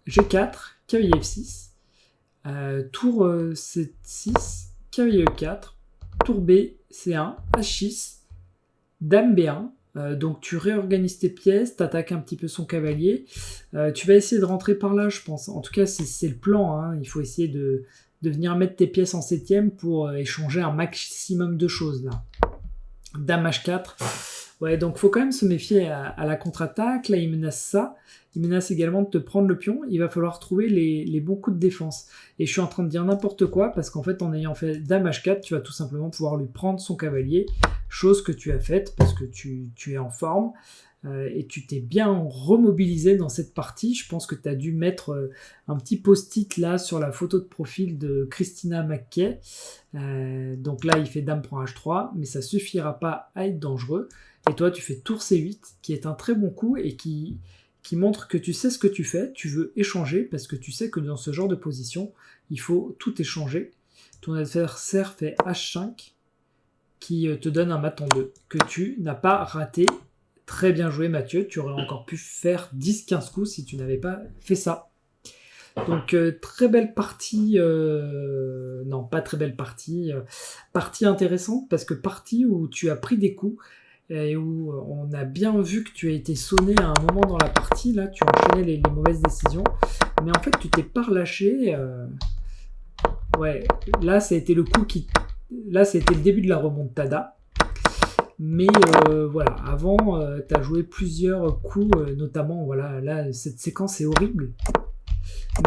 G4, cavalier F6, tour C6, cavalier E4, tour B, C1, H6, Dame B1. Donc tu réorganises tes pièces, tu attaques un petit peu son cavalier, tu vas essayer de rentrer par là, je pense. En tout cas, c'est le plan, hein. Il faut essayer de venir mettre tes pièces en 7e pour échanger un maximum de choses là. Dame H4, Ouais, donc faut quand même se méfier à la contre-attaque. Là, il menace ça. Il menace également de te prendre le pion. Il va falloir trouver les bons coups de défense. Et je suis en train de dire n'importe quoi, parce qu'en fait, en ayant fait Dame H4, tu vas tout simplement pouvoir lui prendre son cavalier, chose que tu as faite, parce que tu es en forme. Et tu t'es bien remobilisé dans cette partie. Je pense que tu as dû mettre un petit post-it là sur la photo de profil de Christina McKay. Donc là, il fait Dame prend H3, mais ça suffira pas à être dangereux. Et toi, tu fais Tour C8, qui est un très bon coup et qui montre que tu sais ce que tu fais. Tu veux échanger parce que tu sais que dans ce genre de position, il faut tout échanger. Ton adversaire fait H5, qui te donne un mat en 2, que tu n'as pas raté. Très bien joué, Mathieu. Tu aurais encore pu faire 10-15 coups si tu n'avais pas fait ça. Donc, très belle partie. Non, pas très belle partie. Partie intéressante parce que partie où tu as pris des coups et où on a bien vu que tu as été sonné à un moment dans la partie. Là, tu enchaînais les mauvaises décisions. Mais en fait, tu t'es pas relâché. Ouais, là, ça a été le coup qui. Là, c'était le début de la remontada. Mais voilà, avant, tu as joué plusieurs coups, notamment, voilà, là, cette séquence est horrible.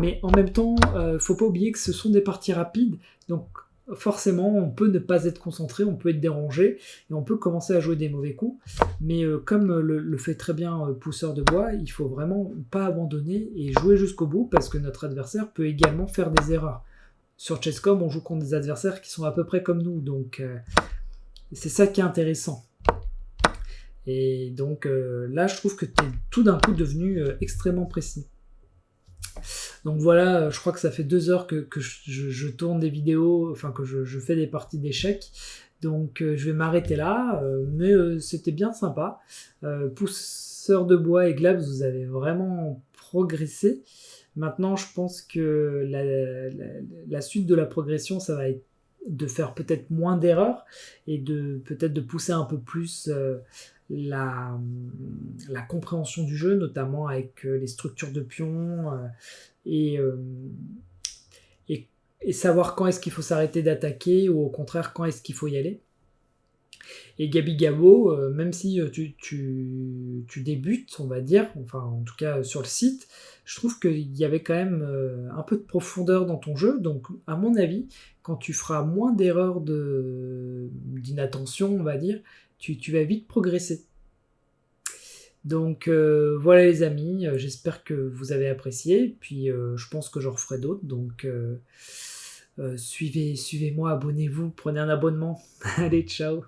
Mais en même temps, faut pas oublier que ce sont des parties rapides, donc forcément, on peut ne pas être concentré, on peut être dérangé, et on peut commencer à jouer des mauvais coups. Mais comme le fait très bien Pousseur de Bois, il faut vraiment pas abandonner et jouer jusqu'au bout, parce que notre adversaire peut également faire des erreurs. Sur Chess.com, on joue contre des adversaires qui sont à peu près comme nous, donc c'est ça qui est intéressant. Et donc là, je trouve que tu es tout d'un coup devenu extrêmement précis. Donc voilà, je crois que ça fait 2 heures que je tourne des vidéos, enfin que je fais des parties d'échecs. Donc je vais m'arrêter là, mais c'était bien sympa. Pousseur de Bois et Glabs, vous avez vraiment progressé. Maintenant, je pense que la suite de la progression, ça va être de faire peut-être moins d'erreurs et peut-être de pousser un peu plus la compréhension du jeu, notamment avec les structures de pions et savoir quand est-ce qu'il faut s'arrêter d'attaquer ou au contraire quand est-ce qu'il faut y aller. Et Gabi Gabo, même si tu débutes, on va dire, enfin en tout cas sur le site, je trouve qu'il y avait quand même un peu de profondeur dans ton jeu. Donc à mon avis, quand tu feras moins d'erreurs d'inattention, on va dire, tu vas vite progresser. Donc voilà les amis, j'espère que vous avez apprécié. Puis je pense que j'en referai d'autres. Donc suivez-moi, abonnez-vous, prenez un abonnement. Allez, ciao.